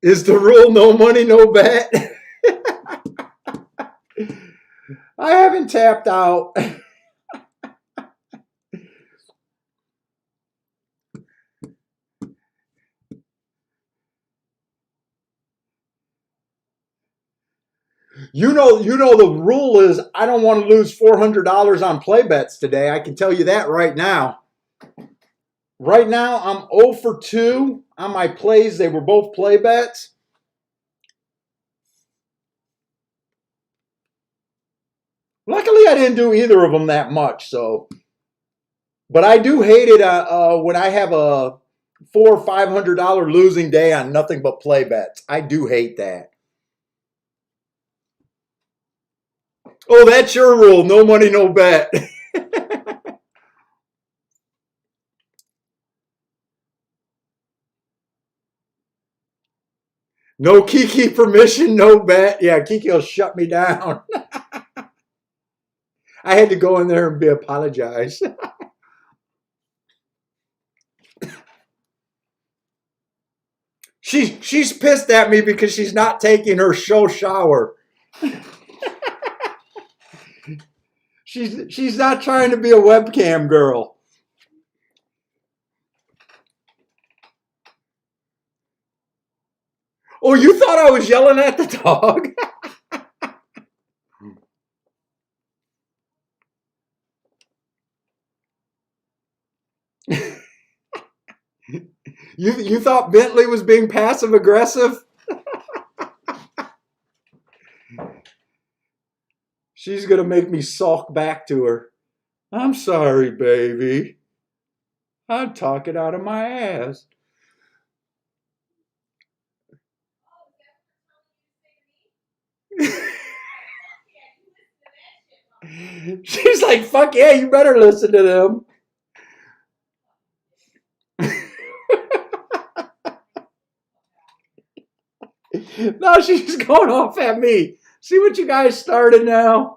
Is the rule no money, no bet? I haven't tapped out. You know the rule is I don't want to lose $400 on play bets today. I can tell you that right now. Right now, I'm 0 for 2 on my plays. They were both play bets. Luckily, I didn't do either of them that much. So, but I do hate it when I have a $400 or $500 losing day on nothing but play bets. I do hate that. Oh, that's your rule. No money, no bet. No Kiki permission, no bet. Yeah, Kiki will shut me down. I had to go in there and be apologized. She's pissed at me because she's not taking her show shower. She's not trying to be a webcam girl. Oh, you thought I was yelling at the dog? You thought Bentley was being passive aggressive? She's gonna make me sulk back to her. I'm sorry, baby. I'm talking out of my ass. She's like, fuck yeah, you better listen to them. No, she's going off at me. See what you guys started now?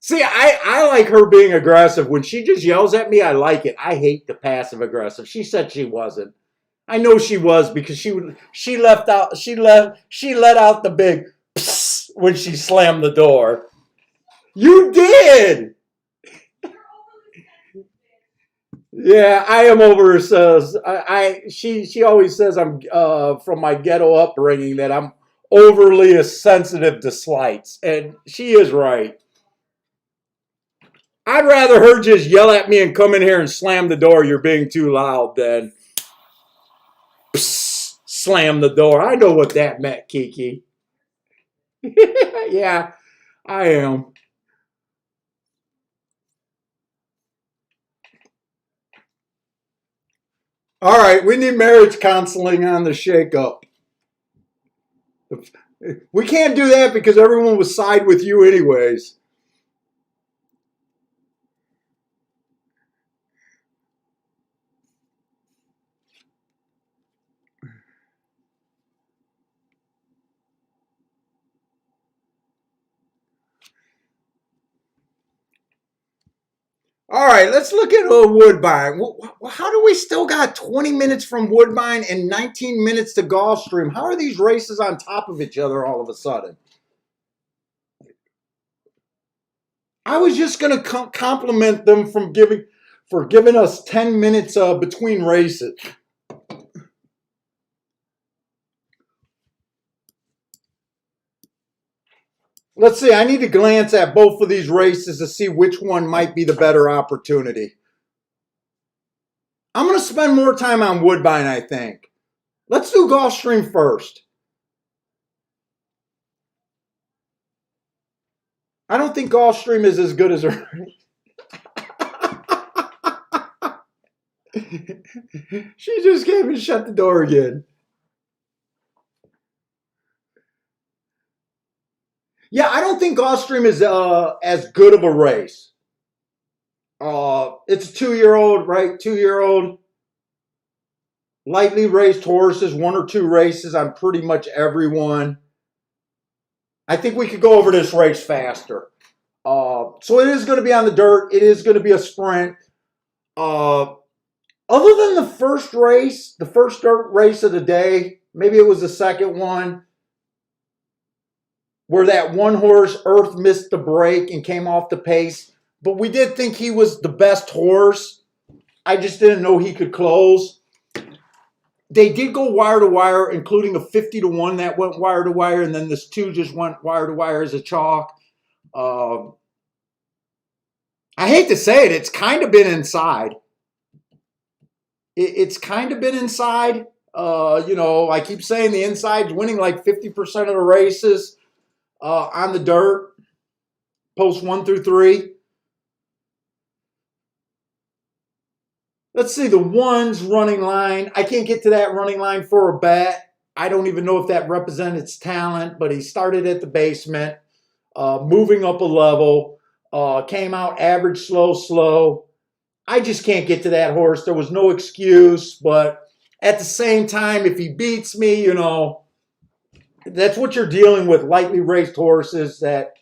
See, I like her being aggressive. When she just yells at me, I like it. I hate the passive aggressive. She said she wasn't. I know she was because she let out the big psst when she slammed the door. You did. Yeah, I am over her. Says she always says I'm from my ghetto upbringing that I'm overly sensitive to slights, and she is right. I'd rather her just yell at me and come in here and slam the door. You're being too loud. Than psst, slam the door. I know what that meant, Kiki. Yeah, I am. All right, we need marriage counseling on the shakeup. We can't do that because everyone will side with you anyways. All right, let's look at Woodbine. How do we still got 20 minutes from Woodbine and 19 minutes to Gulfstream? How are these races on top of each other all of a sudden? I was just going to compliment them for giving us 10 minutes between races. Let's see. I need to glance at both of these races to see which one might be the better opportunity. I'm going to spend more time on Woodbine, I think. Let's do Gulfstream first. I don't think Gulfstream is as good as her. She just came and shut the door again. Yeah, I don't think Gulfstream is as good of a race. It's a 2-year-old, right? 2-year-old. Lightly raced horses, 1 or 2 races on pretty much everyone. I think we could go over this race faster. So it is going to be on the dirt. It is going to be a sprint. Other than the first race, the first dirt race of the day, maybe it was the second one, where that one horse, Earth, missed the break and came off the pace. But we did think he was the best horse. I just didn't know he could close. They did go wire to wire, including a 50-1 that went wire to wire, and then this 2 just went wire to wire as a chalk. I hate to say it, it's kind of been inside. It's kind of been inside. I keep saying the inside's winning like 50% of the races on the dirt, post 1 through 3. Let's see, the 1's running line. I can't get to that running line for a bet. I don't even know if that represents its talent, but he started at the basement, moving up a level, came out average, slow. I just can't get to that horse. There was no excuse, but at the same time, if he beats me, that's what you're dealing with. Lightly raced horses that,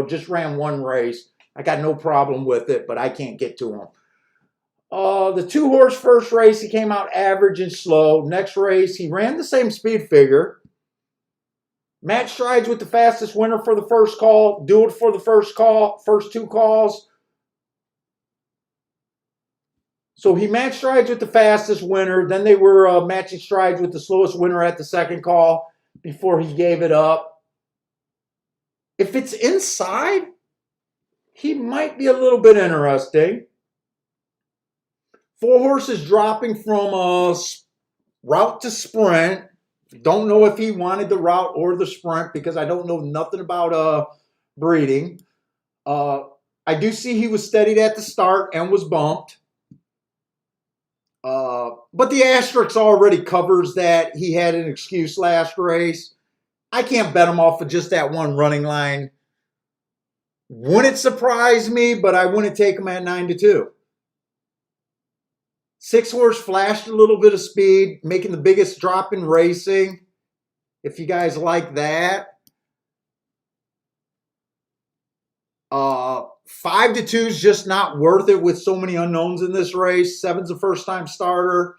just ran 1 race. I got no problem with it, but I can't get to him. The 2-horse first race, he came out average and slow. Next race, he ran the same speed figure. Match strides with the fastest winner for the first call. Do it for the first 2 calls. So he matched strides with the fastest winner. Then they were matching strides with the slowest winner at the second call before he gave it up. If it's inside, he might be a little bit interesting. 4 horses dropping from route to sprint. Don't know if he wanted the route or the sprint because I don't know nothing about breeding. I do see he was steadied at the start and was bumped. But the asterisk already covers that he had an excuse last race. I can't bet him off of just that 1 running line. Wouldn't surprise me, but I wouldn't take him at 9-2. 6-horse flashed a little bit of speed, making the biggest drop in racing. If you guys like that. 5-2 is just not worth it with so many unknowns in this race. 7's a first-time starter.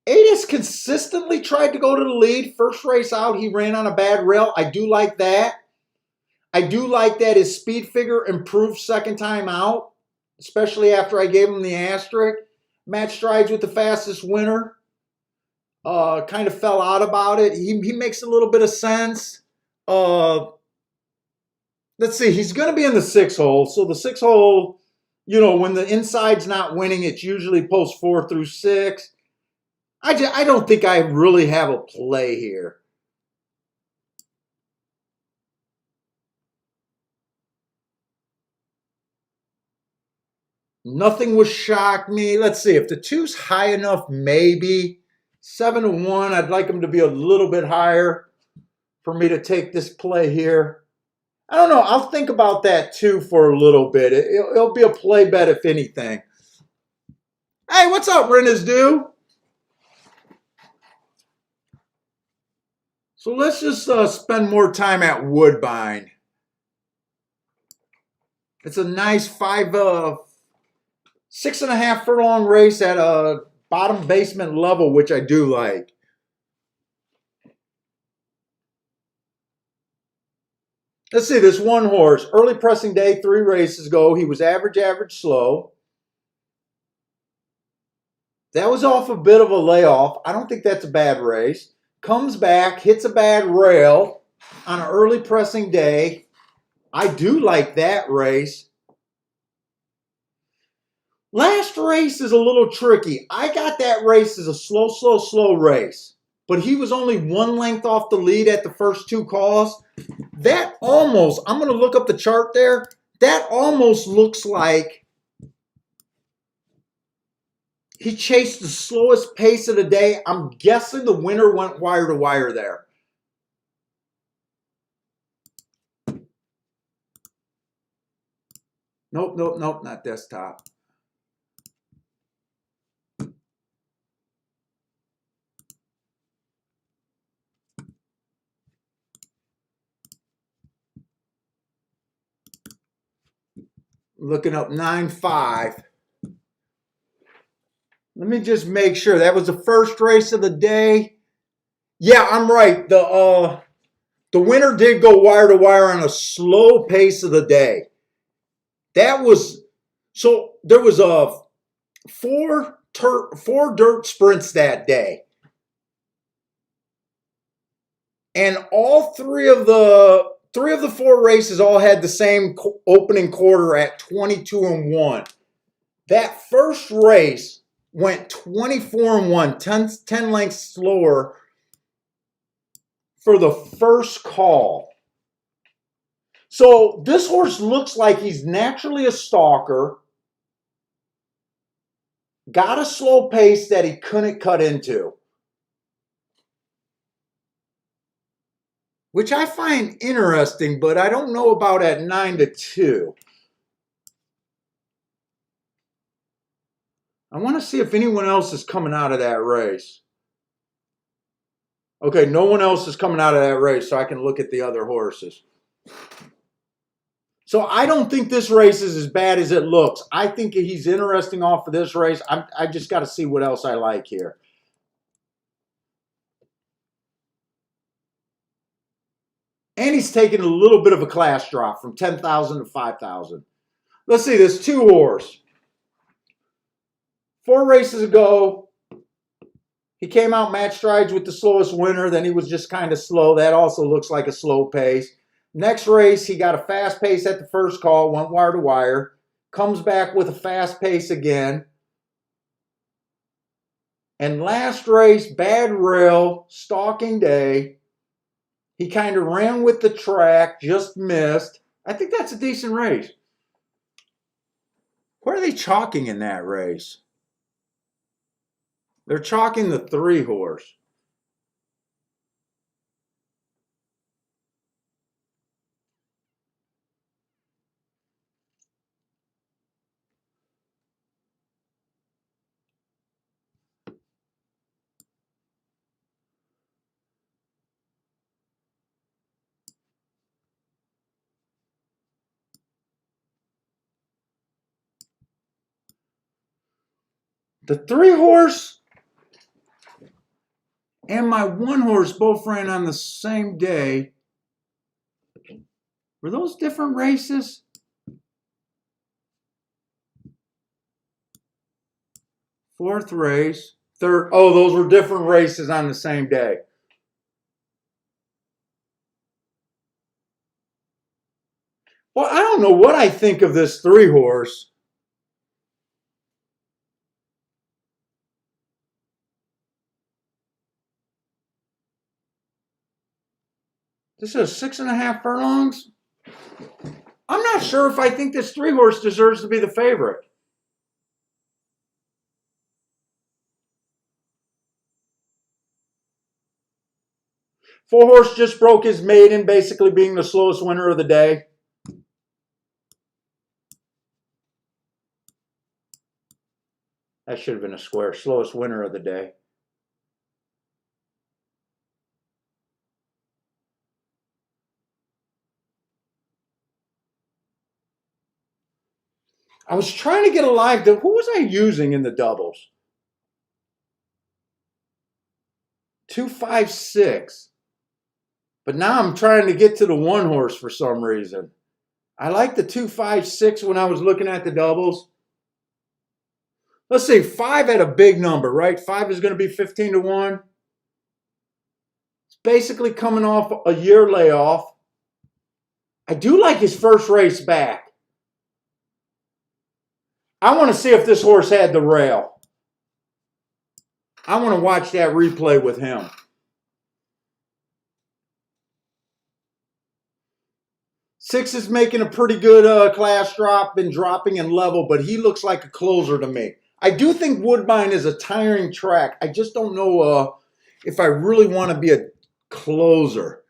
8 has consistently tried to go to the lead. First race out, he ran on a bad rail. I do like that. I do like that his speed figure improved second time out, especially after I gave him the asterisk. Match strides with the fastest winner. Kind of fell out about it. He makes a little bit of sense. Let's see. He's going to be in the 6 hole. So the 6 hole, when the inside's not winning, it's usually post 4 through 6. I don't think I really have a play here. Nothing would shock me. Let's see, if the 2's high enough, maybe. 7-1, I'd like him to be a little bit higher for me to take this play here. I don't know. I'll think about that too for a little bit. It'll be a play bet if anything. Hey, what's up, Rennesdu? So let's just spend more time at Woodbine. It's a nice 6.5 furlong race at a bottom basement level, which I do like. Let's see, this one horse, early pressing day, 3 races ago. He was average, slow. That was off a bit of a layoff. I don't think that's a bad race. Comes back, hits a bad rail on an early pressing day. I do like that race. Last race is a little tricky. I got that race as a slow race. But he was only 1 length off the lead at the first 2 calls. That almost, I'm going to look up the chart there. That almost looks like he chased the slowest pace of the day. I'm guessing the winner went wire to wire there. Nope, not desktop. Looking up 9-5. Let me just make sure. That was the first race of the day. Yeah, I'm right. The winner did go wire to wire on a slow pace of the day. That was, so there was four dirt sprints that day. And all three of the 4 races all had the same opening quarter at 22-1. That first race went 24-1, 10 lengths slower for the first call. So this horse looks like he's naturally a stalker. Got a slow pace that he couldn't cut into. Which I find interesting, but I don't know about at 9-2. I want to see if anyone else is coming out of that race. Okay, no one else is coming out of that race, so I can look at the other horses. So I don't think this race is as bad as it looks. I think he's interesting off of this race. I just got to see what else I like here. And he's taking a little bit of a class drop from 10,000 to 5,000. Let's see, this 2 horse. 4 races ago, he came out match strides with the slowest winner. Then he was just kind of slow. That also looks like a slow pace. Next race, he got a fast pace at the first call, went wire to wire. Comes back with a fast pace again. And last race, bad rail, stalking day. He kind of ran with the track, just missed. I think that's a decent race. What are they chalking in that race? They're chalking the 3 horse. The 3 horse and my 1 horse both ran on the same day. Were those different races? Fourth race. Third. Oh, those were different races on the same day. Well, I don't know what I think of this 3 horse. This is 6.5 furlongs. I'm not sure if I think this 3 horse deserves to be the favorite. 4 horse just broke his maiden, basically being the slowest winner of the day. That should have been a square. Slowest winner of the day. I was trying to get a live. Who was I using in the doubles? 256. But now I'm trying to get to the 1 horse for some reason. I like the 256 when I was looking at the doubles. Let's see, 5 had a big number, right? 5 is going to be 15 to 1. It's basically coming off a year layoff. I do like his first race back. I want to see if this horse had the rail. I want to watch that replay with him. Six is making a pretty good class drop, been dropping in level, but he looks like a closer to me. I do think Woodbine is a tiring track. I just don't know if I really want to be a closer.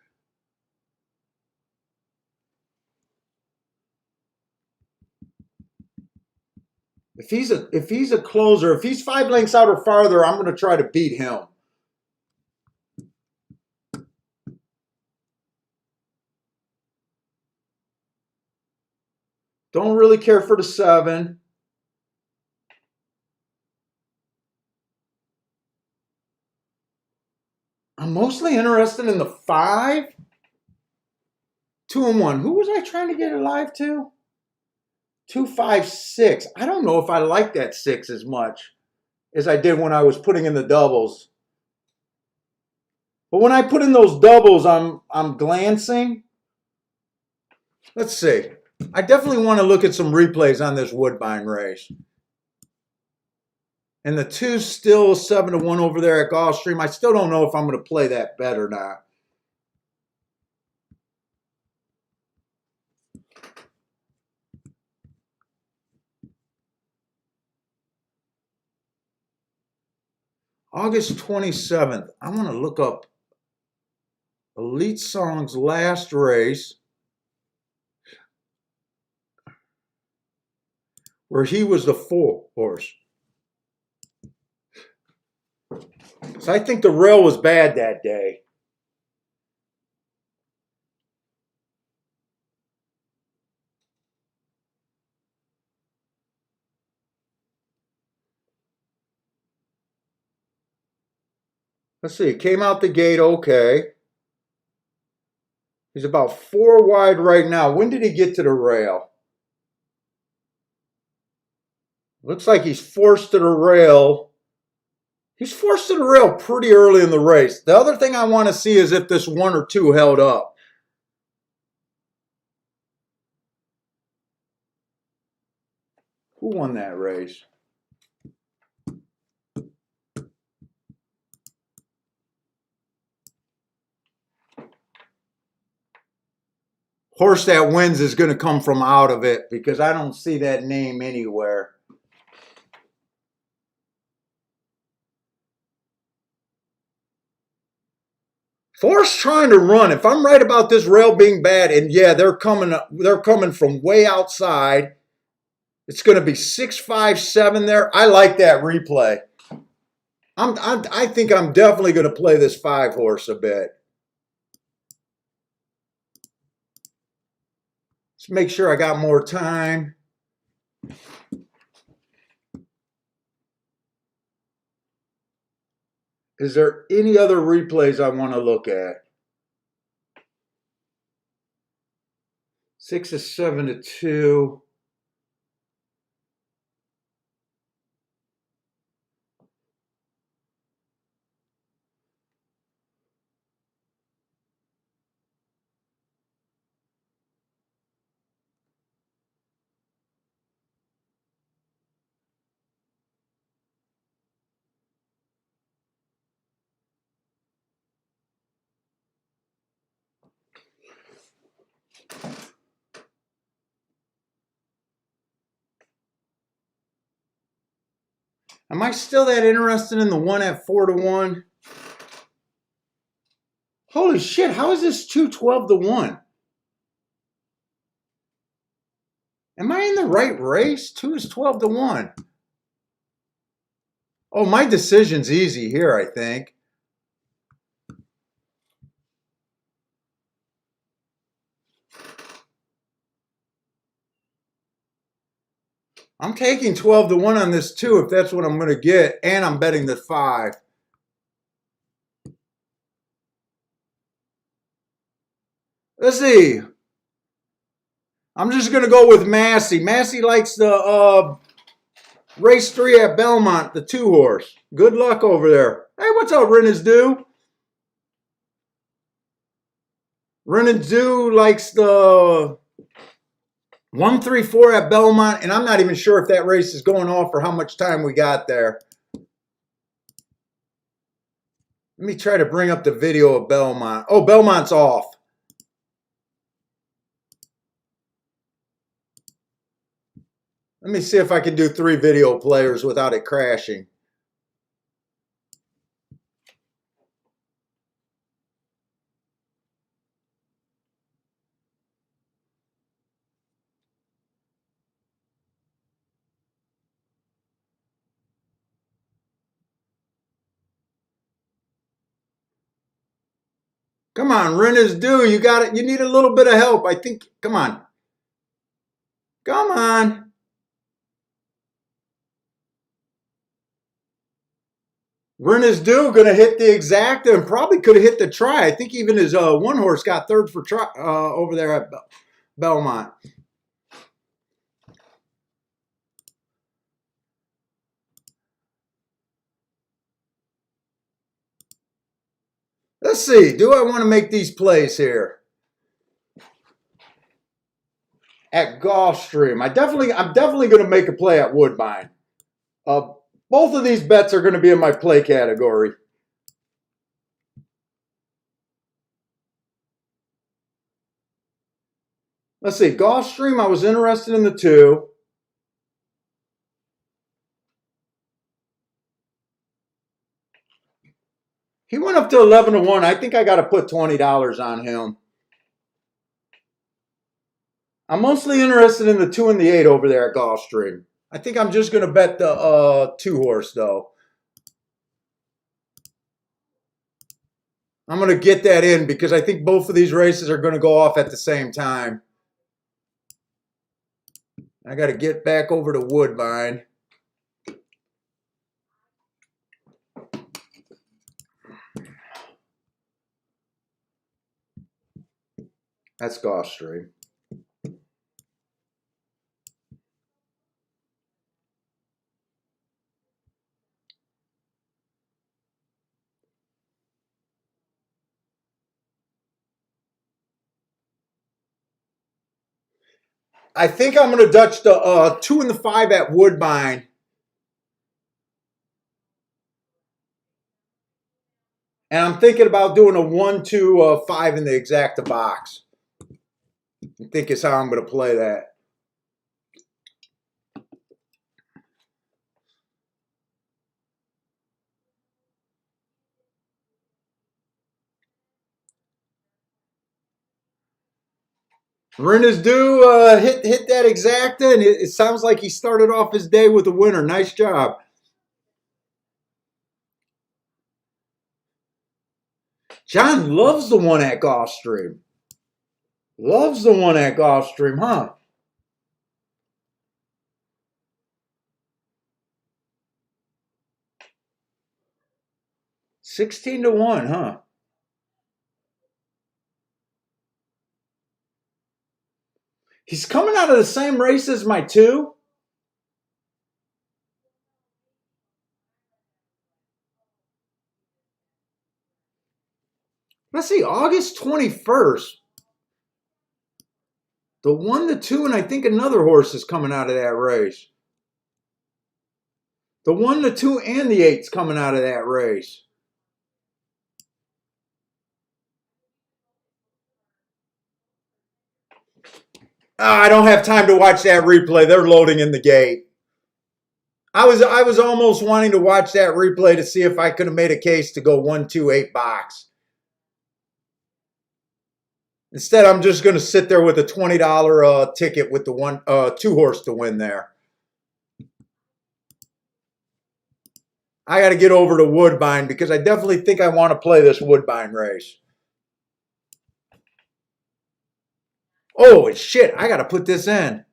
If he's a closer, if he's 5 lengths out or farther, I'm going to try to beat him. Don't really care for the 7. I'm mostly interested in the 5. 2 and 1. Who was I trying to get alive to? 256. I don't know if I like that 6 as much as I did when I was putting in the doubles. But when I put in those doubles, I'm glancing. Let's see. I definitely want to look at some replays on this Woodbine race. And the 2's still 7 to 1 over there at Gulfstream. I still don't know if I'm going to play that bet or not. August 27th. I want to look up Elite Song's last race, where he was the 4 horse. So I think the rail was bad that day. Let's see, it came out the gate okay. He's about 4 wide right now. When did he get to the rail? Looks like he's forced to the rail. He's forced to the rail pretty early in the race. The other thing I want to see is if this 1 or 2 held up. Who won that race? Horse that wins is going to come from out of it because I don't see that name anywhere. Force trying to run. If I'm right about this rail being bad, and yeah, they're coming from way outside. It's going to be 6, 5, 7 there. I like that replay. I think I'm definitely going to play this 5 horse a bit. Let's make sure I got more time. Is there any other replays I want to look at? 6 is 7 to 2. Am I still that interested in the 1 at 4 to 1? Holy shit, how is this 2-12-1? Am I in the right race? 2 is 12-1. Oh, my decision's easy here, I think. I'm taking 12-1 on this too, if that's what I'm going to get, and I'm betting the 5. Let's see. I'm just going to go with Massey. Massey likes the race 3 at Belmont, the 2 horse. Good luck over there. Hey, what's up, Renazdu? Renazdu likes the 1-3-4 at Belmont, and I'm not even sure if that race is going off or how much time we got there. Let me try to bring up the video of Belmont. Oh, Belmont's off. Let me see if I can do 3 video players without it crashing. Come on, Renner's due. You got it. You need a little bit of help. I think. Come on. Come on. Renner's due. Going to hit the exacta and probably could have hit the try. I think even his 1 horse got 3rd for try over there at Belmont. Let's see. Do I want to make these plays here? At Gulfstream. I'm definitely going to make a play at Woodbine. Both of these bets are going to be in my play category. Let's see. Gulfstream, I was interested in the 2. He went up to 11-1. I think I got to put $20 on him. I'm mostly interested in the 2 and the 8 over there at Gulfstream. I think I'm just going to bet the 2 horse, though. I'm going to get that in because I think both of these races are going to go off at the same time. I got to get back over to Woodbine. That's Gulfstream. I think I'm going to Dutch the 2 and the 5 at Woodbine. And I'm thinking about doing a 1-2-5 in the exacta box. I think is how I'm going to play that. Renner's due hit that exacta, and it sounds like he started off his day with a winner. Nice job. John loves the 1 at Gulfstream. Loves the 1 at Gulfstream, huh? $16-1, huh? He's coming out of the same race as my 2. Let's see, August 21st. The 1, the 2, and I think another horse is coming out of that race. The 1, the 2, and the 8's coming out of that race. I don't have time to watch that replay. They're loading in the gate. I was almost wanting to watch that replay to see if I could have made a case to go 1-2-8 box. Instead, I'm just going to sit there with a $20 ticket with the 2-horse to win there. I got to get over to Woodbine because I definitely think I want to play this Woodbine race. Oh, shit. I got to put this in.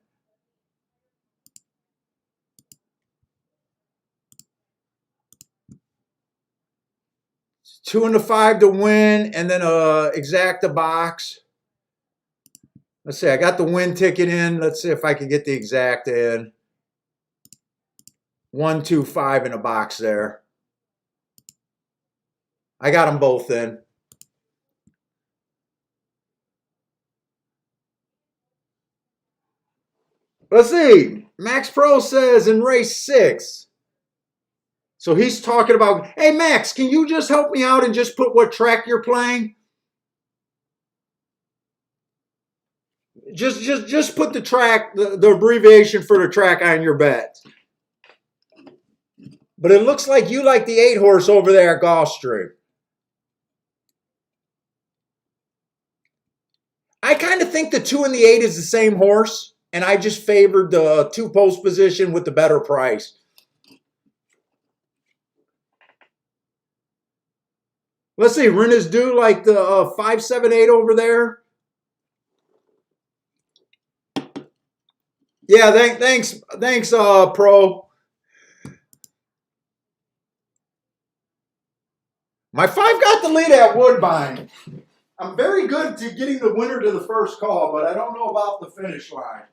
Two and a 5 to win, and then exacta box. Let's see. I got the win ticket in. Let's see if I can get the exacta in. 1, 2, 5 in a box there. I got them both in. Let's see. Max Pro says in race 6. So he's talking about, hey, Max, can you just help me out and just put what track you're playing? Just put the track, the abbreviation for the track on your bets. But it looks like you like the 8-horse over there at Gulfstream. I kind of think the 2 and the 8 is the same horse, and I just favored the 2 post position with the better price. Let's see, Rennes do like the 5, 7, 8 over there. Yeah, thanks, Pro. My 5 got the lead at Woodbine. I'm very good to getting the winner to the first call, but I don't know about the finish line.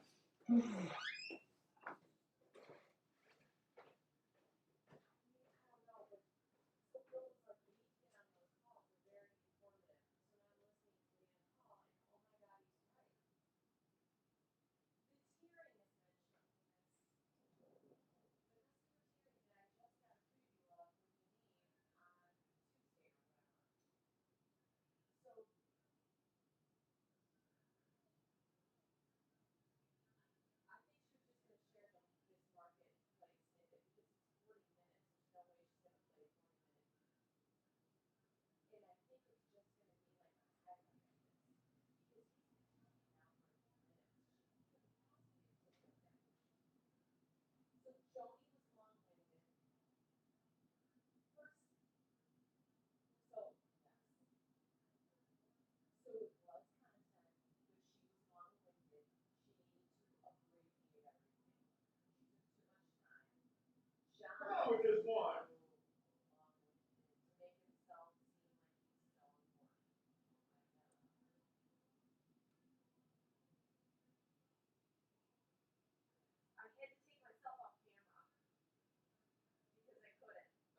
With this one.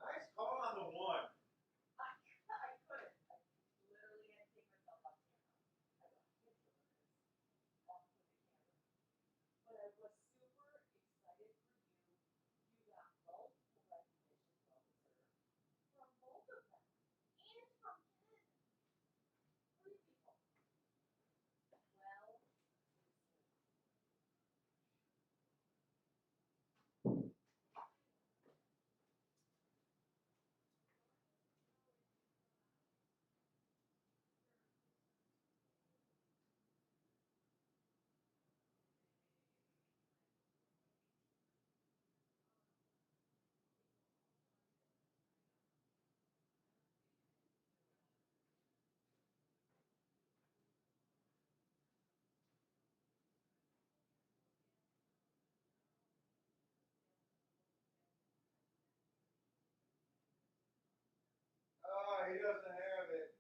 Nice call on the 1. Oh, he doesn't have it.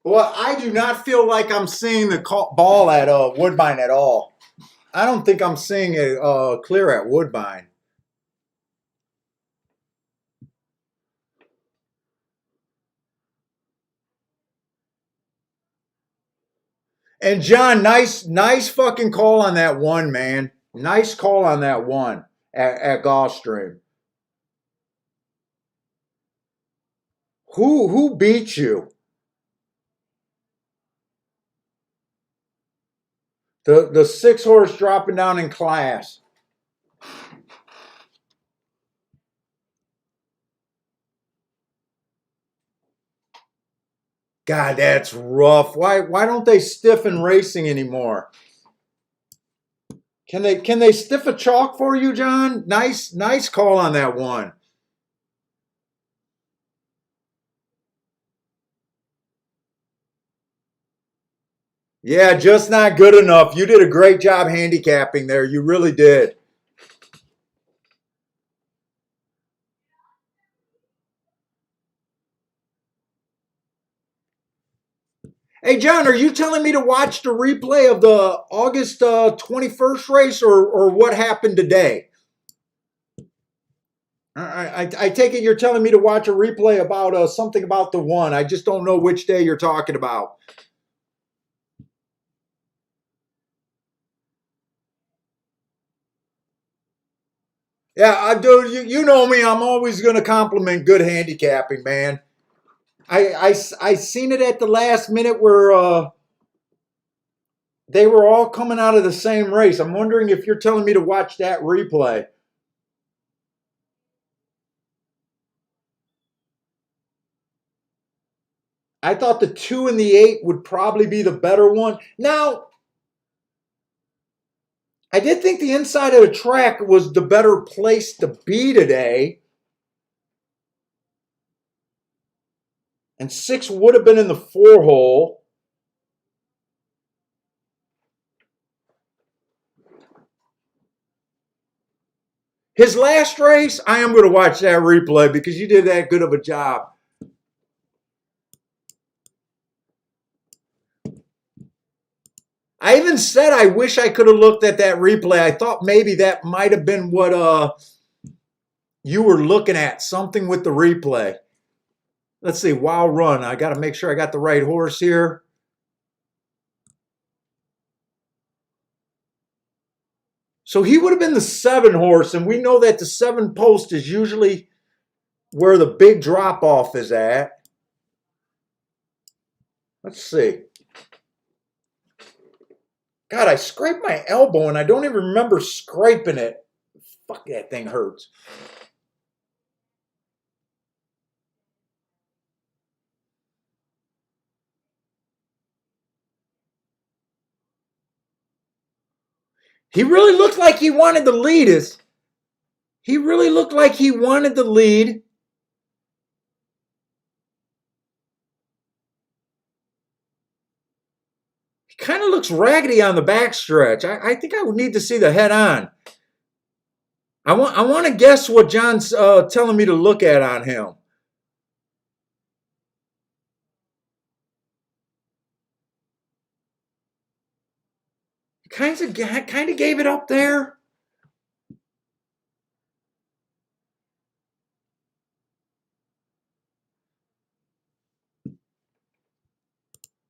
Well, I do not feel like I'm seeing the ball at Woodbine at all. I don't think I'm seeing it clear at Woodbine. And John, nice fucking call on that one, man. Nice call on that one at Gulfstream. Who beat you? The 6 horse dropping down in class. God, that's rough. Why don't they stiffen racing anymore? Can they stiff a chalk for you, John? Nice call on that one. Yeah, just not good enough. You did a great job handicapping there. You really did. Hey, John, are you telling me to watch the replay of the August 21st race or what happened today? I take it you're telling me to watch a replay about something about the one. I just don't know which day you're talking about. Yeah, dude, you know me. I'm always going to compliment good handicapping, man. I seen it at the last minute where they were all coming out of the same race. I'm wondering if you're telling me to watch that replay. I thought the 2 and the 8 would probably be the better one. Now, I did think the inside of the track was the better place to be today. And 6 would have been in the 4 hole. His last race, I am going to watch that replay because you did that good of a job. I even said I wish I could have looked at that replay. I thought maybe that might have been what you were looking at, something with the replay. Let's see, Wild Run. I got to make sure I got the right horse here. So he would have been the 7 horse, and we know that the 7 post is usually where the big drop off is at. Let's see. God, I scraped my elbow and I don't even remember scraping it. Fuck, that thing hurts. He really looked like he wanted the lead. He really looked like he wanted the lead. He kind of looks raggedy on the backstretch. I think I would need to see the head on. I want to guess what John's telling me to look at on him. He kind of gave it up there.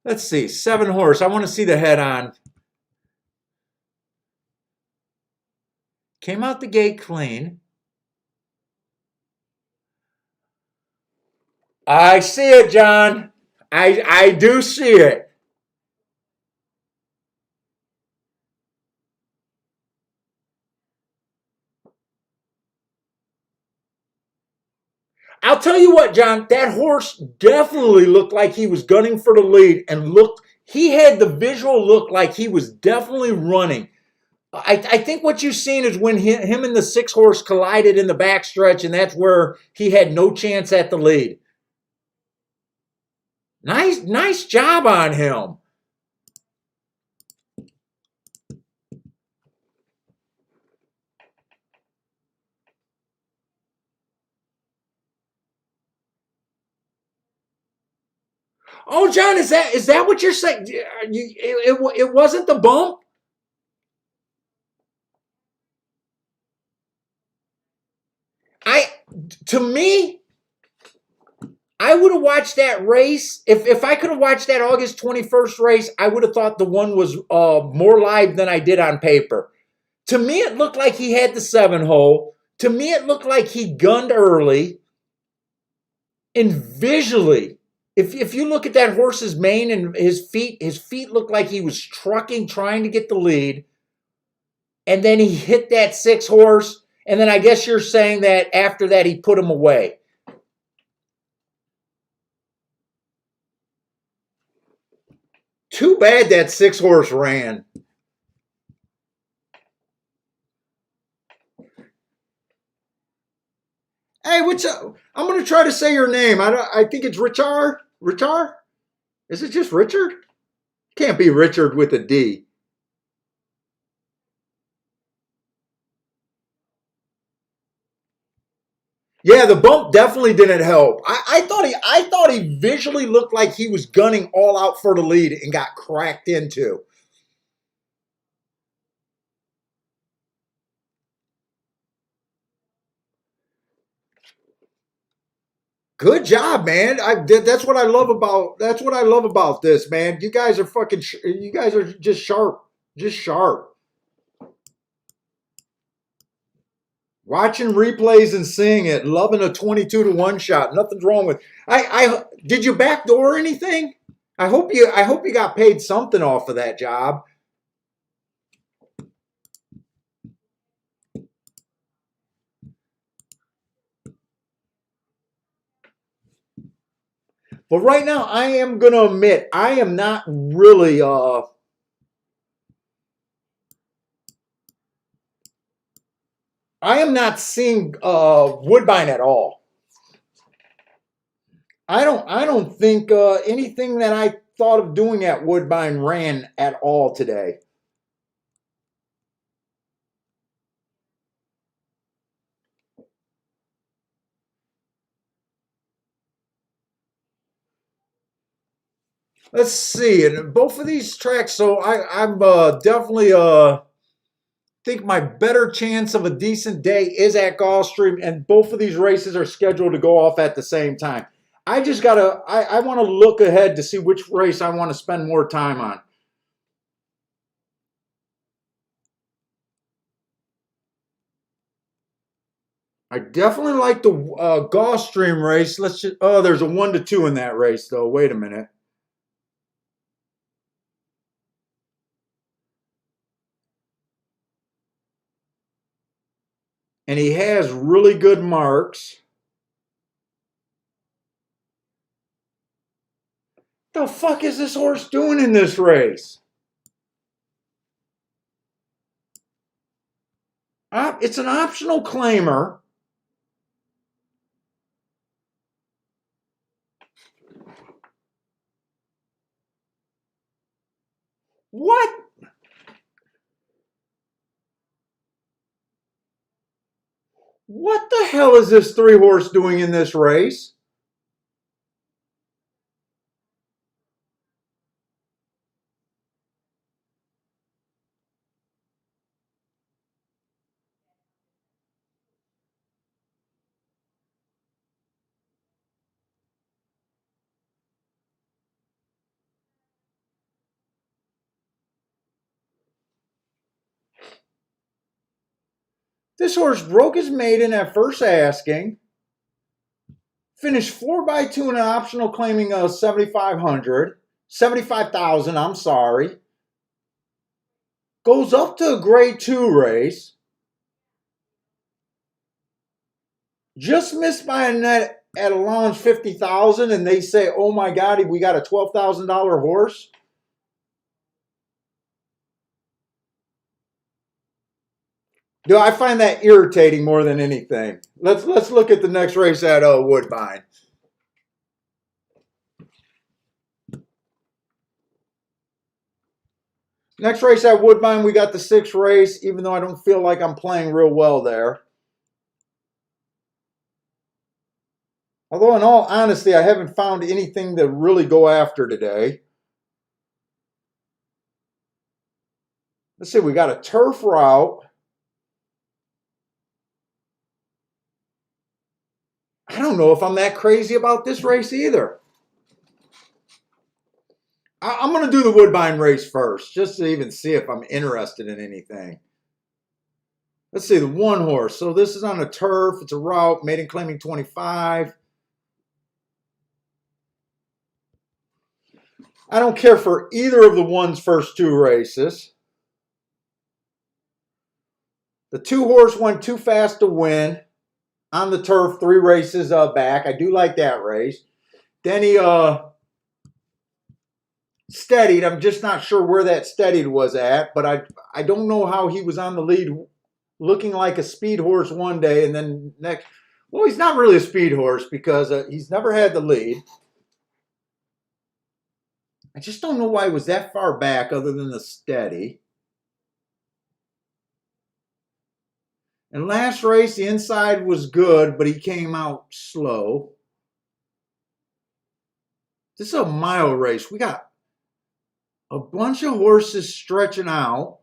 Let's see, 7 horse. I want to see the head on. Came out the gate clean. I see it, John. I do see it. I'll tell you what, John, that horse definitely looked like he was gunning for the lead and he had the visual look like he was definitely running. I think what you've seen is when him and the 6 horse collided in the backstretch, and that's where he had no chance at the lead. Nice job on him. Oh, John, is that what you're saying? It wasn't the bump? I to me, I would have watched that race. If I could have watched that August 21st race, I would have thought the one was more live than I did on paper. To me, it looked like he had the 7 hole. To me, it looked like he gunned early. And visually, if you look at that horse's mane and his feet looked like he was trucking, trying to get the lead. And then he hit that 6 horse. And then I guess you're saying that after that, he put him away. Too bad that 6 horse ran. Hey, what's up? I'm gonna try to say your name. I think it's Richard. Richard? Is it just Richard? Can't be Richard with a D. Yeah, the bump definitely didn't help. I thought he visually looked like he was gunning all out for the lead and got cracked into. Good job, man. That's what I love about this, man. You guys are fucking you guys are just sharp. Just sharp. Watching replays and seeing it, loving a 22-1 shot. Nothing's wrong with. I did you backdoor anything? I hope you got paid something off of that job. But right now, I am gonna admit I am not really I am not seeing Woodbine at all. I don't think anything that I thought of doing at Woodbine ran at all today. Let's see, and both of these tracks. So I'm definitely think my better chance of a decent day is at Gulfstream, and both of these races are scheduled to go off at the same time. I just gotta I want to look ahead to see which race I want to spend more time on. I definitely like the Gulfstream race. Let's just there's a 1-2 in that race though. Wait a minute. And he has really good marks. The fuck is this horse doing in this race? It's an optional claimer. What? What the hell is this 3 horse doing in this race? This horse broke his maiden at first asking, finished 4x2 in an optional claiming 7,500, 75,000. I'm sorry. Goes up to a grade 2 race. Just missed by a net at allowance 50,000, and they say, "Oh my God, we got a $12,000 horse." Do I find that irritating more than anything? Let's look at the next race at Woodbine. Next race at Woodbine, we got the 6th race, even though I don't feel like I'm playing real well there. Although, in all honesty, I haven't found anything to really go after today. Let's see, we got a turf route. I don't know if I'm that crazy about this race either. I'm going to do the Woodbine race first, just to even see if I'm interested in anything. Let's see, the one horse. So this is on a turf. It's a route, maiden claiming 25. I don't care for either of the one's first two races. The two horse went too fast to win on the turf 3 races back. I do like that race. Then he steadied. I'm just not sure where that steadied was at, but I don't know how he was on the lead looking like a speed horse one day and then next. Well, he's not really a speed horse because he's never had the lead. I just don't know why he was that far back other than the steady. And last race, the inside was good, but he came out slow. This is a mile race. We got a bunch of horses stretching out.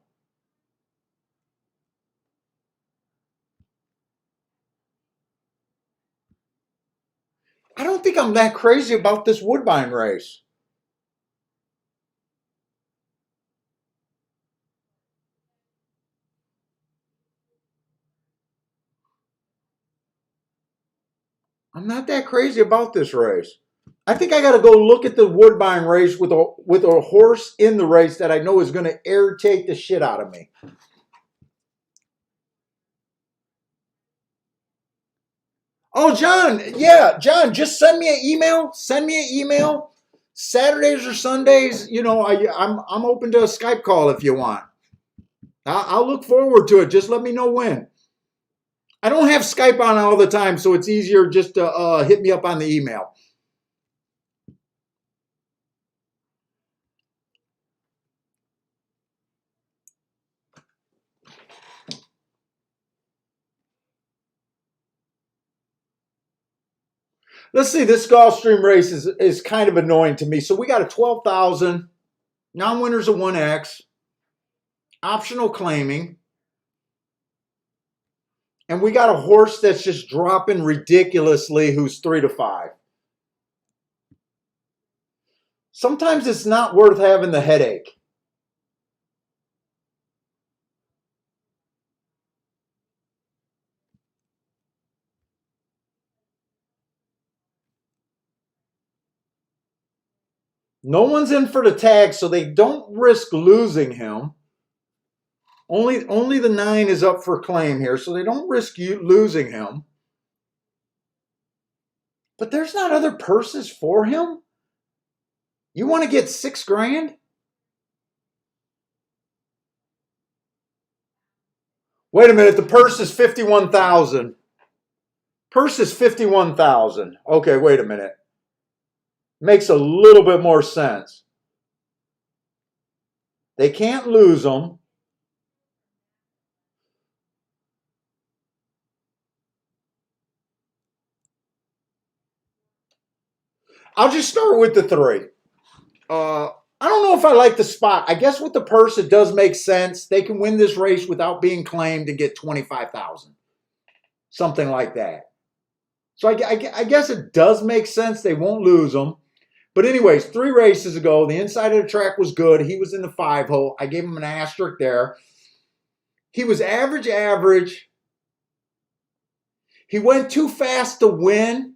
I don't think I'm that crazy about this Woodbine race. I'm not that crazy about this race. I think I got to go look at the Woodbine race with a horse in the race that I know is going to irritate the shit out of me. Oh, John, yeah, John, just send me an email. Send me an email. Saturdays or Sundays, you know, I'm open to a Skype call if you want. I'll look forward to it. Just let me know when. I don't have Skype on all the time, so it's easier just to hit me up on the email. Let's see, this Gulfstream race is kind of annoying to me. So we got a 12,000, non-winners of 1X, optional claiming, and we got a horse that's just dropping ridiculously who's 3 to 5. Sometimes it's not worth having the headache. No one's in for the tag, so they don't risk losing him. Only the 9 is up for claim here, so they don't risk losing him. But there's not other purses for him? You want to get $6,000? Wait a minute, the purse is 51,000. Purse is 51,000. Okay, wait a minute. Makes a little bit more sense. They can't lose them. I'll just start with the 3. I don't know if I like the spot. I guess with the purse, it does make sense. They can win this race without being claimed and get 25,000. Something like that. So I guess it does make sense. They won't lose them. But anyways, 3 races ago, the inside of the track was good. He was in the 5 hole. I gave him an asterisk there. He was average. He went too fast to win.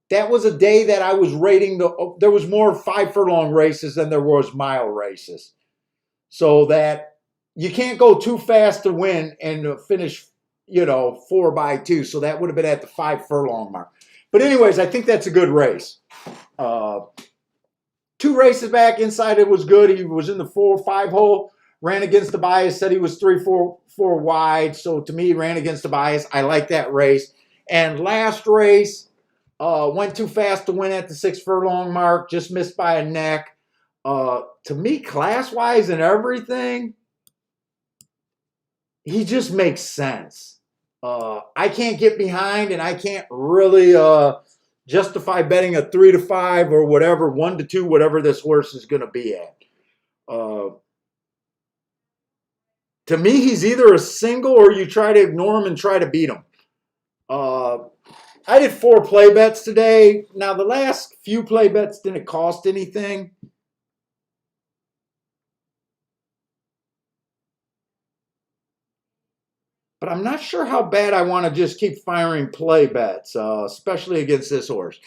That was a day that I was rating there was more 5 furlong races than there was mile races. So that you can't go too fast to win and finish, 4x2. So that would have been at the 5 furlong mark. But anyways, I think that's a good race. 2 races back, inside it was good. He was in the 4-5 hole, ran against the bias, said he was 3-4 wide. So to me, he ran against the bias. I like that race. And last race, went too fast to win at the 6 furlong mark, just missed by a neck. To me, class-wise and everything, he just makes sense. I can't get behind, and I can't really justify betting a 3 to 5 or whatever, 1 to 2, whatever this horse is going to be at. To me, he's either a single or you try to ignore him and try to beat him. I did 4 play bets today. Now, the last few play bets didn't cost anything. But I'm not sure how bad I want to just keep firing play bets, especially against this horse.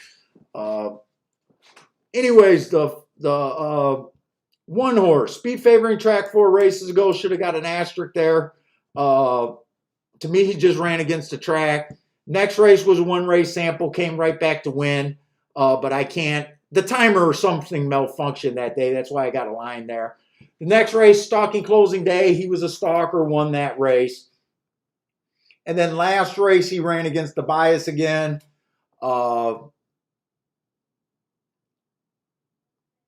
Anyways, the one horse, speed favoring track 4 races ago, should have got an asterisk there. To me, he just ran against the track. Next race was a 1 race sample, came right back to win. But I can't. The timer or something malfunctioned that day. That's why I got a line there. The next race, stalking closing day, he was a stalker, won that race. And then last race, he ran against the bias again.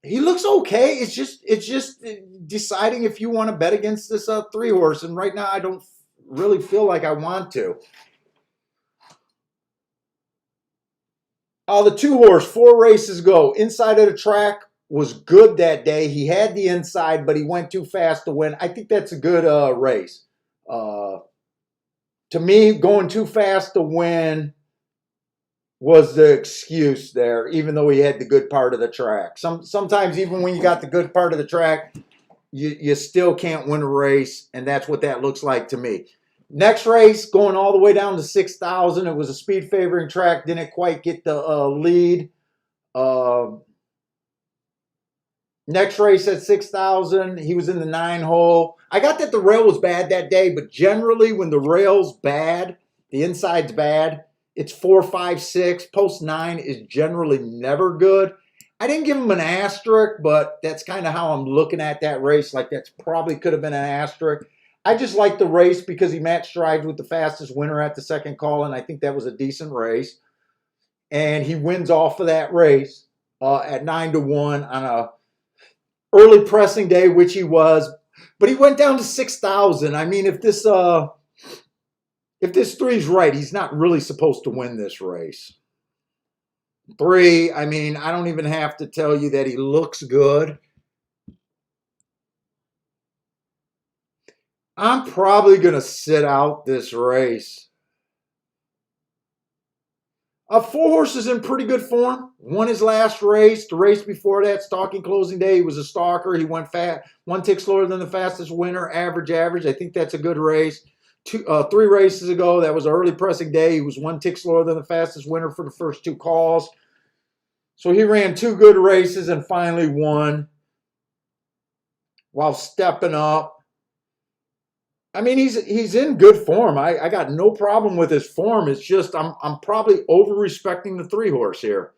He looks okay. It's just deciding if you want to bet against this 3 horse. And right now, I don't really feel like I want to. The 2 horse, 4 races ago, inside of the track was good that day. He had the inside, but he went too fast to win. I think that's a good race. To me, going too fast to win was the excuse there, even though he had the good part of the track. Sometimes even when you got the good part of the track, you still can't win a race, and that's what that looks like to me. Next race, going all the way down to 6,000. It was a speed favoring track. Didn't quite get the lead. Next race at 6,000. He was in the 9 hole. I got that the rail was bad that day, but generally when the rail's bad, the inside's bad, it's 4, 5, 6. Post 9 is generally never good. I didn't give him an asterisk, but that's kind of how I'm looking at that race. Like that's probably could have been an asterisk. I just like the race because he matched strides with the fastest winner at the second call, and I think that was a decent race. And he wins off of that race at 9-1 on a early pressing day, which he was. But he went down to 6,000. I mean, if this 3's right, he's not really supposed to win this race. 3, I mean, I don't even have to tell you that he looks good. I'm probably going to sit out this race. 4 horses in pretty good form. Won his last race. The race before that, stalking closing day, he was a stalker. He went fast, 1 tick slower than the fastest winner. Average. I think that's a good race. 3 races ago, that was an early pressing day. He was 1 tick slower than the fastest winner for the first 2 calls. So he ran 2 good races and finally won while stepping up. I mean, he's in good form. I got no problem with his form. It's just I'm probably over-respecting the 3 horse here.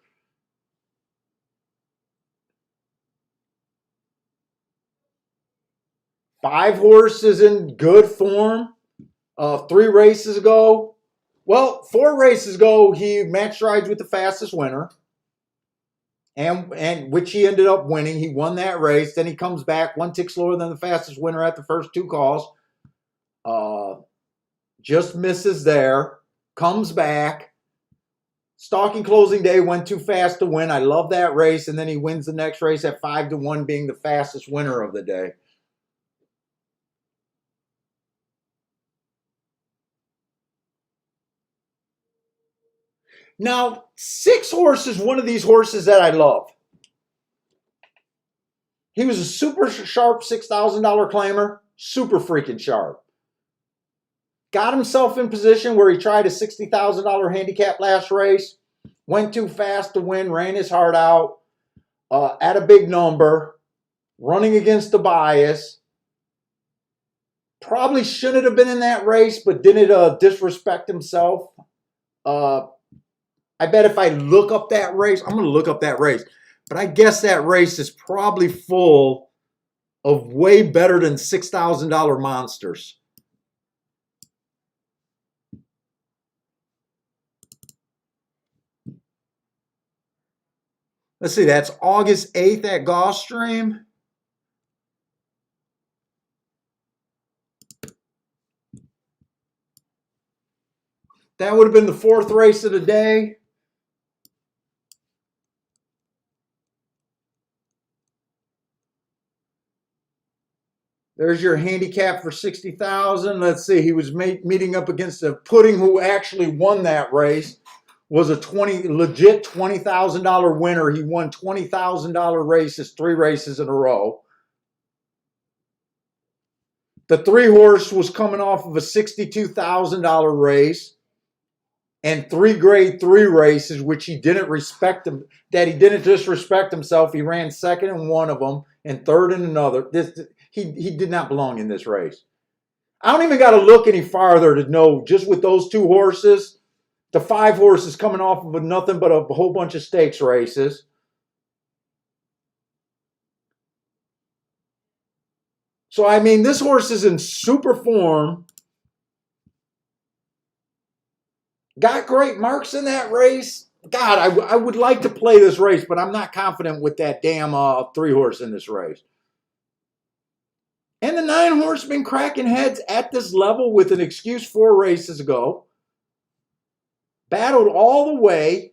Five horse is in good form. 3 races ago. Well, 4 races ago, he matched strides with the fastest winner. And which he ended up winning. He won that race. Then he comes back 1 tick slower than the fastest winner at the first 2 calls. Just misses there, comes back. Stalking closing day, went too fast to win. I love that race. And then he wins the next race at 5-1, being the fastest winner of the day. Now, 6 horse is one of these horses that I love. He was a super sharp $6,000 claimer, super freaking sharp. Got himself in position where he tried a $60,000 handicap last race. Went too fast to win, ran his heart out at a big number, running against the bias. Probably shouldn't have been in that race, but didn't disrespect himself. I bet if I look up that race, I'm going to look up that race. But I guess that race is probably full of way better than $6,000 monsters. Let's see, that's August 8th at Gulfstream. That would have been the 4th race of the day. There's your handicap for 60,000. Let's see, he was meeting up against a Pudding who actually won that race. was a legit $20,000 winner. He won $20,000 races, 3 races in a row. The 3 horse was coming off of a $62,000 race and 3 grade 3 races, which he didn't respect him. That he didn't just respect himself. He ran second in one of them and third in another. He did not belong in this race. I don't even got to look any farther to know, just with those 2 horses, the 5 horses coming off of nothing but a whole bunch of stakes races. So, I mean, this horse is in super form. Got great marks in that race. God, I would like to play this race, but I'm not confident with that damn 3 horse in this race. And the 9 horse been cracking heads at this level with an excuse 4 races ago. Battled all the way.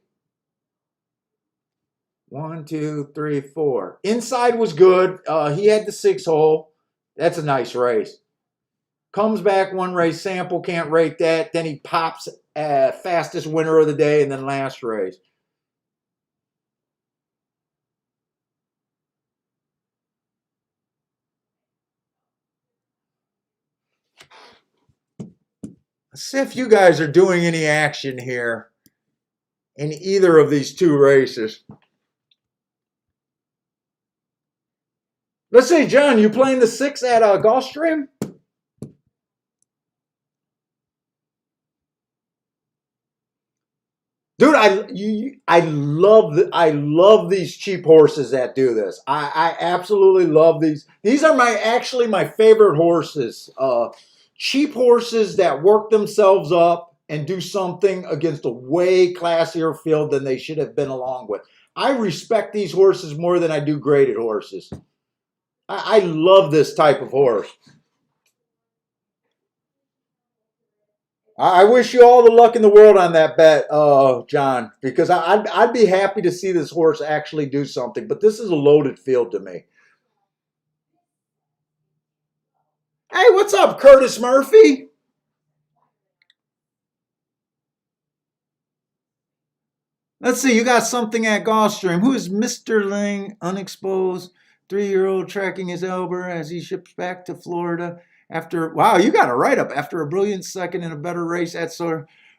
1, 2, 3, 4. Inside was good. He had the 6 hole. That's a nice race. Comes back 1 race sample, can't rate that. Then he pops fastest winner of the day, and then last race. Let's see if you guys are doing any action here in either of these 2 races. Let's see, John, you playing the 6 at Gulfstream? Dude, I love these cheap horses that do this. I absolutely love these. These are actually my favorite horses. Cheap horses that work themselves up and do something against a way classier field than they should have been along with. I respect these horses more than I do graded horses. I love this type of horse. I wish you all the luck in the world on that bet, John, because I'd be happy to see this horse actually do something. But this is a loaded field to me. Hey, what's up, Curtis Murphy? Let's see, you got something at Gulfstream. Who is Mr. Ling, unexposed, 3-year-old tracking his elbow as he ships back to Florida after, wow, you got a write-up. After a brilliant second in a better race at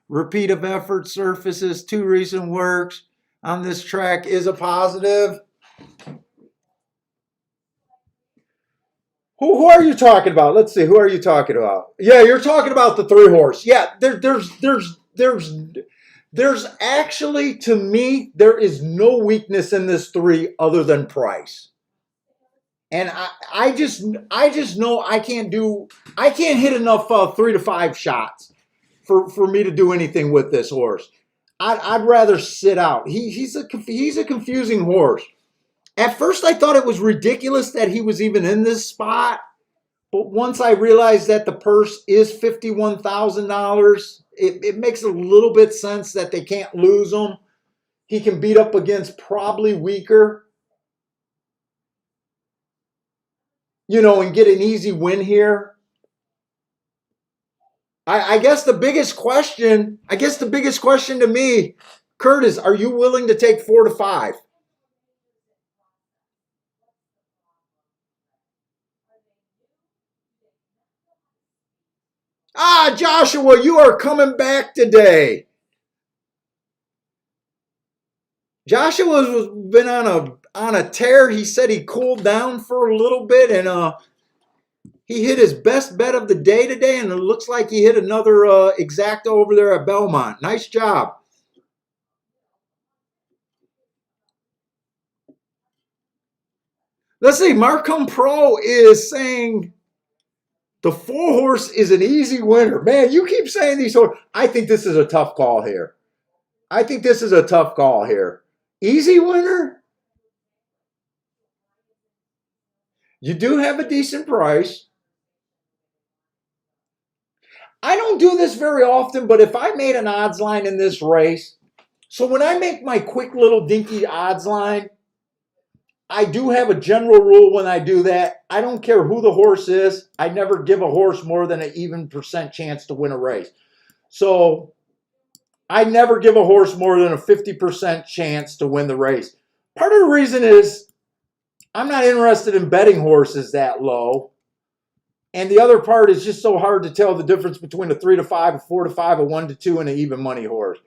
repeat of effort surfaces, 2 recent works on this track is a positive. Who are you talking about? Let's see. Who are you talking about? Yeah, you're talking about the 3 horse. Yeah, there's actually, to me, there is no weakness in this 3 other than price. And I just know I can't hit enough 3 to 5 shots for me to do anything with this horse. I'd rather sit out. He's a confusing horse. At first, I thought it was ridiculous that he was even in this spot. But once I realized that the purse is $51,000, it makes a little bit sense that they can't lose him. He can beat up against probably weaker, and get an easy win here. I guess the biggest question to me, Curtis, are you willing to take 4 to 5? Ah, Joshua, you are coming back today. Joshua's been on a tear. He said he cooled down for a little bit, and he hit his best bet of the day today, and it looks like he hit another exacta over there at Belmont. Nice job. Let's see. Markham Pro is saying the 4 horse is an easy winner. Man, you keep saying these horses. I think this is a tough call here. Easy winner? You do have a decent price. I don't do this very often, but if I made an odds line in this race, so when I make my quick little dinky odds line, I do have a general rule when I do that. I don't care who the horse is. I never give a horse more than an even % chance to win a race. So I never give a horse more than a 50% chance to win the race. Part of the reason is I'm not interested in betting horses that low. And the other part is just so hard to tell the difference between a 3-5, a 4-5, a 1-2, and an even money horse.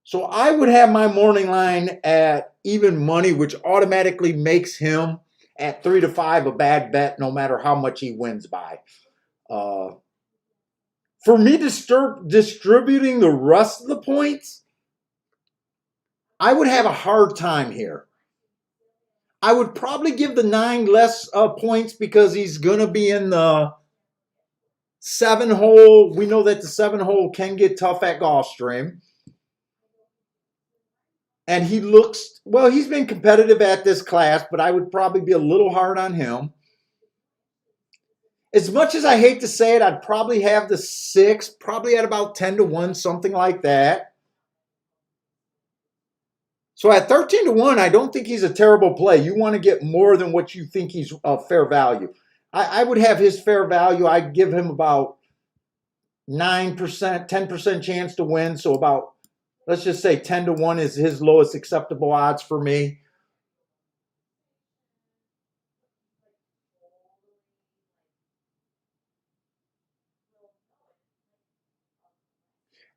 So I would have my morning line at even money, which automatically makes him at 3-5 a bad bet, no matter how much he wins by. For me to start distributing the rest of the points, I would have a hard time here. I would probably give the 9 less points because he's going to be in the 7-hole. We know that the 7-hole can get tough at Gulfstream. And he looks, well, he's been competitive at this class, but I would probably be a little hard on him. As much as I hate to say it, I'd probably have the 6, probably at about 10-1, something like that. So at 13-1, I don't think he's a terrible play. You want to get more than what you think he's fair value. I would have his fair value. I'd give him about 9%, 10% chance to win. So about, let's just say 10-1 is his lowest acceptable odds for me.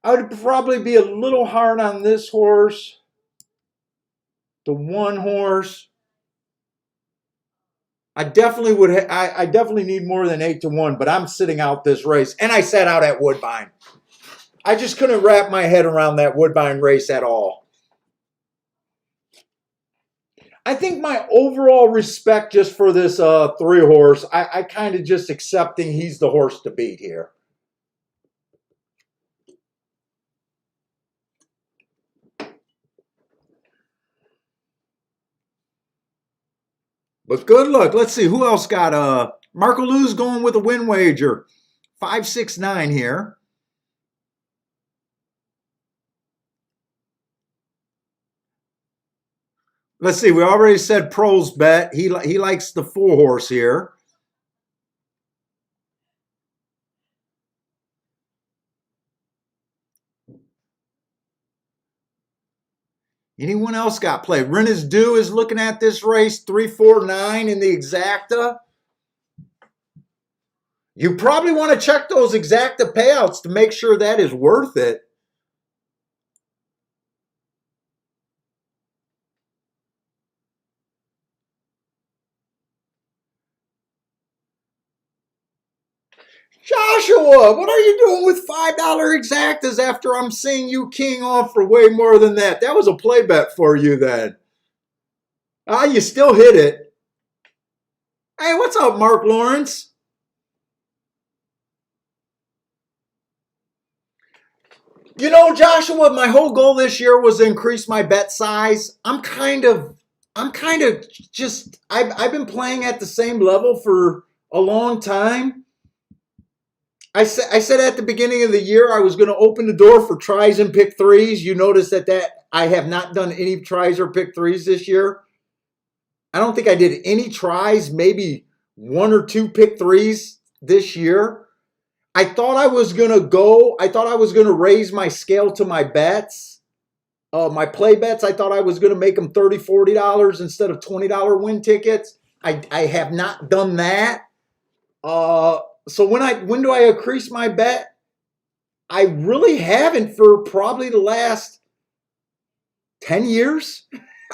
I would probably be a little hard on this horse, the 1 horse. I definitely would. I definitely need more than 8-1, but I'm sitting out this race, and I sat out at Woodbine. I just couldn't wrap my head around that Woodbine race at all. I think my overall respect just for this 3 horse, I kind of just accepting he's the horse to beat here. But good luck. Let's see who else got Marco Lou's going with a win wager. 569 here. Let's see. We already said pros bet. He likes the 4 horse here. Anyone else got played? Rennes Dew is looking at this race, 349 in the exacta. You probably want to check those exacta payouts to make sure that is worth it. Joshua, what are you doing with $5 exactas after I'm seeing you king off for way more than that? That was a play bet for you then. You still hit it. Hey, what's up, Mark Lawrence? You know, Joshua, my whole goal this year was to increase my bet size. I've been playing at the same level for a long time. I said at the beginning of the year I was going to open the door for tries and pick threes. You notice that I have not done any tries or pick threes this year. I don't think I did any tries, maybe 1 or 2 pick threes this year. I thought I was going to raise my scale to my bets, my play bets. I thought I was going to make them $30, $40 instead of $20 win tickets. I have not done that. So when do I increase my bet? I really haven't for probably the last 10 years.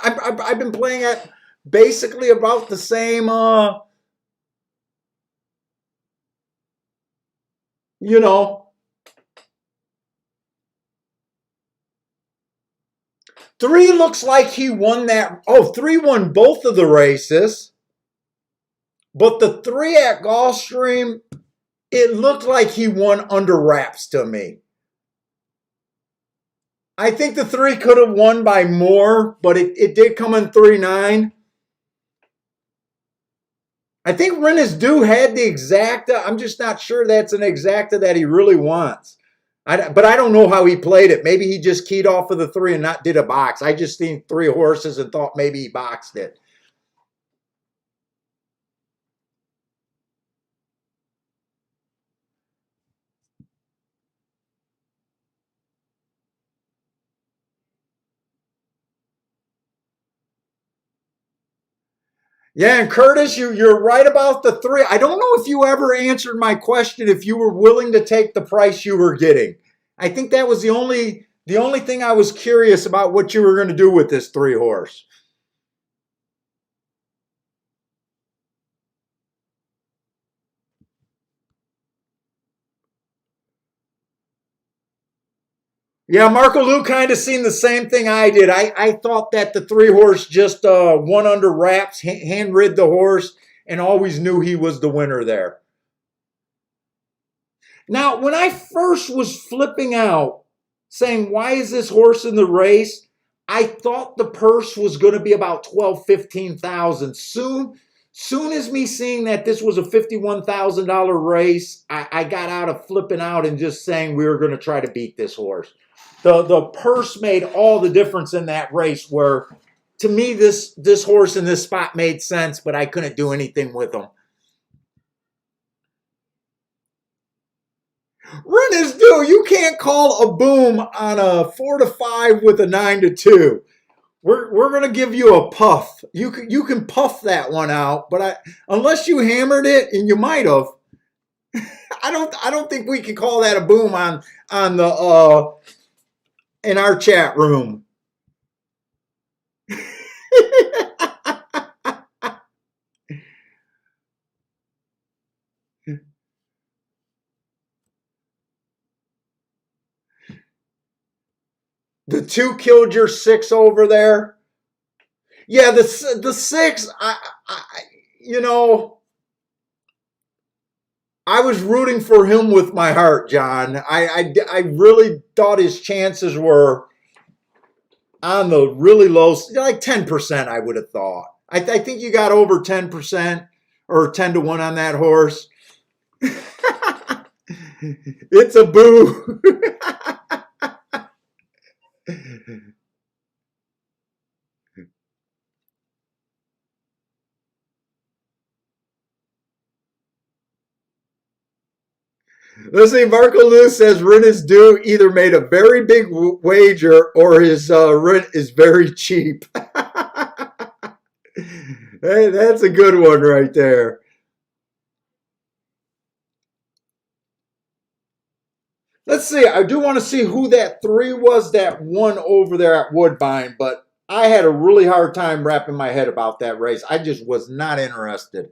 I've been playing at basically about the same, you know. 3 looks like he won that. Oh, 3 won both of the races. But the 3 at Gulfstream, it looked like he won under wraps to me. I think the 3 could have won by more, but it did come in 3-9. I think Rennes Dew had the exacta. I'm just not sure that's an exacta that he really wants. But I don't know how he played it. Maybe he just keyed off of the 3 and not did a box. I just seen 3 horses and thought maybe he boxed it. Yeah, and Curtis, you're right about the three. I don't know if you ever answered my question if you were willing to take the price you were getting. I think that was the only thing I was curious about what you were going to do with this three horse. Yeah, Marco Lou kind of seen the same thing I did. I thought that the three horse just won under wraps, hand rid the horse, and always knew he was the winner there. Now, when I first was flipping out, saying, why is this horse in the race? I thought the purse was going to be about 12, 15,000. Soon as me seeing that this was a $51,000 race, I got out of flipping out and just saying we were going to try to beat this horse. The purse made all the difference in that race where to me this horse in this spot made sense, but I couldn't do anything with him. Run is due. You can't call a boom on a 4-5 with a 9-2. We're gonna give you a puff. You can puff that one out, but unless you hammered it, and you might have, I don't think we can call that a boom on the in our chat room. The two killed your six over there. Yeah, the six. You know, I was rooting for him with my heart, John. I really thought his chances were on the really low, like 10%. I would have thought. I think you got over 10% or 10-1 on that horse. It's a boo. Let's see. Marco Lou says rent is due. Either made a very big wager or his rent is very cheap. Hey, that's a good one right there. Let's see. I do want to see who that three was that won over there at Woodbine, but I had a really hard time wrapping my head about that race. I just was not interested.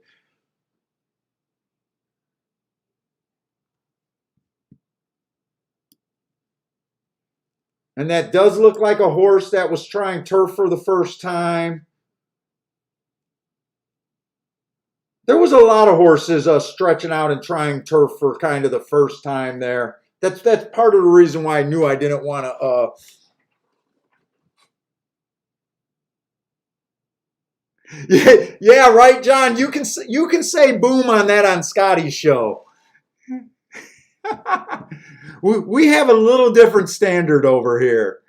And that does look like a horse that was trying turf for the first time. There was a lot of horses stretching out and trying turf for kind of the first time there. That's part of the reason why I knew I didn't want to. Yeah, right, John. You can say boom on that on Scotty's show. We have a little different standard over here.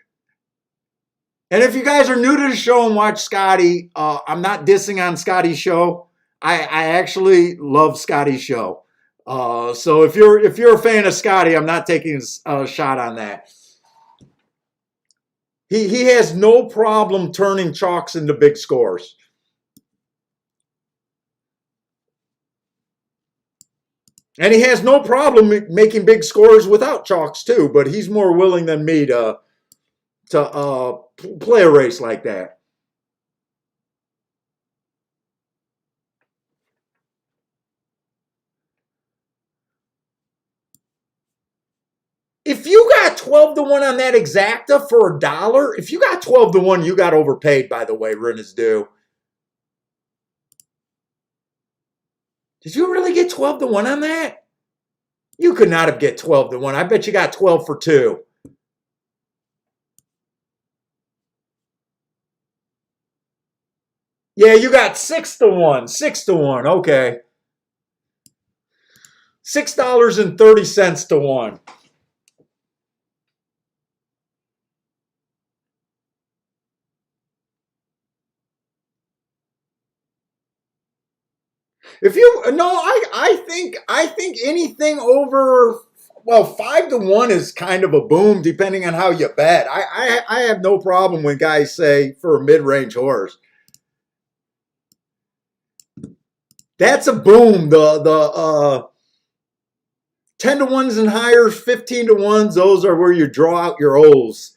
And if you guys are new to the show and watch Scotty, I'm not dissing on Scotty's show. I actually love Scotty's show. So if you're a fan of Scotty, I'm not taking a shot on that. He has no problem turning chalks into big scores. And he has no problem making big scores without chalks too, but he's more willing than me to play a race like that. If you got 12-1 on that exacta for $1, if you got 12-1, you got overpaid, by the way, rent is due. Did you really get 12-1 on that? You could not have get 12-1. I bet you got 12 for 2. Yeah, you got 6-1. 6-1. Okay. $6.30 to 1. If you no, I think anything over 5-1 is kind of a boom depending on how you bet. I have no problem when guys say for a mid-range horse. That's a boom. The 10 to 1s and higher, 15 to 1s, those are where you draw out your O's.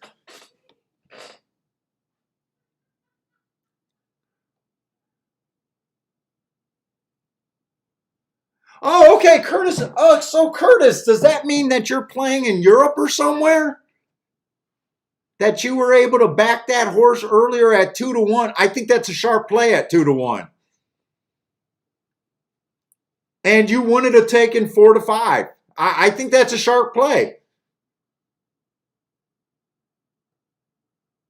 Oh, okay, Curtis. Oh, so Curtis, does that mean that you're playing in Europe or somewhere? That you were able to back that horse earlier at 2 to 1? I think that's a sharp play at 2 to 1. And you wanted to take in 4 to 5. I think that's a sharp play.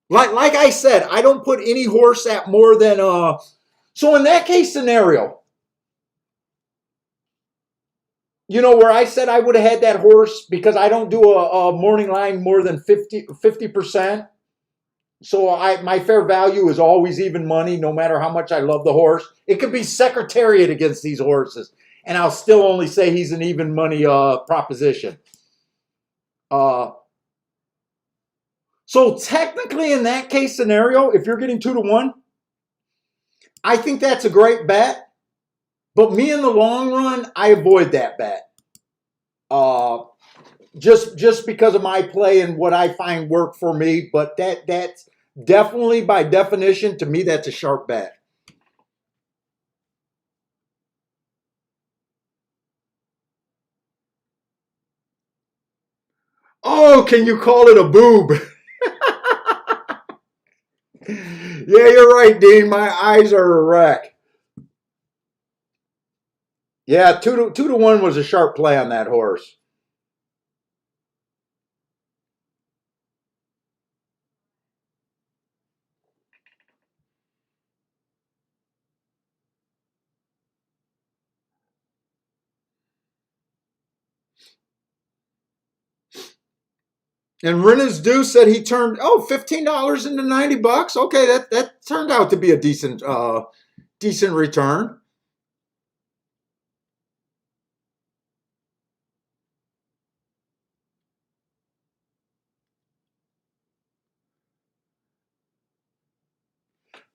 Like I said, I don't put any horse at more than so in that case scenario, you know, where I said I would have had that horse because I don't do a morning line more than 50%. So my fair value is always even money, no matter how much I love the horse. It could be Secretariat against these horses, and I'll still only say he's an even money proposition. So technically, in that case scenario, if you're getting 2 to 1, I think that's a great bet. But me in the long run, I avoid that bet. Just because of my play and what I find work for me. But that's definitely, by definition, to me, that's a sharp bet. Oh, can you call it a boob? Yeah, you're right, Dean. My eyes are a wreck. Yeah, 2 to 1 was a sharp play on that horse. And Renna's Due said he turned $15 into $90. Okay, that turned out to be a decent return.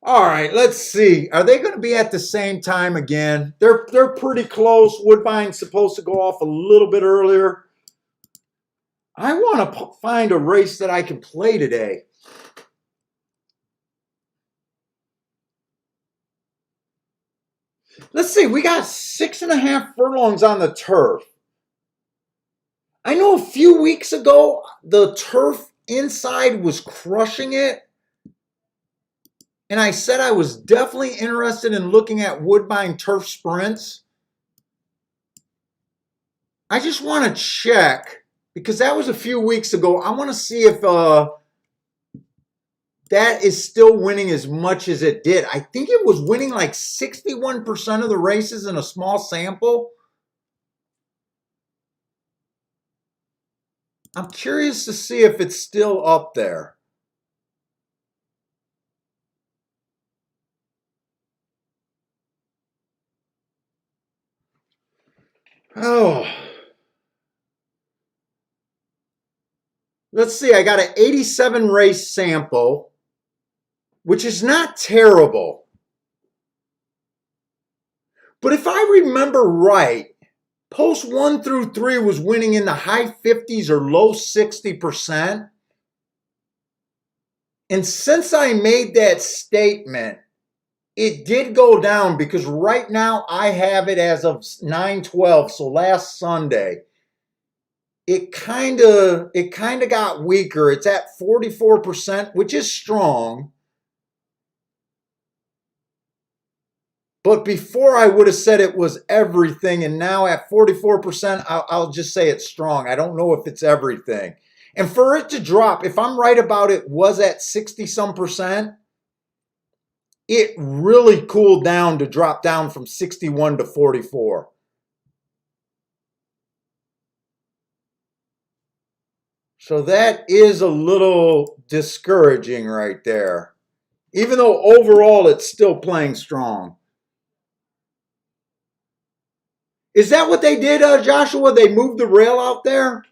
All right, let's see. Are they going to be at the same time again? They're pretty close. Woodbine's supposed to go off a little bit earlier. I want to find a race that I can play today. Let's see. We got 6.5 furlongs on the turf. I know a few weeks ago the turf inside was crushing it. And I said I was definitely interested in looking at Woodbine turf sprints. I just want to check because that was a few weeks ago. I want to see if that is still winning as much as it did. I think it was winning like 61% of the races in a small sample. I'm curious to see if it's still up there. Oh. Let's see. I got an 87 race sample, which is not terrible. But if I remember right, post 1 through 3 was winning in the high 50s or low 60%. And since I made that statement, it did go down because right now I have it as of 9/12, so last Sunday. It kind of got weaker. It's at 44%, which is strong. But before I would have said it was everything, and now at 44%, I'll just say it's strong. I don't know if it's everything. And for it to drop, if I'm right about it, was at 60-some%, it really cooled down to drop down from 61 to 44. So that is a little discouraging right there. Even though overall it's still playing strong. Is that what they did, Joshua? They moved the rail out there?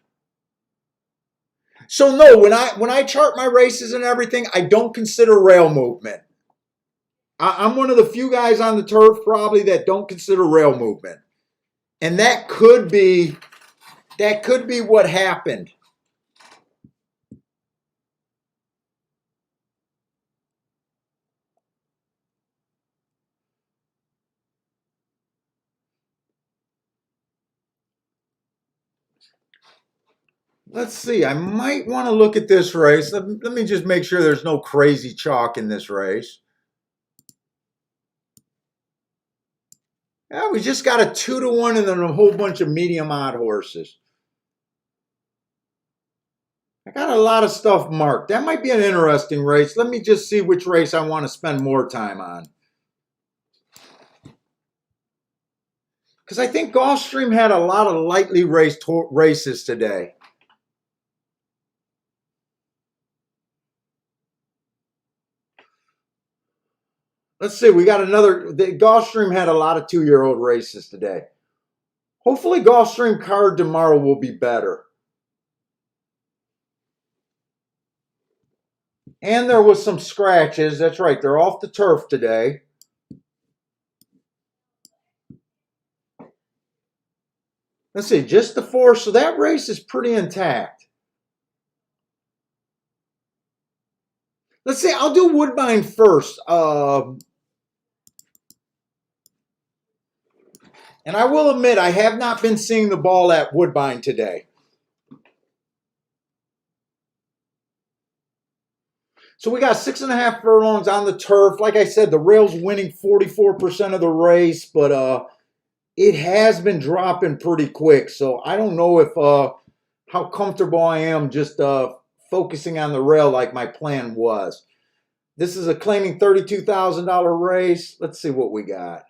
So no, when I chart my races and everything, I don't consider rail movement. I'm one of the few guys on the turf probably that don't consider rail movement. And that could be what happened. Let's see. I might want to look at this race. Let me just make sure there's no crazy chalk in this race. Yeah, we just got a 2-1 and then a whole bunch of medium odd horses. I got a lot of stuff marked. That might be an interesting race. Let me just see which race I want to spend more time on. Because I think Gulfstream had a lot of lightly raced races today. Let's see. We got another. Gulfstream had a lot of 2-year-old races today. Hopefully Gulfstream card tomorrow will be better. And there was some scratches. That's right. They're off the turf today. Let's see. Just the 4. So that race is pretty intact. Let's see. I'll do Woodbine first. And I will admit, I have not been seeing the ball at Woodbine today. So we got 6.5 furlongs on the turf. Like I said, the rail's winning 44% of the race, but it has been dropping pretty quick. So I don't know if how comfortable I am just focusing on the rail like my plan was. This is a claiming $32,000 race. Let's see what we got.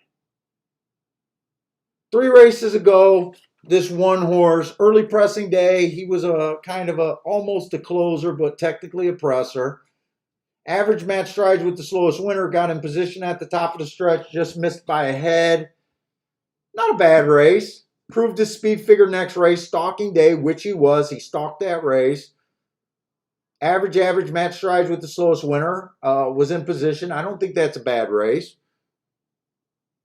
3 races ago, this one horse, early pressing day, he was a kind of almost a closer, but technically a presser. Average match strides with the slowest winner, got in position at the top of the stretch, just missed by a head. Not a bad race. Proved his speed figure next race, stalking day, which he was. He stalked that race. Average match strides with the slowest winner, was in position. I don't think that's a bad race.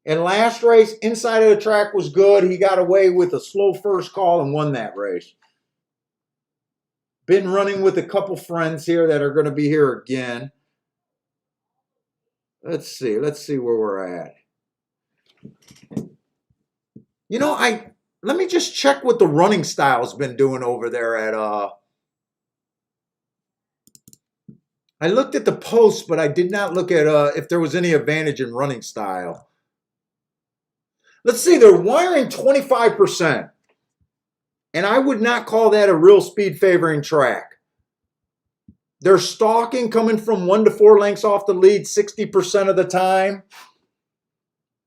And last race, inside of the track was good. He got away with a slow first call and won that race. Been running with a couple friends here that are going to be here again. Let's see where we're at. You know, let me just check what the running style's been doing over there at I looked at the post, but I did not look at if there was any advantage in running style. Let's see, they're wiring 25%. And I would not call that a real speed favoring track. They're stalking, coming from 1 to 4 lengths off the lead 60% of the time.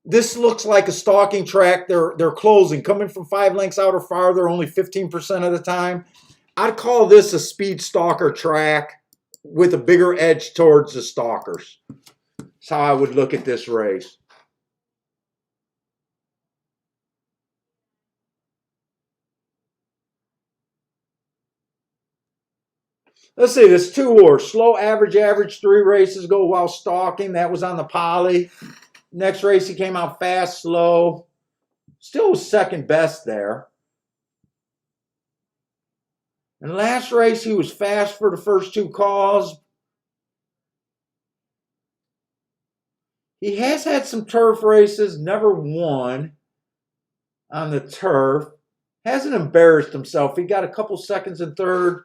This looks like a stalking track. They're closing, coming from 5 lengths out or farther, only 15% of the time. I'd call this a speed stalker track with a bigger edge towards the stalkers. That's how I would look at this race. Let's see, this 2-horse, slow average 3 races ago while stalking. That was on the poly. Next race, he came out fast, slow. Still was second best there. And last race, he was fast for the first 2 calls. He has had some turf races, never won on the turf. Hasn't embarrassed himself. He got a couple seconds in third.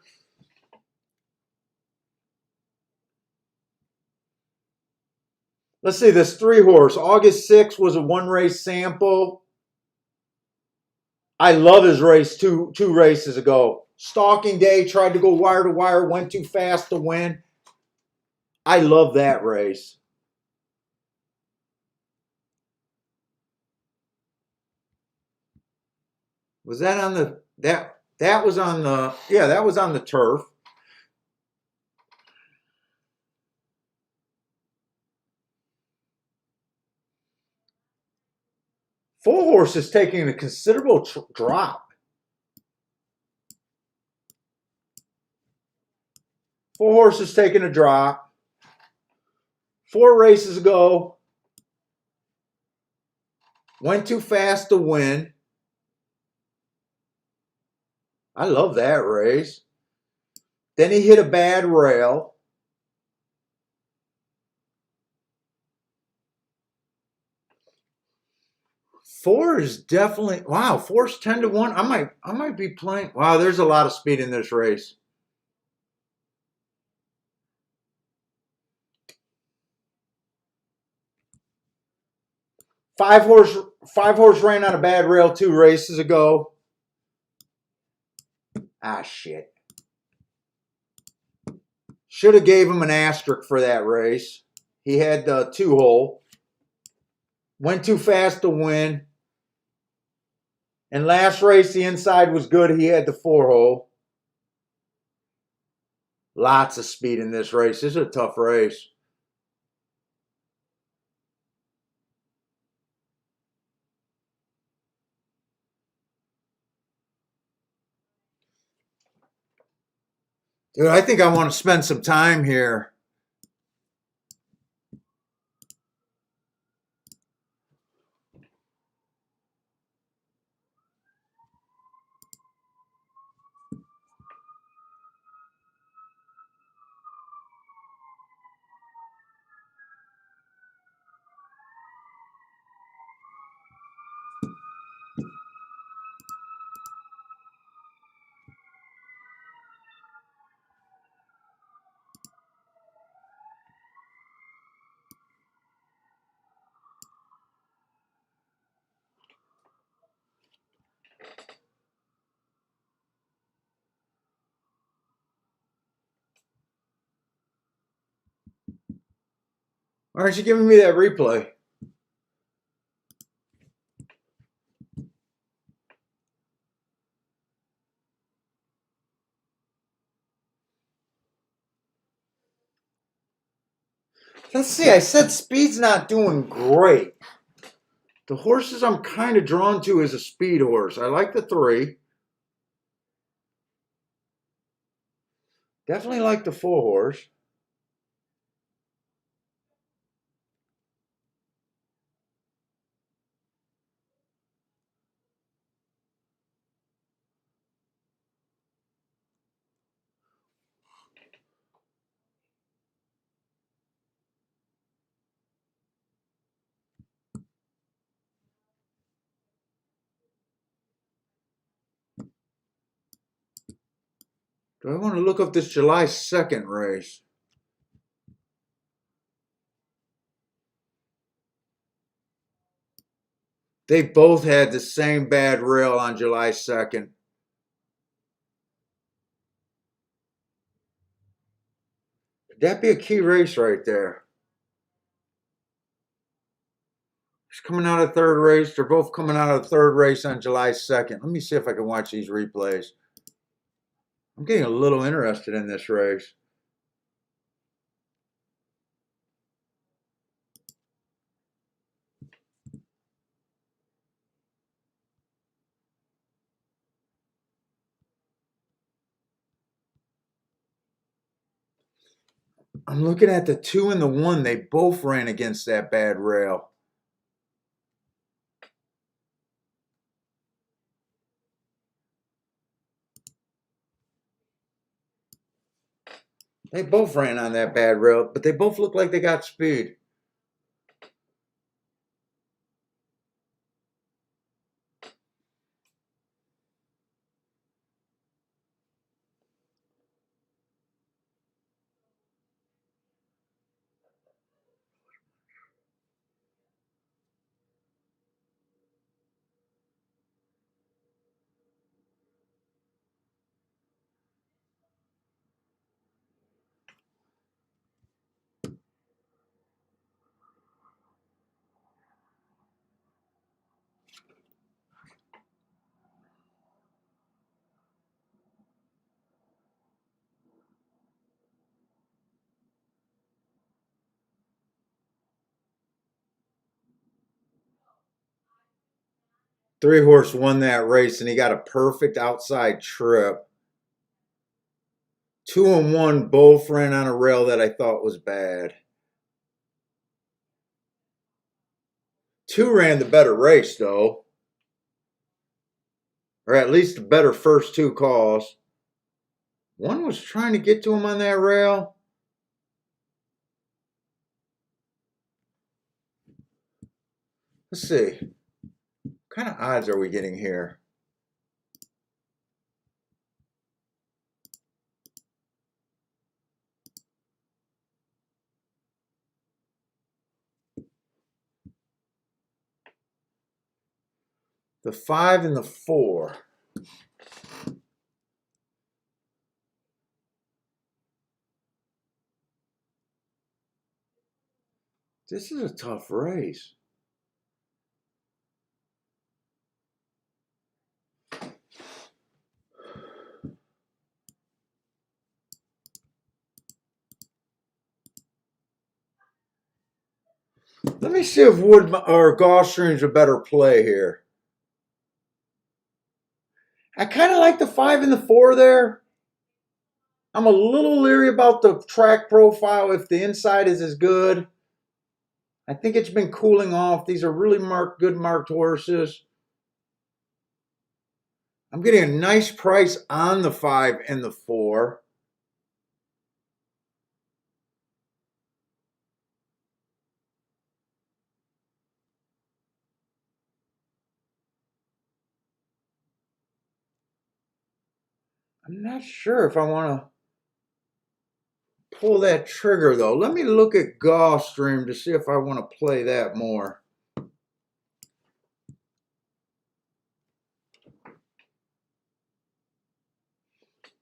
Let's see, this 3-horse, August 6th was a 1-race sample. I love his race two races ago. Stalking day, tried to go wire to wire, went too fast to win. I love that race. Was that on the that was on the that was on the turf. Four Horse is taking a considerable drop. 4 Horse is taking a drop. 4 races ago, Went too fast to win. I love that race. Then he hit a bad rail. Four is definitely, wow, four's 10-1. I might be playing. Wow, there's a lot of speed in this race. Five horse ran on a bad rail 2 races ago. Ah, shit. Should have gave him an asterisk for that race. He had the 2-hole. Went too fast to win. And last race, the inside was good. He had the 4-hole. Lots of speed in this race. This is a tough race. Dude, I think I want to spend some time here. Why aren't you giving me that replay? Let's see. I said speed's not doing great. The horses I'm kind of drawn to is a speed horse. I like the 3. Definitely like the 4 horse. Do I want to look up this July 2nd race? They both had the same bad rail on July 2nd. Could that be a key race right there? He's coming out of 3rd race. They're both coming out of the 3rd race on July 2nd. Let me see if I can watch these replays. I'm getting a little interested in this race. I'm looking at the 2 and the 1. They both ran against that bad rail. They both ran on that bad rail, but they both look like they got speed. Three horse won that race, and he got a perfect outside trip. 2 and 1 both ran on a rail that I thought was bad. 2 ran the better race, though. Or at least the better first 2 calls. 1 was trying to get to him on that rail. Let's see. What kind of odds are we getting here? The 5 and the 4. This is a tough race. Let me see if Wood or Gulfstream's a better play here. I kind of like the 5 and the 4 there. I'm a little leery about the track profile if the inside is as good. I think it's been cooling off. These are really good marked horses. I'm getting a nice price on the 5 and the 4. I'm not sure if I want to pull that trigger, though. Let me look at Gulfstream to see if I want to play that more.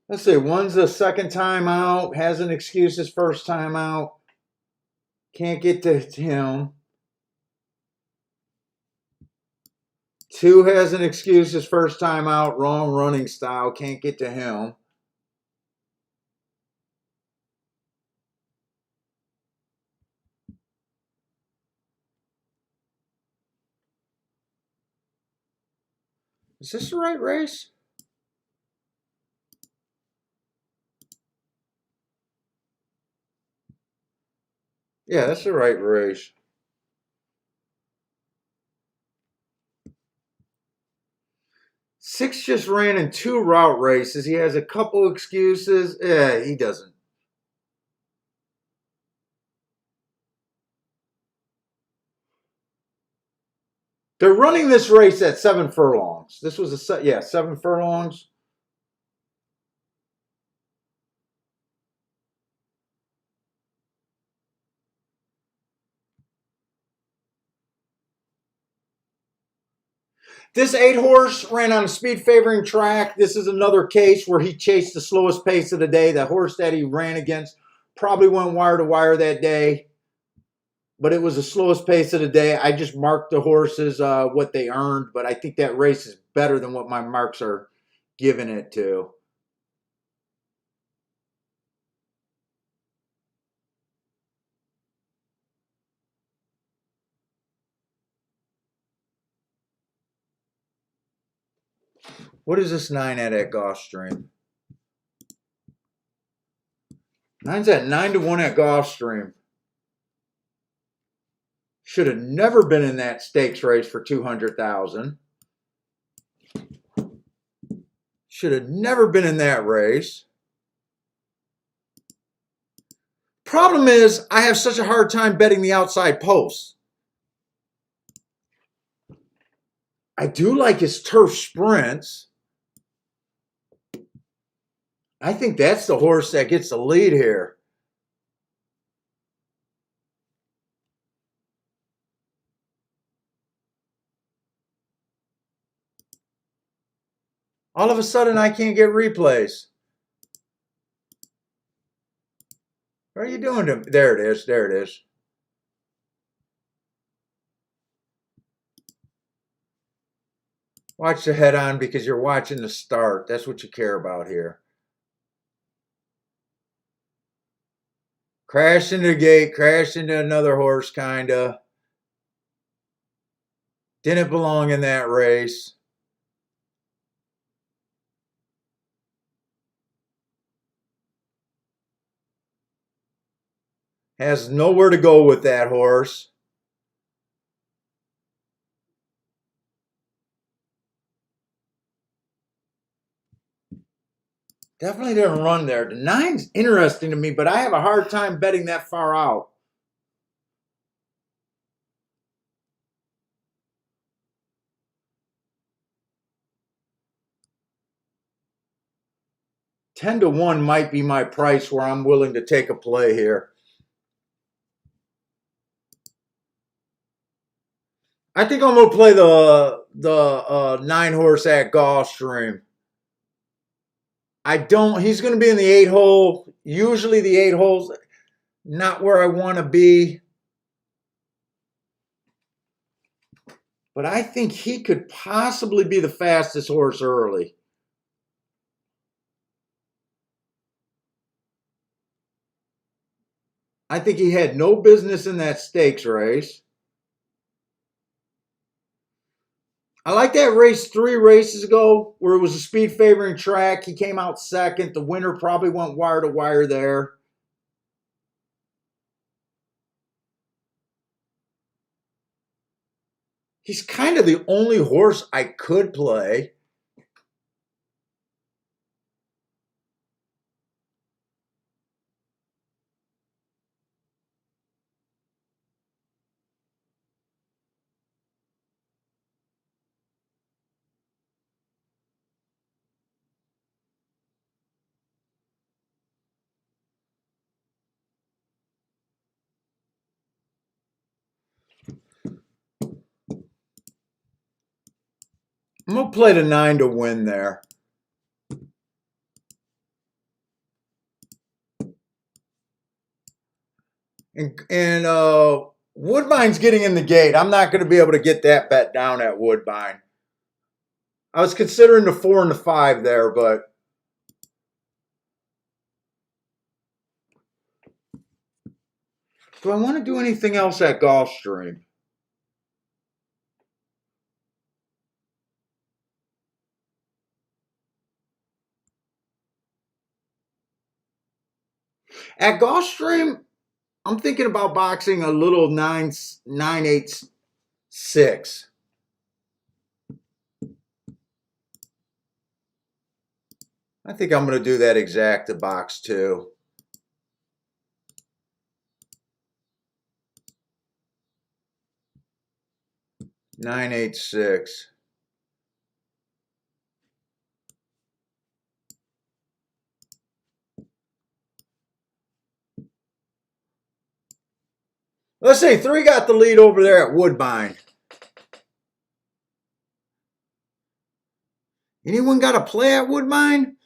Let's see. 1's the second time out. Has an excuse his first time out. Can't get to him. 2 has an excuse his first time out. Wrong running style. Can't get to him. Is this the right race? Yeah, that's the right race. Six just ran in 2 route races. He has a couple excuses. Yeah, he doesn't. They're running this race at 7 furlongs. This was 7 furlongs. This 8 horse ran on a speed favoring track. This is another case where he chased the slowest pace of the day. The horse that he ran against probably went wire to wire that day, but it was the slowest pace of the day. I just marked the horses what they earned, but I think that race is better than what my marks are giving it to. What is this 9 at Gulfstream? 9's at 9-1 at Gulfstream. Should have never been in that stakes race for 200,000. Should have never been in that race. Problem is, I have such a hard time betting the outside posts. I do like his turf sprints. I think that's the horse that gets the lead here. All of a sudden, I can't get replays. What are you doing to me? There it is. There it is. Watch the head on because you're watching the start. That's what you care about here. Crashed into the gate, crashed into another horse, kind of. Didn't belong in that race. Has nowhere to go with that horse. Definitely didn't run there. The nine's interesting to me, but I have a hard time betting that far out. Ten to one might be my price where I'm willing to take a play here. I think I'm gonna play the 9 horse at gulfstream. I don't. He's gonna be in the 8 hole. Usually the 8 holes not where I want to be, but I think he could possibly be the fastest horse early. I think he had no business in that stakes race. I like that race 3 races ago where it was a speed favoring track. He came out second. The winner probably went wire to wire there. He's kind of the only horse I could play. I'm going to play the 9 to win there. And Woodbine's getting in the gate. I'm not going to be able to get that bet down at Woodbine. I was considering the 4 and the 5 there, but do I want to do anything else at Gulfstream? At Gulfstream, I'm thinking about boxing a little 9-8-6. I think I'm going to do that exact to box 2. 9-8-6. Let's say 3 got the lead over there at Woodbine. Anyone got a play at Woodbine?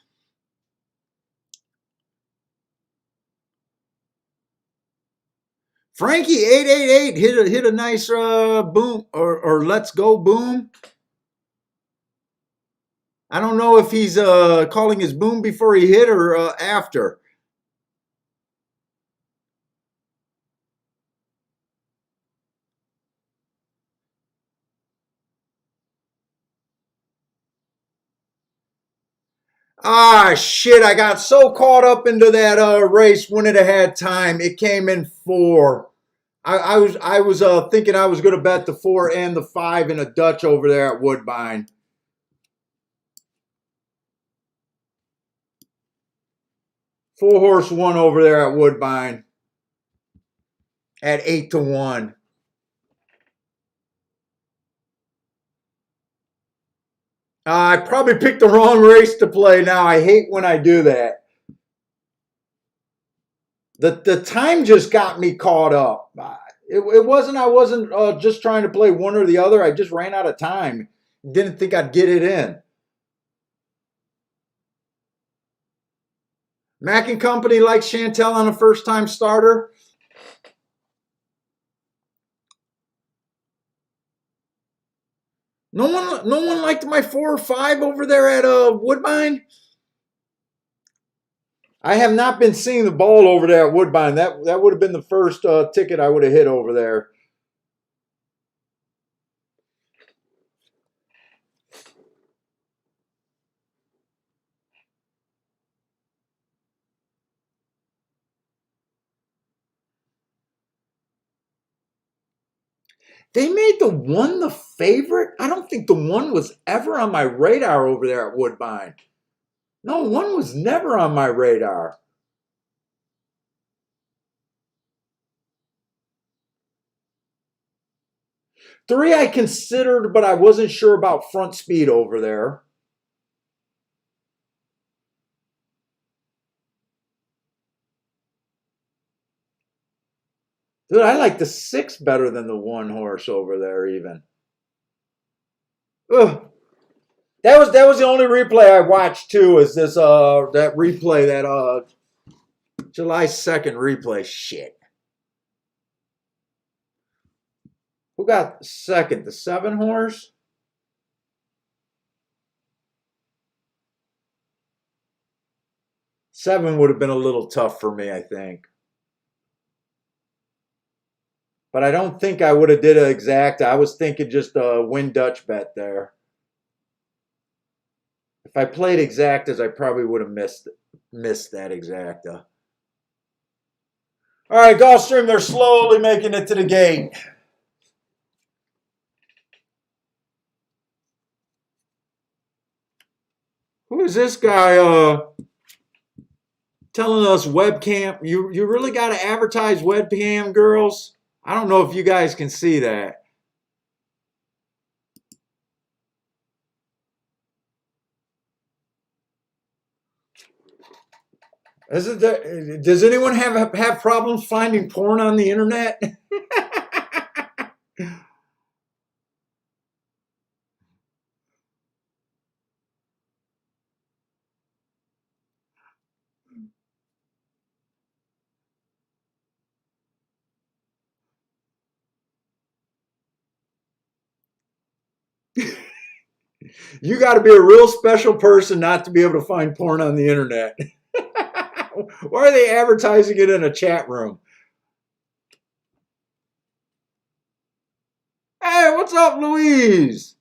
Frankie 888 hit a nice boom or let's go boom. I don't know if he's calling his boom before he hit or after. Ah, shit, I got so caught up into that race when it had time. It came in 4. I was thinking I was going to bet the 4 and the 5 in a Dutch over there at Woodbine. Four horse one over there at Woodbine at 8 to 1. I probably picked the wrong race to play now. I hate when I do that. The time just got me caught up. It wasn't, I wasn't just trying to play one or the other. I just ran out of time. Didn't think I'd get it in. Mac and Company likes Chantel on a first-time starter. No one liked my 4 or 5 over there at Woodbine. I have not been seeing the ball over there at Woodbine. That would have been the first ticket I would have hit over there. They made the 1 the favorite. I don't think the 1 was ever on my radar over there at Woodbine. No, 1 was never on my radar. Three I considered, but I wasn't sure about front speed over there. Dude, I like the 6 better than the 1 horse over there even. Ugh. That was the only replay I watched too, is this that replay, that July 2nd replay. Shit. Who got second? The 7 horse? Seven would have been a little tough for me, I think. But I don't think I would have did an exact. I was thinking just a win Dutch bet there. If I played exactas, I probably would have missed that exacta. All right, Gulfstream, they're slowly making it to the gate. Who is this guy telling us webcam? You really got to advertise webcam, girls? I don't know if you guys can see that. Does anyone have problems finding porn on the internet? You got to be a real special person not to be able to find porn on the internet. Why are they advertising it in a chat room? Hey, what's up, Louise?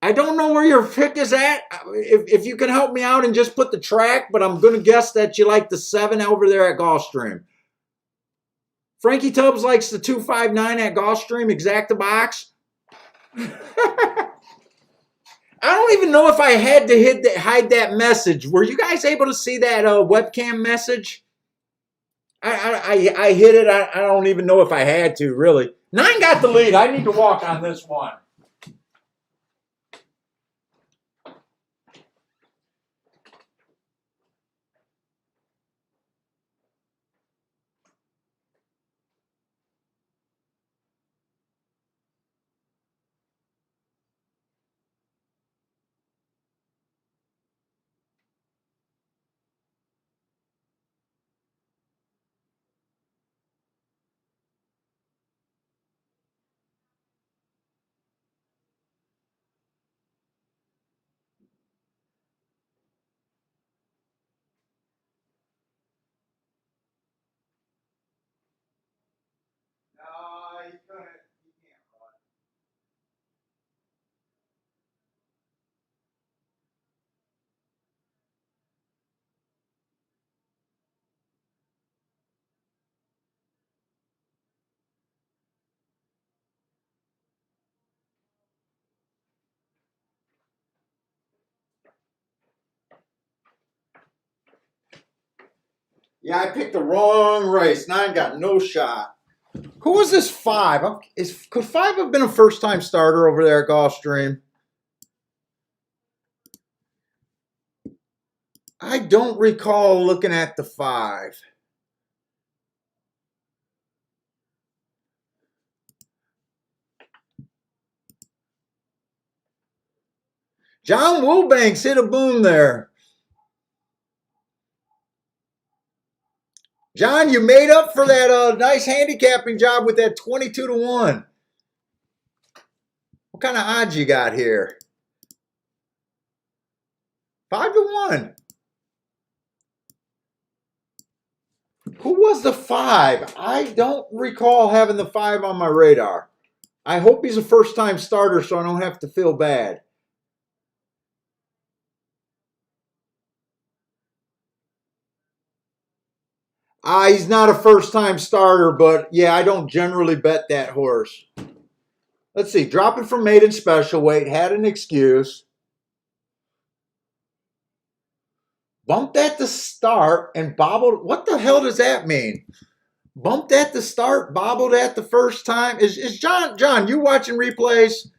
I don't know where your pick is at. If you can help me out and just put the track, but I'm going to guess that you like the 7 over there at Gulfstream. Frankie Tubbs likes the 259 at Gulfstream, exacta box. I don't even know if I had to hide that message. Were you guys able to see that webcam message? I hit it. I don't even know if I had to, really. 9 got the lead. I need to walk on this one. Yeah, I picked the wrong race. 9 got no shot. Who was this 5? Could 5 have been a first-time starter over there at Gulfstream? I don't recall looking at the 5. John Wilbanks hit a boom there. John, you made up for that nice handicapping job with that 22 to 1. What kind of odds you got here? 5 to 1. Who was the 5? I don't recall having the 5 on my radar. I hope he's a first-time starter so I don't have to feel bad. He's not a first-time starter, but yeah, I don't generally bet that horse. Let's see. Dropping from maiden special weight. Had an excuse. Bumped at the start and bobbled. What the hell does that mean? Bumped at the start, bobbled at the first time. Is John, you watching replays?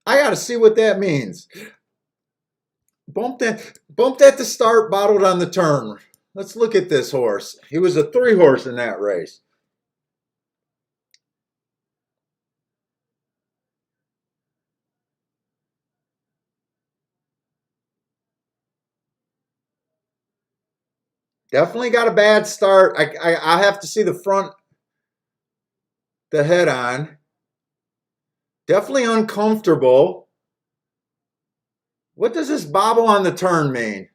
I got to see what that means. Bumped at the start, bottled on the turn. Let's look at this horse. He was a 3 horse in that race. Definitely got a bad start. I have to see the front, the head on. Definitely uncomfortable. What does this bobble on the turn mean?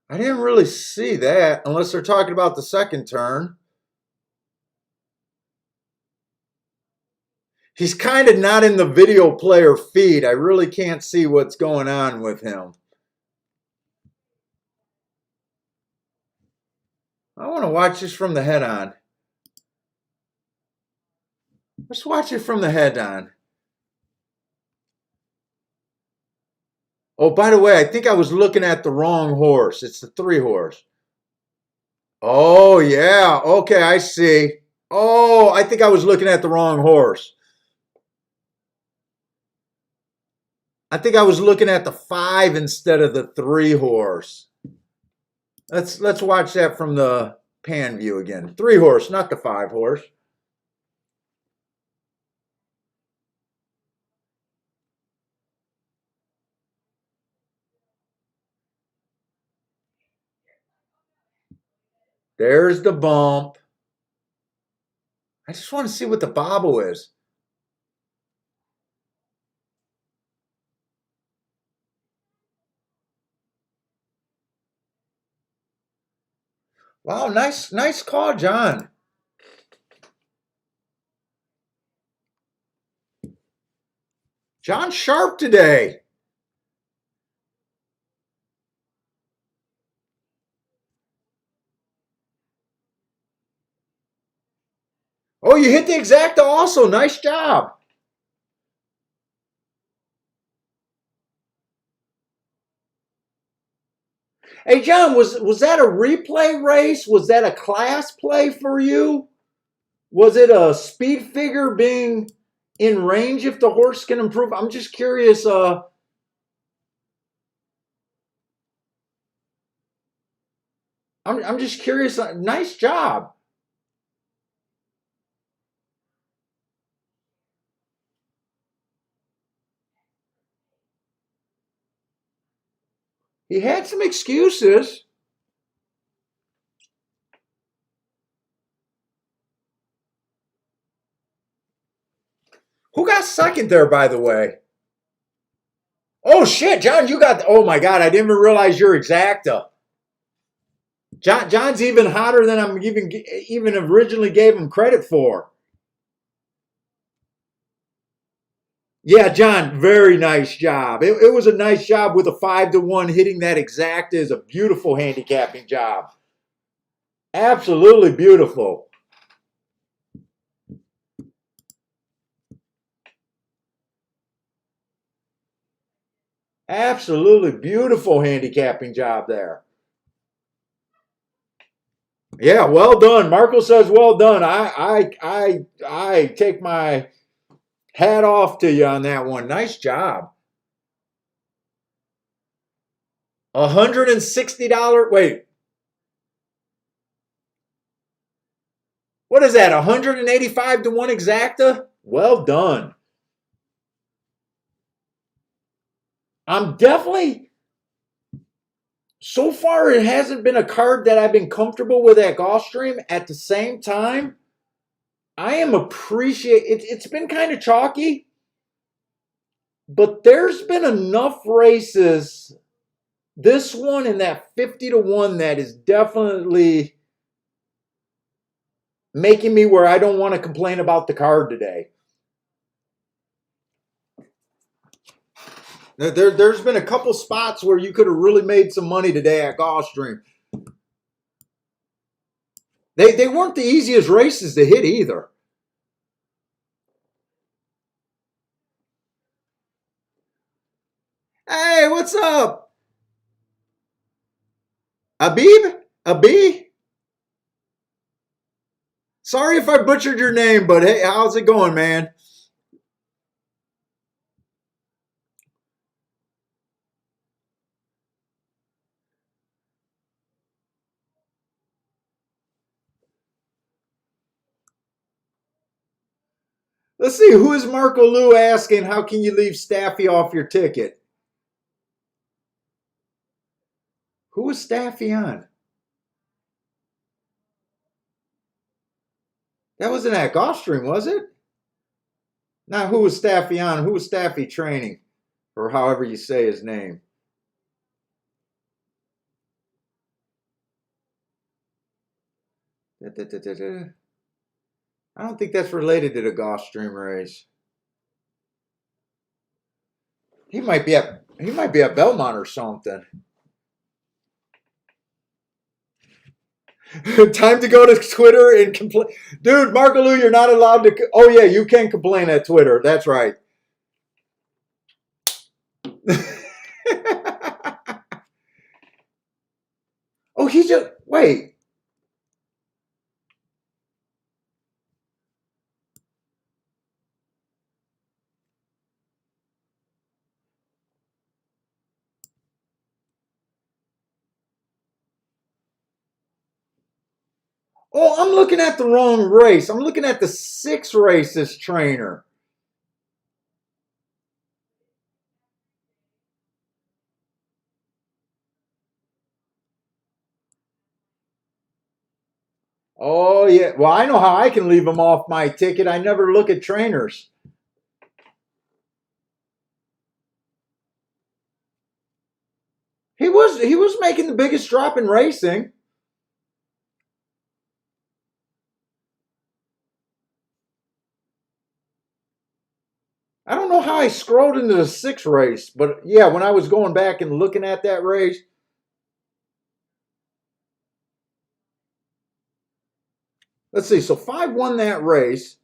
I didn't really see that unless they're talking about the second turn. He's kind of not in the video player feed. I really can't see what's going on with him. I want to watch this from the head on. Let's watch it from the head on. Oh, by the way, I think I was looking at the wrong horse. It's the 3 horse. Oh, yeah. Okay, I see. Oh, I think I was looking at the wrong horse. I think I was looking at the 5 instead of the 3 horse. Let's watch that from the pan view again. 3 horse, not the 5 horse. There's the bump. I just want to see what the bobble is. Wow, nice call, John. John sharp today. Oh, you hit the exacta also. Nice job. Hey, John, was that a replay race? Was that a class play for you? Was it a speed figure being in range if the horse can improve? I'm just curious. I'm just curious. Nice job. He had some excuses. Who got second there, by the way? Oh, shit, John, you got... Oh, my God, I didn't even realize you're exacta. John's even hotter than I'm even originally gave him credit for. Yeah, John, very nice job. It was a nice job with a 5-1 hitting that exacta is a beautiful handicapping job. Absolutely beautiful. Absolutely beautiful handicapping job there. Yeah, well done. Marco says well done. I take my hat off to you on that one. Nice job. $160. Wait. What is that? 185 to 1 exacta? Well done. I'm definitely, so far it hasn't been a card that I've been comfortable with at Gulfstream. At the same time, I am it's been kind of chalky, but there's been enough races, this one and that 50-1, that is definitely making me where I don't want to complain about the card today. There's been a couple spots where you could have really made some money today at Gulfstream. They weren't the easiest races to hit either. Hey, what's up? Abib? Abi? Sorry if I butchered your name, but hey, how's it going, man? Let's see, who is Marco Lou asking, how can you leave Staffy off your ticket? Who was Staffy on? That wasn't at Gulfstream, was it? Not who was Staffy on, who was Staffy training? Or however you say his name. I don't think that's related to the Gulfstream race. He might be at Belmont or something. Time to go to Twitter and complain. Dude, Marco Lou, you're not allowed to. Oh, yeah, you can complain at Twitter. That's right. Oh, he just. Wait. Oh, I'm looking at the wrong race. I'm looking at the 6 races trainer. Oh, yeah. Well, I know how I can leave him off my ticket. I never look at trainers. He was making the biggest drop in racing. I don't know how I scrolled into the 6th race, but yeah, when I was going back and looking at that race, let's see. So 5 won that race.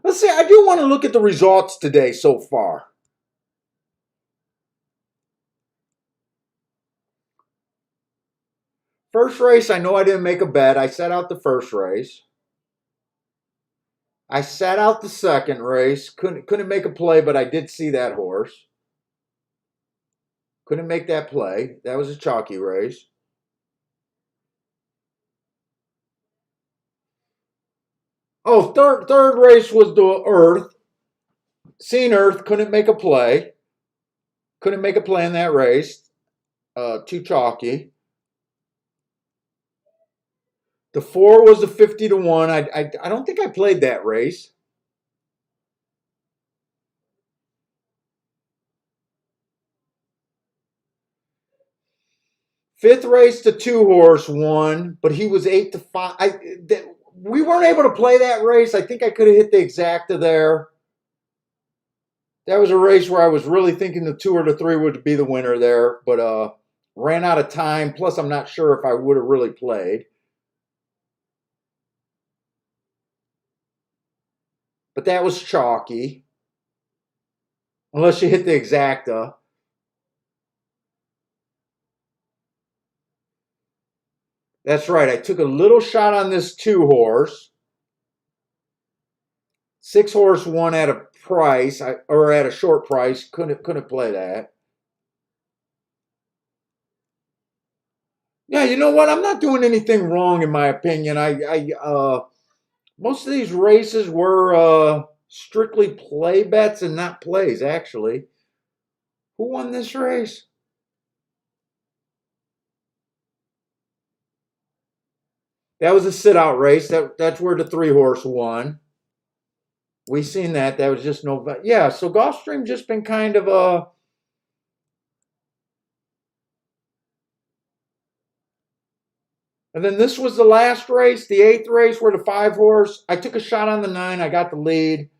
Let's see. I do want to look at the results today so far. First race, I know I didn't make a bet. I sat out the first race. I sat out the second race. Couldn't make a play, but I did see that horse. Couldn't make that play. That was a chalky race. Oh, third race was the Earth. Seen Earth, couldn't make a play. Couldn't make a play in that race. Too chalky. The 4 was the 50 to 1. I don't think I played that race. Fifth race, the 2 horse won, but he was 8 to 5. We weren't able to play that race. I think I could have hit the exacta there. That was a race where I was really thinking the 2 or the 3 would be the winner there, but ran out of time. Plus, I'm not sure if I would have really played. But that was chalky. Unless you hit the exacta. That's right. I took a little shot on this 2 horse. 6 horse won at a price, or at a short price. Couldn't play that. Yeah, you know what? I'm not doing anything wrong in my opinion. Most of these races were strictly play bets and not plays, actually. Who won this race? That was a sit-out race. That's where the 3 horse won. We seen that. That was just no. Yeah, so Gulfstream just been kind of a. And then this was the last race, the 8th race, where the 5 horse. I took a shot on the 9. I got the lead.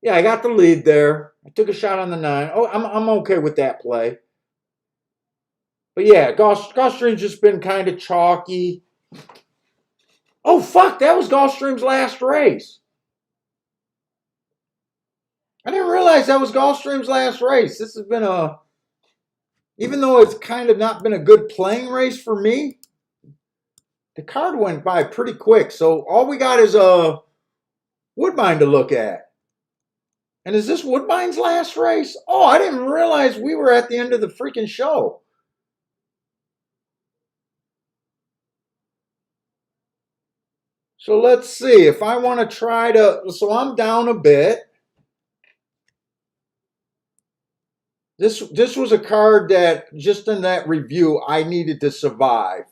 Yeah, I got the lead there. I took a shot on the 9. Oh, I'm okay with that play. But yeah, Gulfstream's just been kind of chalky. Oh fuck, that was Gulfstream's last race. I didn't realize that was Gulfstream's last race. This has been even though it's kind of not been a good playing race for me, the card went by pretty quick. So all we got is a Woodbine to look at. And is this Woodbine's last race? Oh, I didn't realize we were at the end of the freaking show. So let's see if I want to try to. So I'm down a bit. This was a card that just in that review I needed to survive.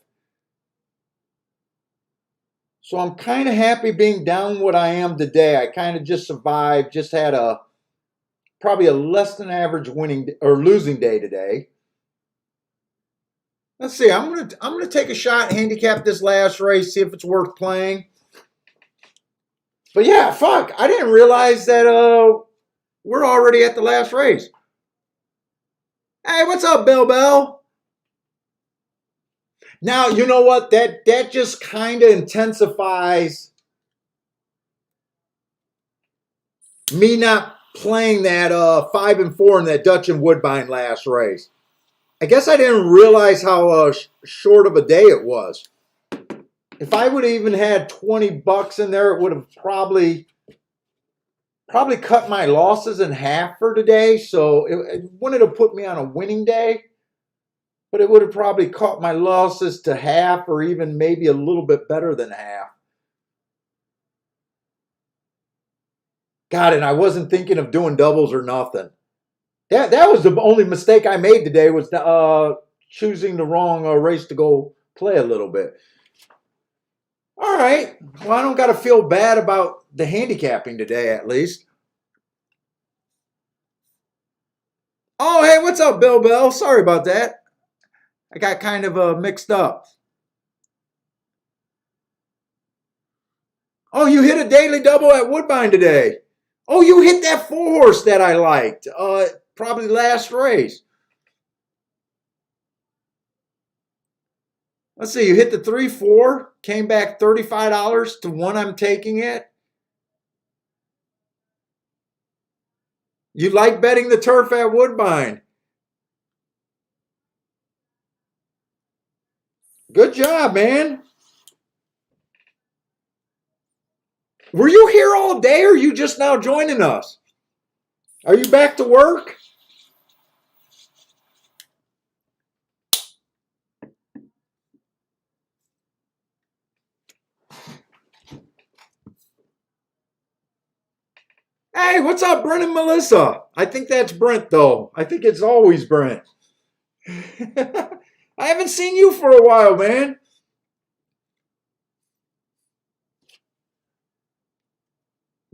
So I'm kind of happy being down what I am today. I kind of just survived. Just had probably a less than average winning or losing day today. Let's see. I'm gonna take a shot, handicap this last race, see if it's worth playing. But yeah, fuck. I didn't realize that we're already at the last race. Hey, what's up, Bill Bell? Now, you know what? That just kind of intensifies me not playing that 5 and 4 in that Dutch and Woodbine last race. I guess I didn't realize how short of a day it was. If I would have even had $20 in there, it would have probably cut my losses in half for today. So it wouldn't have put me on a winning day, but it would have probably cut my losses to half or even maybe a little bit better than half. God, and I wasn't thinking of doing doubles or nothing. That was the only mistake I made today was choosing the wrong race to go play a little bit. All right. Well, I don't got to feel bad about the handicapping today, at least. Oh, hey, what's up, Bill Bell? Sorry about that. I got kind of mixed up. Oh, you hit a daily double at Woodbine today. Oh, you hit that 4-horse that I liked. Probably last race. Let's see, you hit the 3-4, came back $35 to 1 I'm taking it. You like betting the turf at Woodbine. Good job, man. Were you here all day or are you just now joining us? Are you back to work? Hey, what's up, Brent and Melissa? I think that's Brent, though. I think it's always Brent. I haven't seen you for a while, man.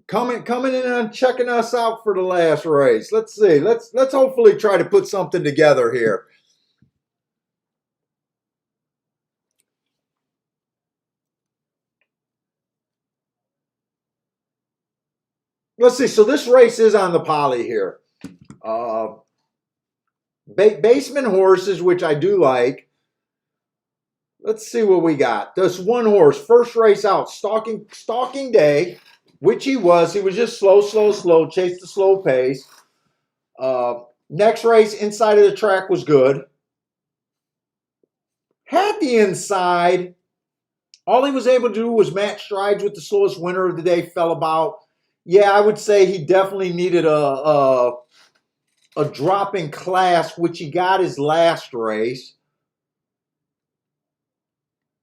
Coming in and checking us out for the last race. Let's see. Let's hopefully try to put something together here. Let's see. So this race is on the poly here. Basement horses, which I do like. Let's see what we got. This 1 horse, first race out, stalking day, which he was. He was just slow, chased the slow pace. Next race, inside of the track was good. Had the inside. All he was able to do was match strides with the slowest winner of the day, fell about. Yeah, I would say he definitely needed a drop in class, which he got his last race.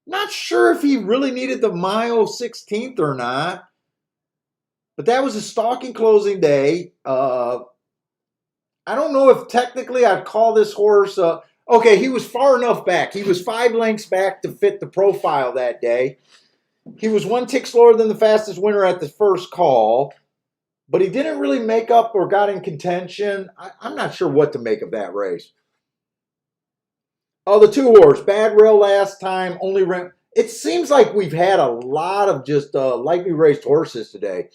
Not sure if he really needed the mile 16th or not. But that was a stalking closing day. I don't know if technically I'd call this horse... okay, he was far enough back. He was 5 lengths back to fit the profile that day. He was 1 tick slower than the fastest winner at the first call. But he didn't really make up or got in contention. I'm not sure what to make of that race. Oh, the 2 horse. Bad rail last time. Only ran. It seems like we've had a lot of just lightly raced horses today.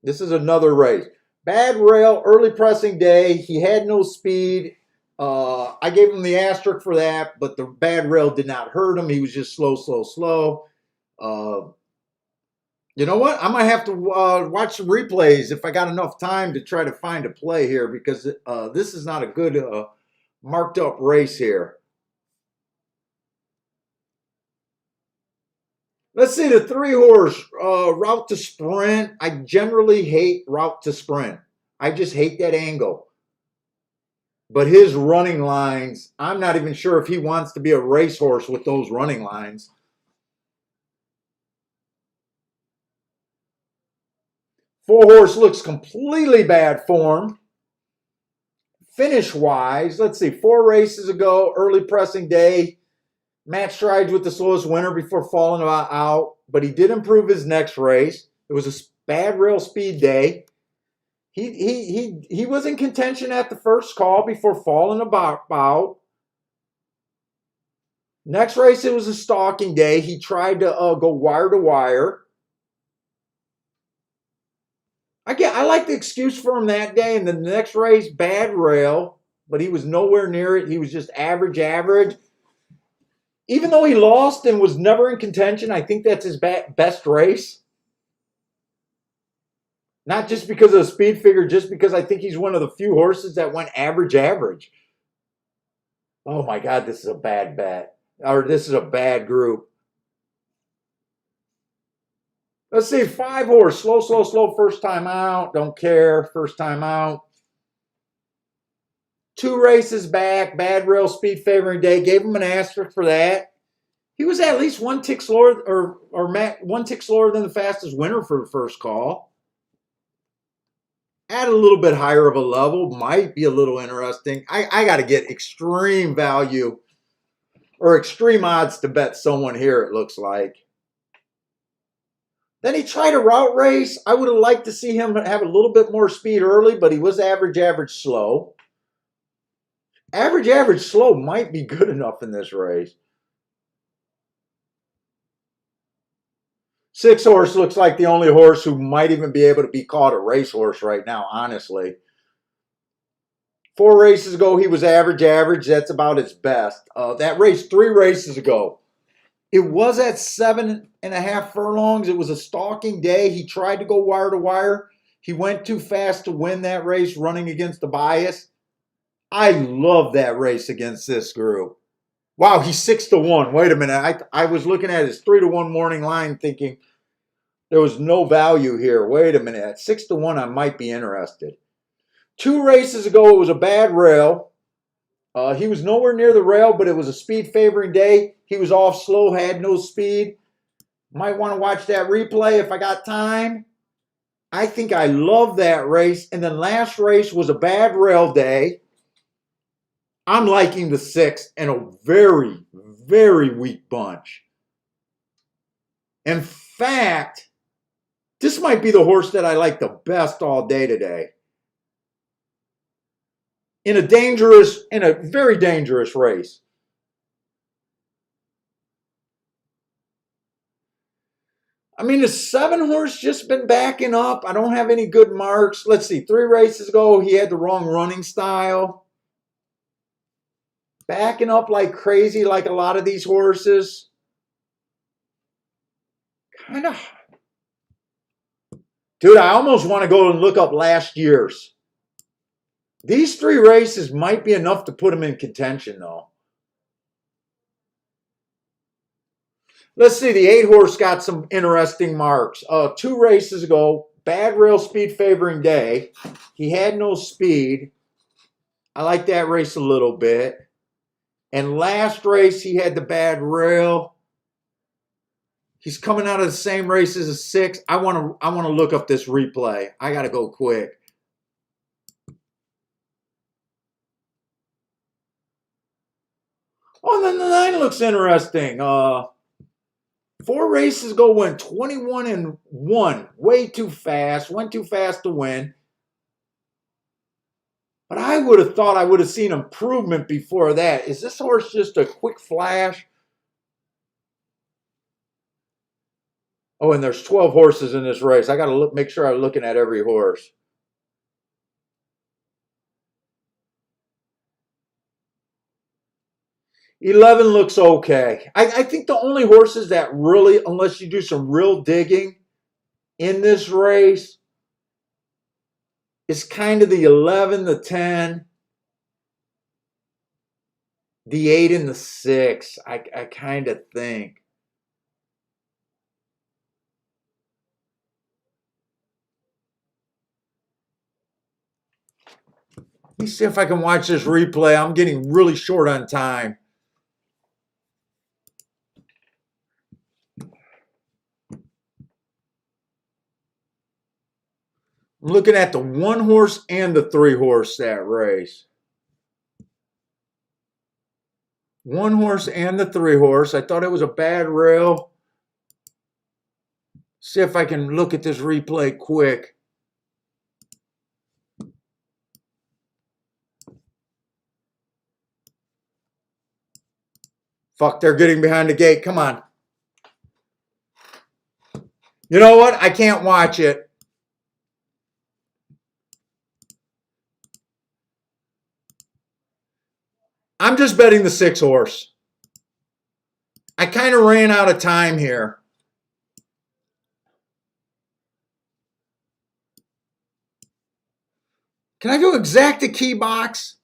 This is another race. Bad rail, early pressing day. He had no speed. I gave him the asterisk for that, but the bad rail did not hurt him. He was just slow, slow, slow. Uh, you know what? I might have to watch some replays if I got enough time to try to find a play here, because this is not a good marked up race here. Let's see the 3-horse route to sprint. I generally hate route to sprint. I just hate that angle. But his running lines, I'm not even sure if he wants to be a racehorse with those running lines. Four-horse looks completely bad form. Finish-wise, let's see, 4 races ago, early pressing day, match strides with the slowest winner before falling out, but he did improve his next race. It was a bad rail speed day. He was in contention at the first call before falling about. Next race, it was a stalking day. He tried to go wire to wire. I like the excuse for him that day. And then the next race, bad rail, but he was nowhere near it. He was just average. Even though he lost and was never in contention, I think that's his best race. Not just because of the speed figure, just because I think he's one of the few horses that went average. Oh my God, this is a bad bet. Or this is a bad group. Let's see, 5-horse, slow, first time out. Don't care, first time out. 2 races back, bad rail speed favoring day. Gave him an asterisk for that. He was at least 1 tick slower, or 1 tick slower than the fastest winner for the first call. At a little bit higher of a level, might be a little interesting. I got to get extreme value or extreme odds to bet someone here, it looks like. Then he tried a route race. I would have liked to see him have a little bit more speed early, but he was average, slow. Average, slow might be good enough in this race. 6-horse looks like the only horse who might even be able to be called a racehorse right now, honestly. 4 races ago, he was average. That's about his best. That race 3 races ago, it was at 7.5 furlongs. It was a stalking day. He tried to go wire to wire. He went too fast to win that race, running against the bias. I love that race against this group. Wow, he's 6-1. Wait a minute. I was looking at his 3-1 morning line thinking there was no value here. Wait a minute. At 6-1, I might be interested. 2 races ago, it was a bad rail. He was nowhere near the rail, but it was a speed favoring day. He was off slow, had no speed. Might want to watch that replay if I got time. I think I love that race. And then last race was a bad rail day. I'm liking the 6 and a very, very weak bunch. In fact, this might be the horse that I like the best all day today. In a very dangerous race. I mean, the 7-horse just been backing up. I don't have any good marks. Let's see, 3 races ago, he had the wrong running style. Backing up like crazy, like a lot of these horses. Kind of. Dude, I almost want to go and look up last year's. These 3 races might be enough to put him in contention, though. Let's see, the 8-horse got some interesting marks. 2 races ago, bad rail speed favoring day. He had no speed. I like that race a little bit. And last race, he had the bad rail. He's coming out of the same race as a 6. I want to look up this replay. I got to go quick. Oh, and then the 9 looks interesting. 4 races ago, went 21-1. Way too fast. Went too fast to win. But I would have thought I would have seen improvement before that. Is this horse just a quick flash? Oh, and there's 12 horses in this race. I got to make sure I'm looking at every horse. 11 looks okay. I think the only horses that really, unless you do some real digging in this race, is kind of the 11, the 10, the 8, and the 6. I kind of think. Let me see if I can watch this replay. I'm getting really short on time. I'm looking at the 1 horse and the 3 horse that race. 1 horse and the 3 horse. I thought it was a bad rail. See if I can look at this replay quick. Fuck, they're getting behind the gate. Come on. You know what? I can't watch it. I'm just betting the 6 horse. I kind of ran out of time here. Can I do exacta key box?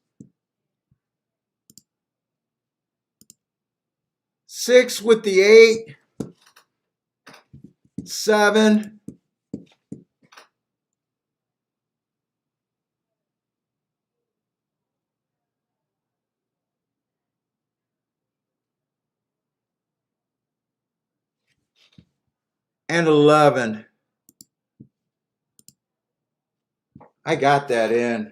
6 with the 8. 7. And 11. I got that in.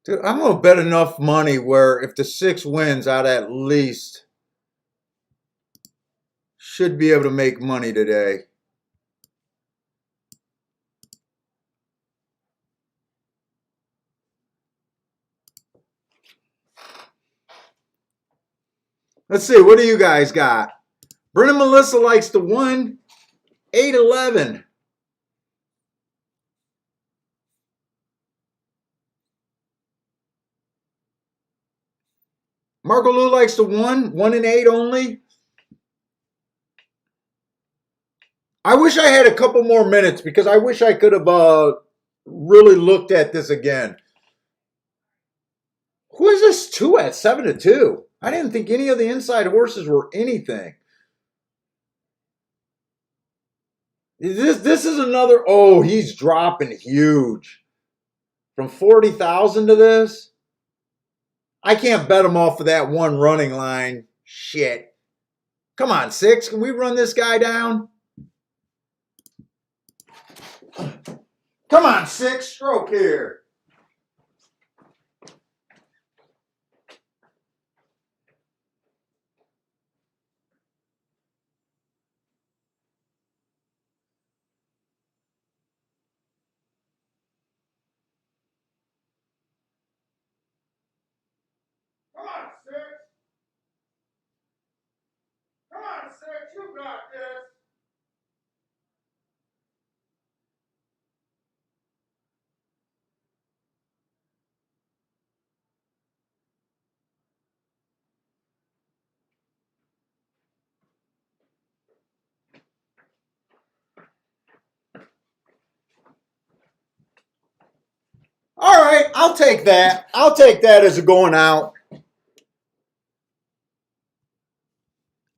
Dude, I'm going to bet enough money where if the 6 wins, I'd at least should be able to make money today. Let's see. What do you guys got? Brennan Melissa likes the 1, 8, 11. Marco Lou likes the 1, 1 and 8 only. I wish I had a couple more minutes because I wish I could have really looked at this again. Who is this 2 at 7-2? I didn't think any of the inside horses were anything. This is another. Oh, he's dropping huge. From 40,000 to this. I can't bet him off of that 1 running line. Shit. Come on, 6. Can we run this guy down? Come on, 6. Stroke here. Come on, 6. Come on, 6. You got this. All right, I'll take that. I'll take that as a going out.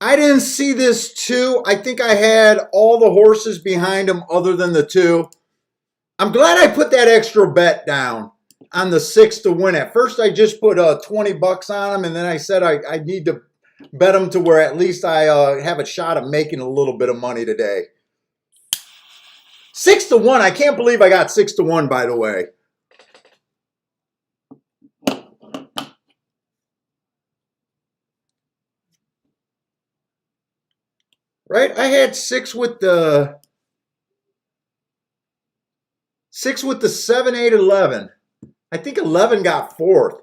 I didn't see this 2. I think I had all the horses behind him other than the 2. I'm glad I put that extra bet down on the 6 to win. At first, I just put $20 on him, and then I said I need to bet him to where at least I have a shot of making a little bit of money today. 6 to 1. I can't believe I got 6 to 1, by the way. Right? I had 6 with the 6 with the 7, 8, 11. I think 11 got 4th.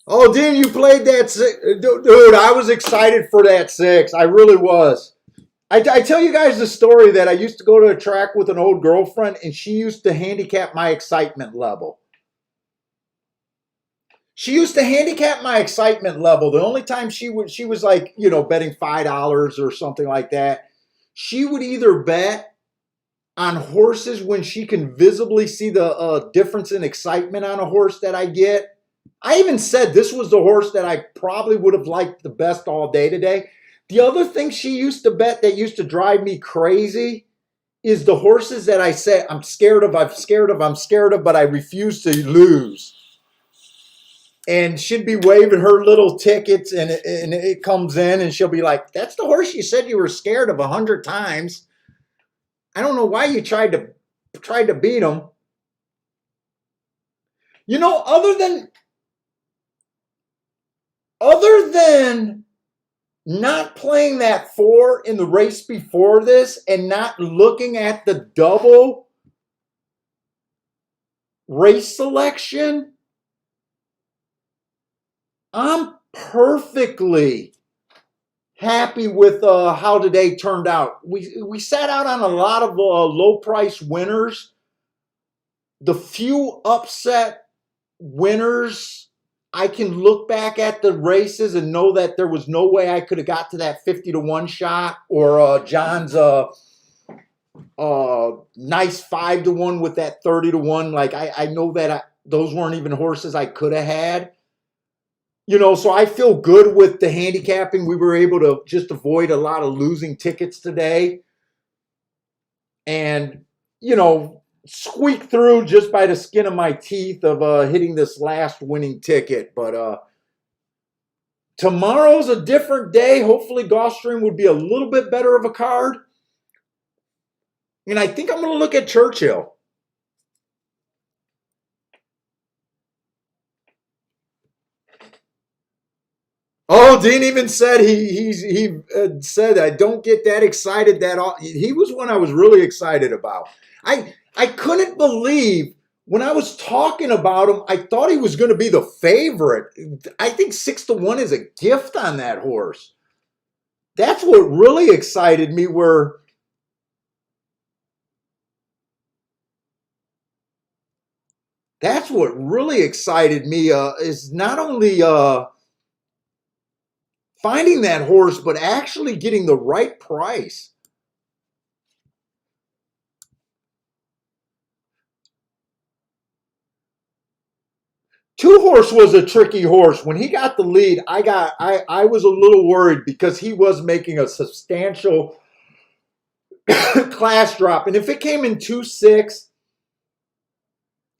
Oh, Dean, you played that 6. Dude, I was excited for that 6. I really was. I tell you guys the story that I used to go to a track with an old girlfriend, and she used to handicap my excitement level. She used to handicap my excitement level. The only time she was like, you know, betting $5 or something like that. She would either bet on horses when she can visibly see the difference in excitement on a horse that I get. I even said this was the horse that I probably would have liked the best all day today. The other thing she used to bet that used to drive me crazy is the horses that I say I'm scared of, but I refuse to lose. And she'd be waving her little tickets, and it comes in, and she'll be like, "That's the horse you said you were scared of 100 times. I don't know why you tried to beat him." You know, other than not playing that 4 in the race before this and not looking at the double race selection, I'm perfectly happy with how today turned out. We sat out on a lot of low price winners. The few upset winners, I can look back at the races and know that there was no way I could have got to that 50-1 shot, or John's nice 5-1 with that 30-1. Like I know that those weren't even horses I could have had. You know, so I feel good with the handicapping. We were able to just avoid a lot of losing tickets today. And, you know, squeak through just by the skin of my teeth of hitting this last winning ticket. But tomorrow's a different day. Hopefully Gulfstream would be a little bit better of a card. And I think I'm going to look at Churchill. Oh, Dean even said he said I don't get that excited that all. He was one I was really excited about. I couldn't believe when I was talking about him. I thought he was going to be the favorite. I think 6-1 is a gift on that horse. That's what really excited me. That's what really excited me is not only finding that horse, but actually getting the right price. Two Horse was a tricky horse. When he got the lead, I was a little worried because he was making a substantial class drop. And if it came in 2-6,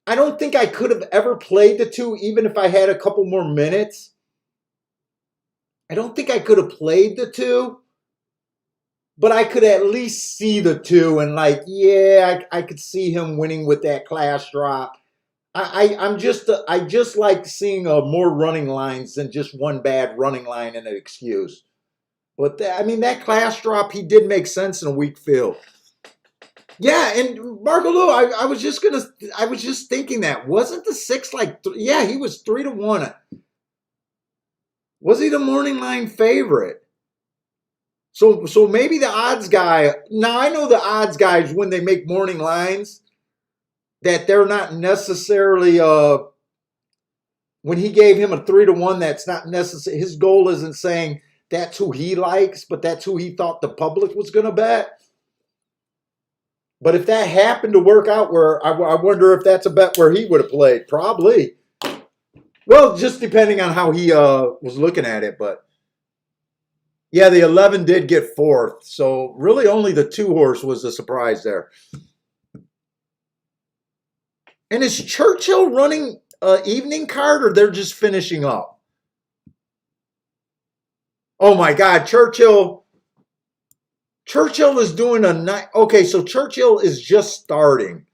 I don't think I could have ever played the 2, even if I had a couple more minutes. I don't think I could have played the 2, but I could at least see the 2 and like, yeah, I could see him winning with that class drop. I just like seeing more running lines than just one bad running line and an excuse. But I mean, that class drop, he did make sense in a weak field. Yeah, and Marco Lou, I was just thinking that wasn't the 6 like yeah, he was 3-1. Was he the morning line favorite? So maybe the odds guy. Now I know the odds guys when they make morning lines that they're not necessarily when he gave him a 3-1, that's not necessary. His goal isn't saying that's who he likes, but that's who he thought the public was going to bet. But if that happened to work out, where I wonder if that's a bet where he would have played. Probably. Well, just depending on how he was looking at it. But yeah, the 11 did get 4th. So really only the 2 horse was the surprise there. And is Churchill running evening card, or they're just finishing up? Oh my God, Churchill is doing a night. Okay, so Churchill is just starting.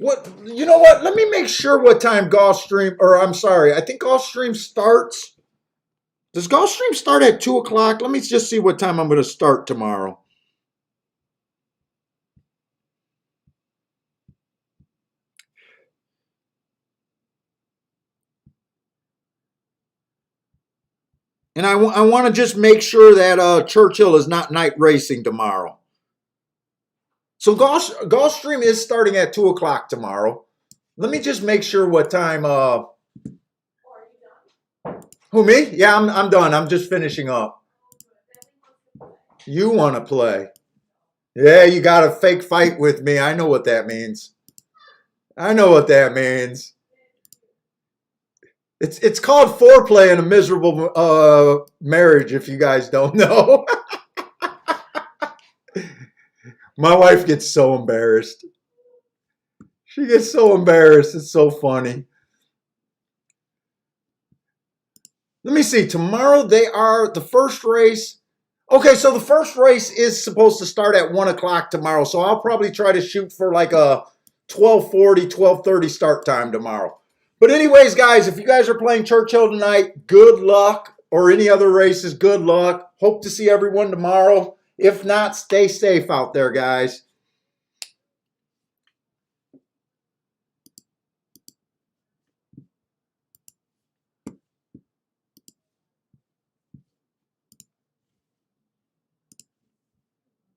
What, you know what? Let me make sure what time Gulfstream, or I'm sorry, I think Gulfstream starts. Does Gulfstream start at 2 o'clock? Let me just see what time I'm going to start tomorrow. And I want to just make sure that Churchill is not night racing tomorrow. So Gulfstream is starting at 2 o'clock tomorrow. Let me just make sure what time. Who, me? Yeah, I'm done. I'm just finishing up. You want to play? Yeah, you got a fake fight with me. I know what that means. I know what that means. It's called foreplay in a miserable marriage. If you guys don't know, my wife gets so embarrassed. She gets so embarrassed. It's so funny. Let me see. Tomorrow they are the first race. Okay, so the first race is supposed to start at 1 o'clock tomorrow. So I'll probably try to shoot for like a 12:40, 12:30 start time tomorrow. But anyways, guys, if you guys are playing Churchill tonight, good luck. Or any other races, good luck. Hope to see everyone tomorrow. If not, stay safe out there, guys.